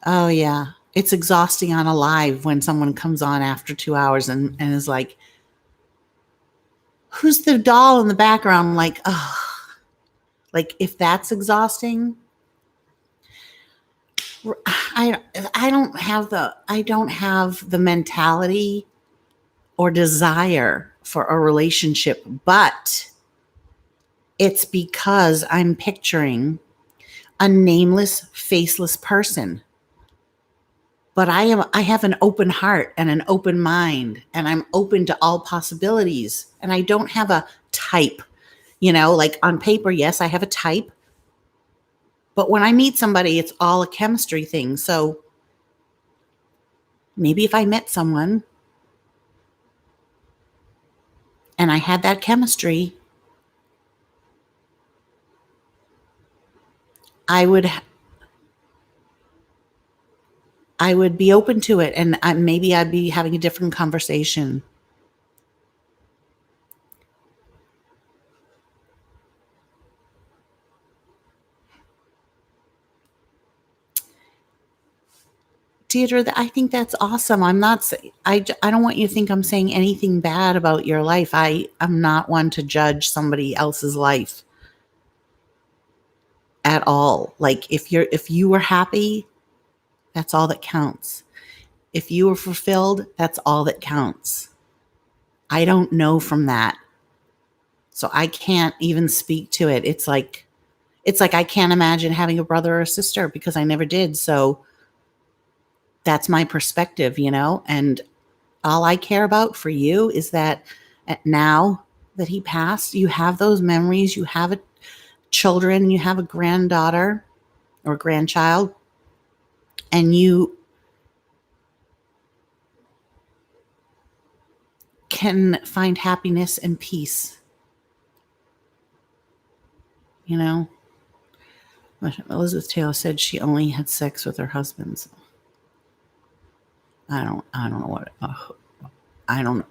Oh yeah, it's exhausting on a live when someone comes on after 2 hours and is like, who's the doll in the background? Like, oh, like if that's exhausting, I I don't have the mentality or desire for a relationship, but it's because I'm picturing a nameless, faceless person. But I have an open heart and an open mind, and I'm open to all possibilities. And I don't have a type, like on paper, yes, I have a type. But when I meet somebody, it's all a chemistry thing. So maybe if I met someone and I had that chemistry, I would I would be open to it, and maybe I'd be having a different conversation. Deirdre, I think that's awesome. I'm not saying, I don't want you to think I'm saying anything bad about your life. I'm not one to judge somebody else's life at all. Like if you were happy, that's all that counts. If you were fulfilled, that's all that counts. I don't know from that. So I can't even speak to it. It's like I can't imagine having a brother or a sister because I never did. So that's my perspective, and all I care about for you is that now that he passed, you have those memories, you have children, you have a granddaughter or grandchild, and you can find happiness and peace, you know. Elizabeth Taylor said she only had sex with her husbands. I don't know what, I don't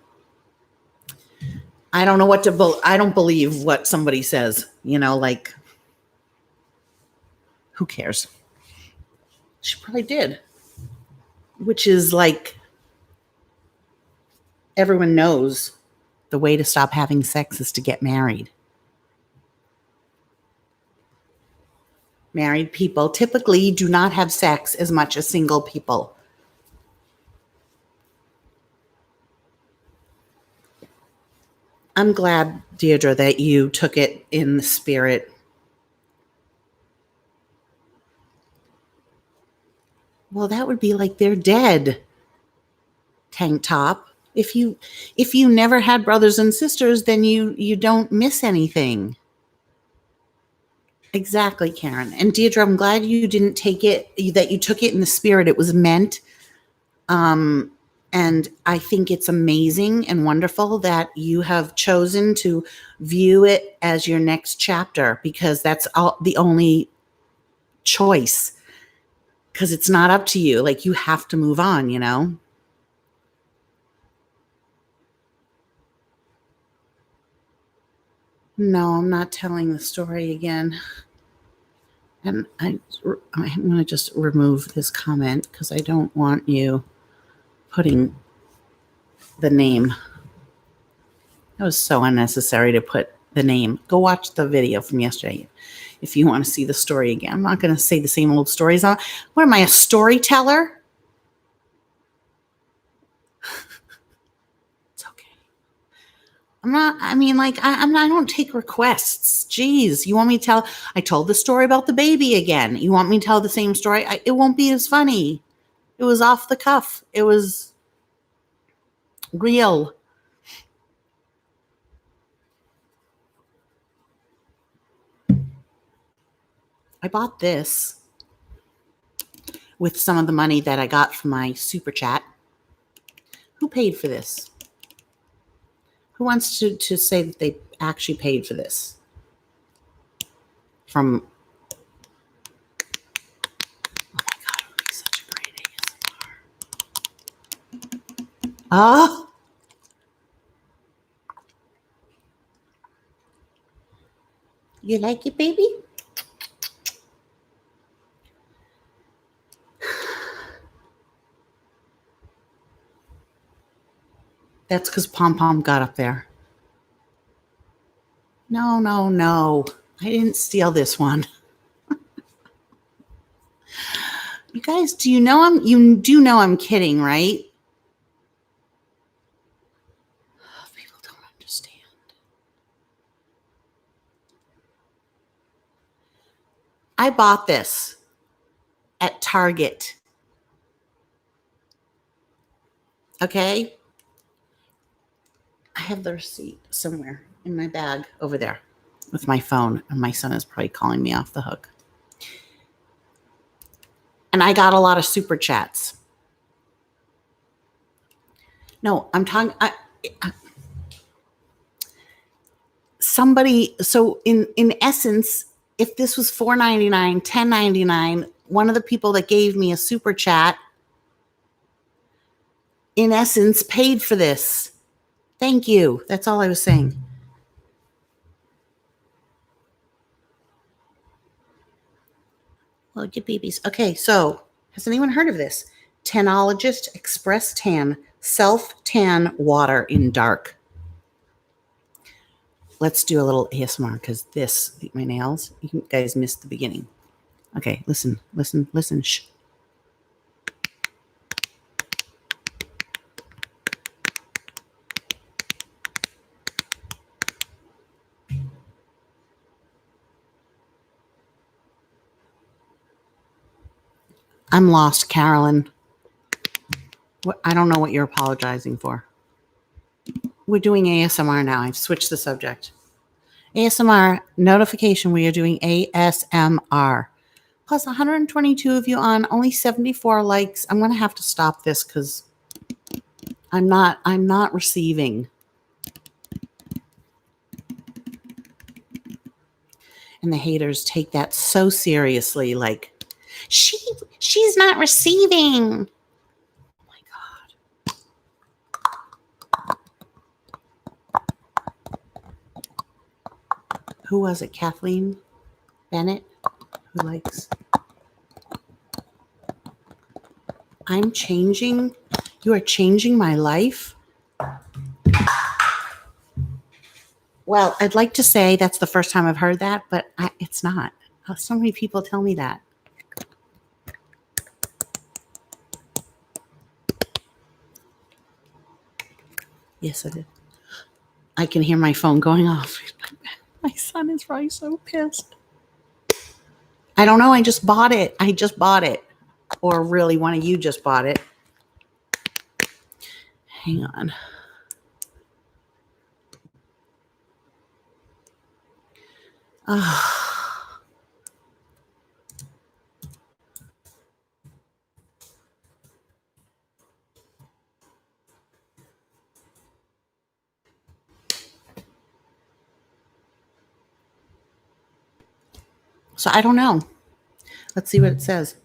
I don't know what to I don't believe what somebody says, like who cares? She probably did. Which is like, everyone knows the way to stop having sex is to get married. Married people typically do not have sex as much as single people. I'm glad, Deirdre, that you took it in the spirit. Well, that would be like they're dead. Tank top. If you never had brothers and sisters, then you don't miss anything. Exactly, Karen. And Deirdre, I'm glad you didn't take it, that you took it in the spirit it was meant. And I think it's amazing and wonderful that you have chosen to view it as your next chapter, because that's the only choice. Because it's not up to you. Like, you have to move on, you know? No, I'm not telling the story again. And I'm going to just remove this comment because I don't want you putting the name. That was so unnecessary to put the name. Go watch the video from yesterday if you want to see the story again. I'm not going to say the same old stories. What am I, a storyteller? It's okay. I'm not, I mean, like, I don't take requests. Jeez, you want me to tell, I told the story about the baby again. You want me to tell the same story? It won't be as funny. It was off the cuff. It was real. I bought this with some of the money that I got from my super chat. Who paid for this? Who wants to say that they actually paid for this? From, oh my God, it would be such a great ASMR. Oh, you like it, baby? That's because Pom Pom got up there. No, no, no. I didn't steal this one. You guys, you do know I'm kidding, right? People don't understand. I bought this at Target. Okay? I have the receipt somewhere in my bag over there with my phone, and my son is probably calling me off the hook. And I got a lot of super chats. No, I'm talking. Somebody. So in essence, if this was $4.99, $10.99, one of the people that gave me a super chat, in essence, paid for this. Thank you. That's all I was saying. Well, get babies. Okay, so has anyone heard of this? Tanologist Express Tan Self Tan Water in Dark. Let's do a little ASMR because my nails, you guys missed the beginning. Okay, listen. Shh. I'm lost, Carolyn. I don't know what you're apologizing for. We're doing ASMR now. I've switched the subject. ASMR notification. We are doing ASMR. Plus 122 of you on, only 74 likes. I'm going to have to stop this because I'm not receiving. And the haters take that so seriously, like, she's not receiving. Oh my God. Who was it? Kathleen Bennett? Who likes? I'm changing. You are changing my life. Well, I'd like to say that's the first time I've heard that, but it's not. So many people tell me that. Yes, I did. I can hear my phone going off. My son is probably so pissed. I don't know. I just bought it. Or really, one of you just bought it. Hang on. So I don't know. Let's see what it says.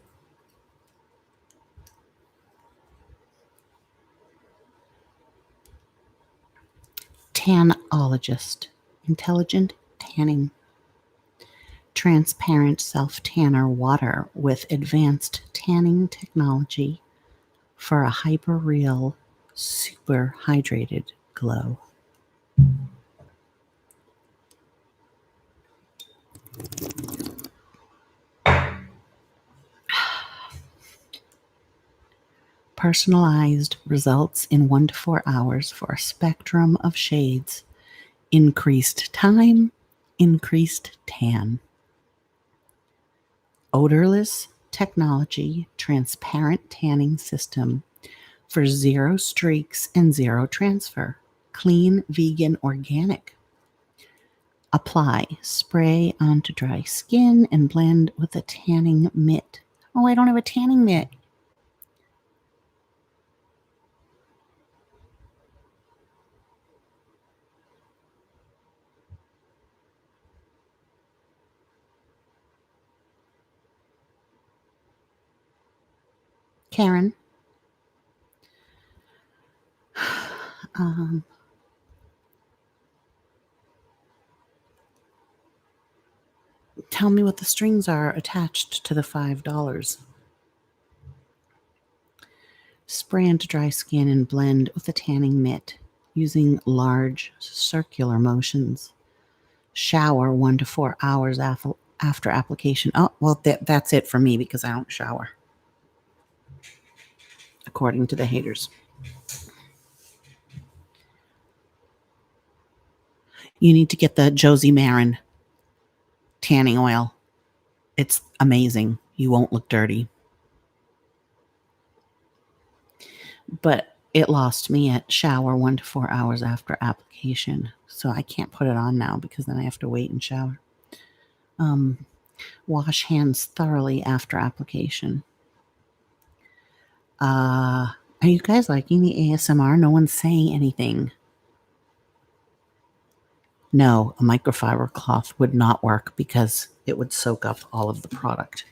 Tanologist. Intelligent tanning. Transparent self-tanner water with advanced tanning technology for a hyper-real, super hydrated glow. Personalized results in 1 to 4 hours for a spectrum of shades. Increased time, increased tan. Odorless technology, transparent tanning system for 0 streaks and 0 transfer. Clean, vegan, organic. Apply, spray onto dry skin, and blend with a tanning mitt. Oh, I don't have a tanning mitt. Karen. Tell me what the strings are attached to the $5. Spray onto dry skin and blend with a tanning mitt using large circular motions. Shower 1 to 4 hours after application. Oh, well, that's it for me because I don't shower, according to the haters. You need to get the Josie Marin tanning oil. It's amazing. You won't look dirty. But it lost me at shower 1 to 4 hours after application. So I can't put it on now because then I have to wait and shower. Wash hands thoroughly after application. Are you guys liking the ASMR? No one's saying anything. No, a microfiber cloth would not work because it would soak up all of the product.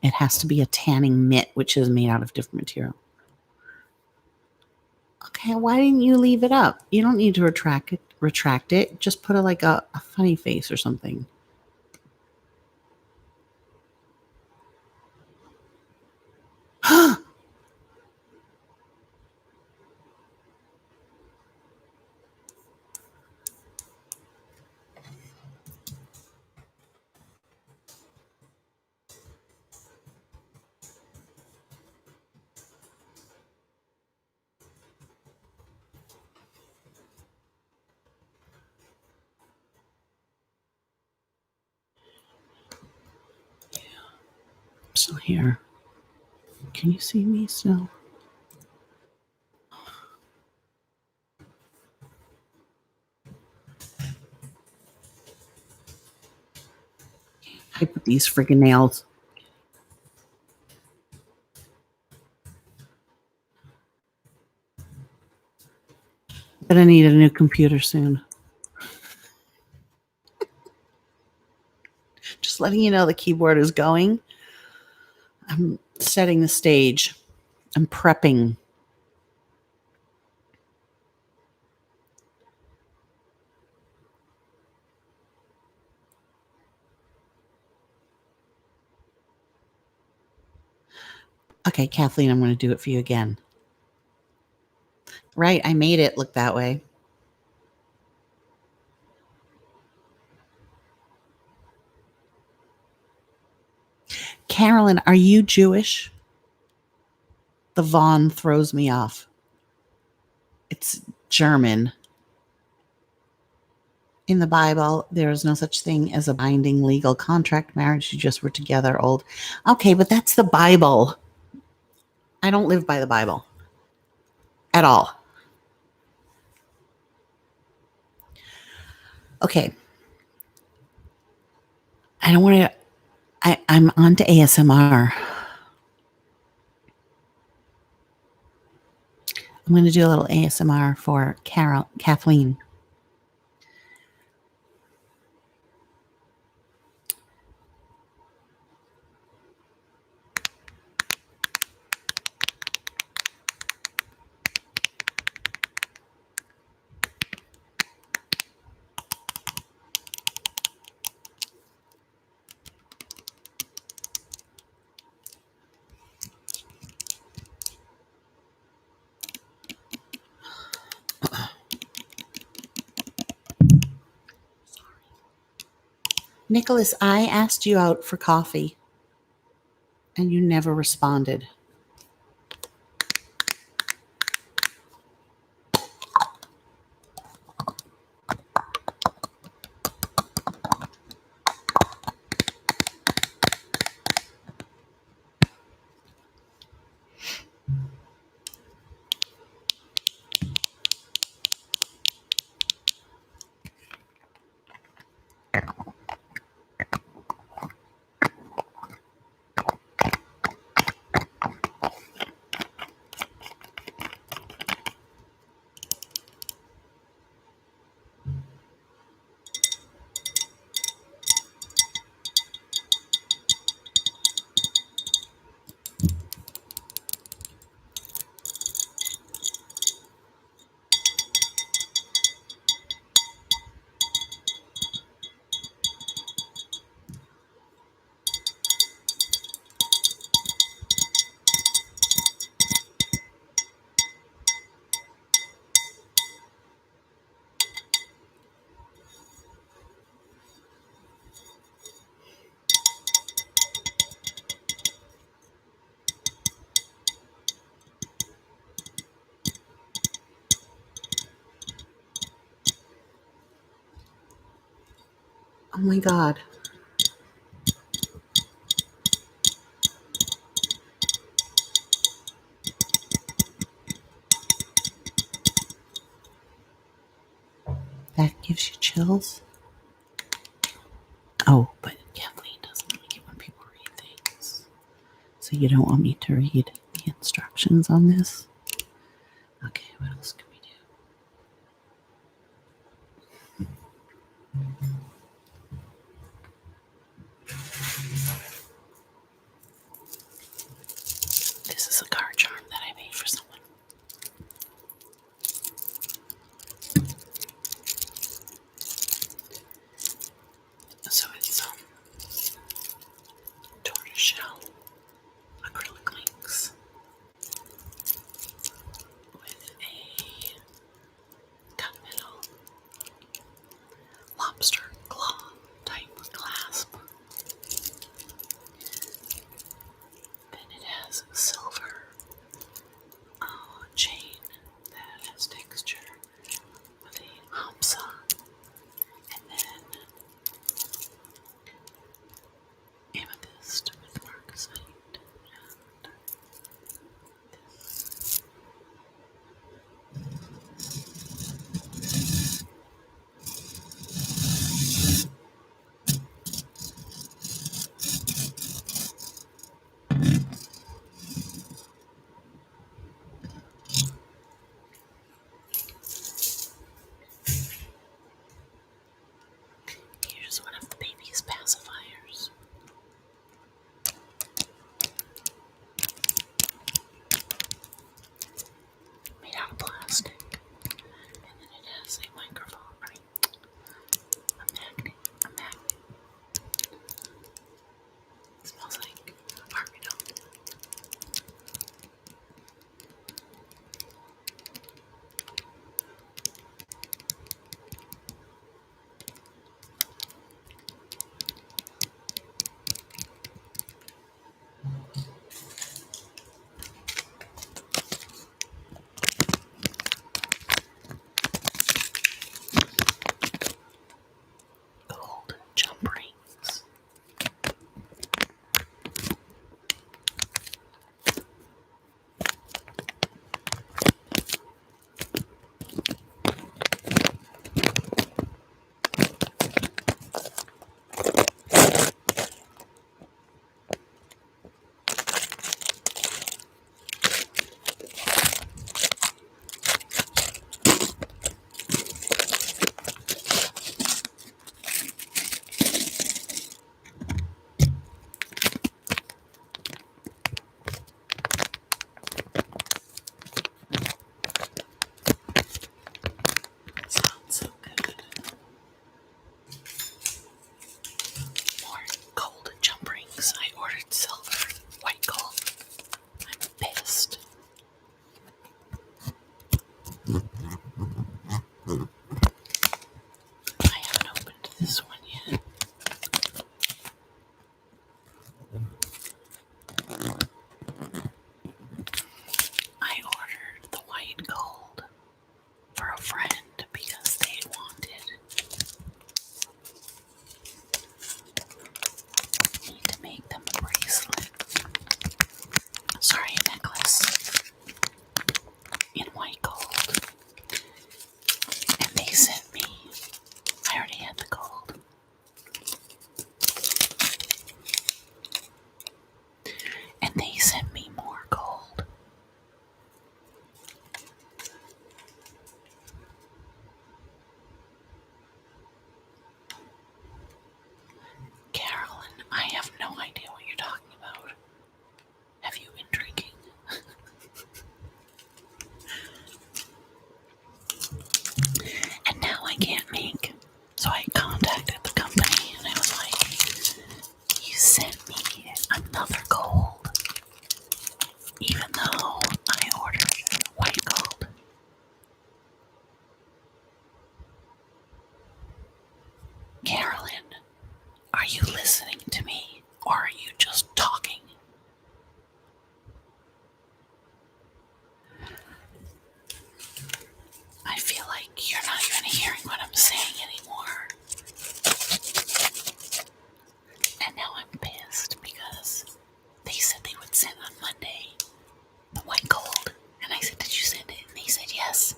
It has to be a tanning mitt, which is made out of different material. Okay, why didn't you leave it up? You don't need to retract it. Just put a funny face or something. So here, can you see me still? I put these friggin' nails. Gonna need a new computer soon. Just letting you know the keyboard is going. I'm setting the stage. I'm prepping. Okay, Kathleen, I'm going to do it for you again. Right, I made it look that way. Carolyn, are you Jewish? The Vaughn throws me off. It's German. In the Bible, there is no such thing as a binding legal contract marriage. You just were together old. Okay, but that's the Bible. I don't live by the Bible at all. Okay. I don't want to. I'm on to ASMR. I'm going to do a little ASMR for Kathleen. Nicholas, I asked you out for coffee and you never responded. Oh my God. That gives you chills? Oh, but Kathleen doesn't like it when people read things. So you don't want me to read the instructions on this? Okay, what else can we do? This is a card charm that I made for someone. So it's tortoiseshell acrylic links. listening to me, or are you just talking? I feel like you're not even hearing what I'm saying anymore. And now I'm pissed because they said they would send on Monday the white gold. And I said, did you send it? And they said yes.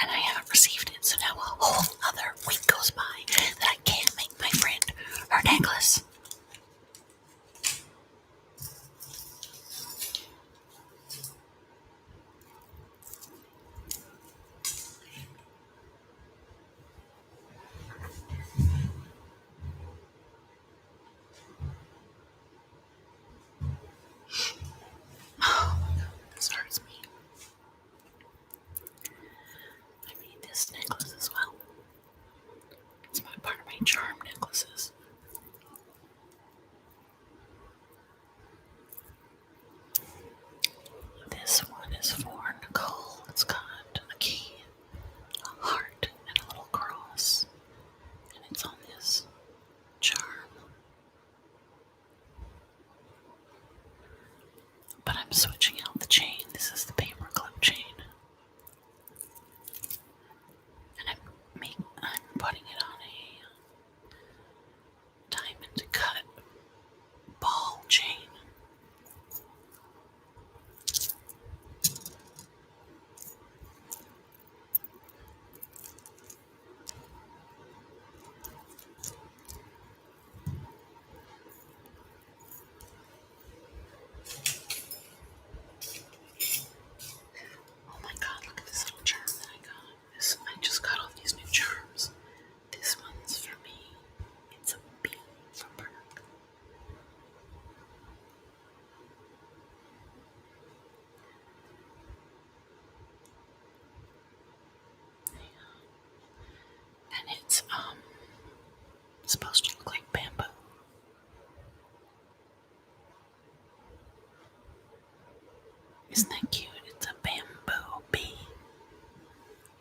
And I haven't received it. So now a whole other week goes by that I can't make my friend her necklace. Oh my God, this hurts me. I made this necklace as well. It's part of my charm necklaces. This one is for Nicole. It's got a key, a heart, and a little cross. And it's on this charm. But I'm switching out the chain. This is the paperclip chain. And I'm putting it on a diamond cut ball chain. Oh my God, look at this little charm that I got. I just got all these new charms. This one's for me. It's a bee from Burke. And it's supposed to look like bamboo. Isn't that cute? It's a bamboo bee.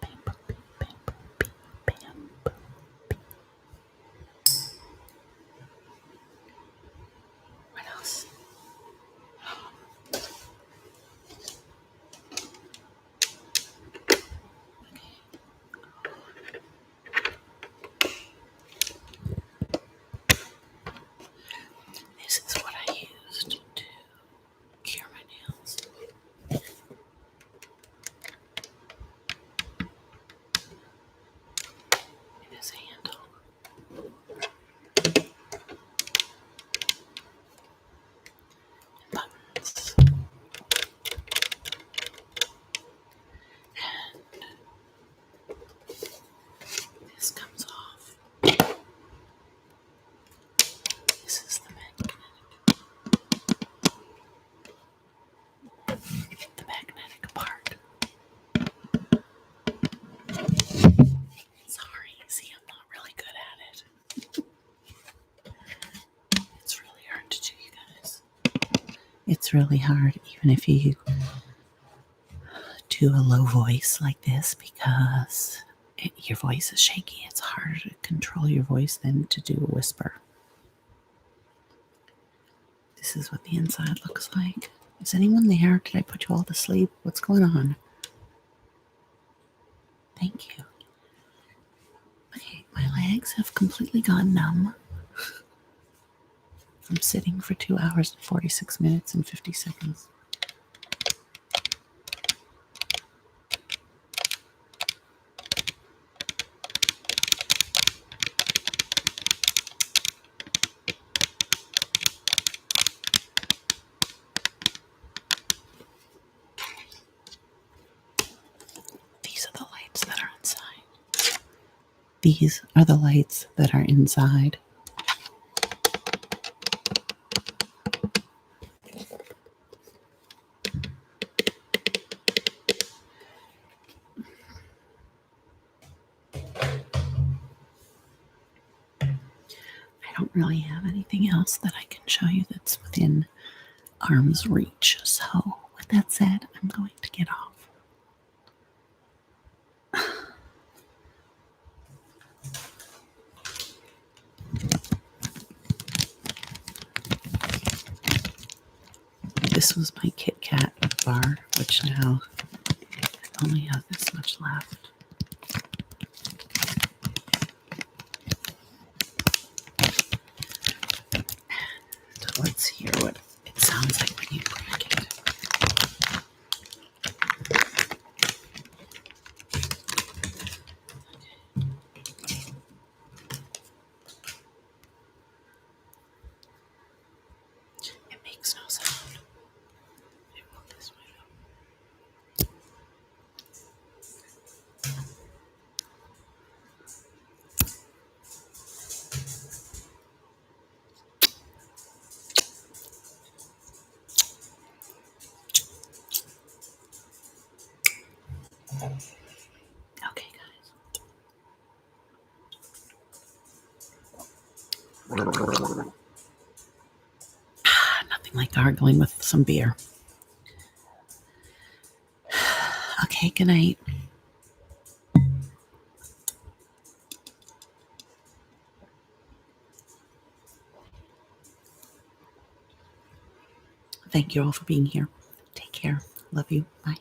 Bamboo bee, bamboo bee, bamboo bee. What else? This is what I used to cure my nails. It is a handle. And buttons. And this comes off. This is the magnetic part. Sorry, see, I'm not really good at it. It's really hard to do, you guys. It's really hard, even if you do a low voice like this, because your voice is shaky. It's harder to control your voice than to do a whisper. This is what the inside looks like. Is anyone there? Did I put you all to sleep? What's going on? Thank you. Okay, my legs have completely gone numb from sitting for 2 hours and 46 minutes and 50 seconds. These are the lights that are inside. These are the lights that are inside. I don't really have anything else that I can show you that's within arm's reach. So with that said, I'm going to get off. This was my Kit Kat bar, which now I only have this much left. So let's hear what it sounds like when you crack it. It makes no sound. Maybe I'll go this way. Okay, guys. Nothing like gargling with some beer. Okay, good night. Thank you all for being here. Take care. Love you. Bye.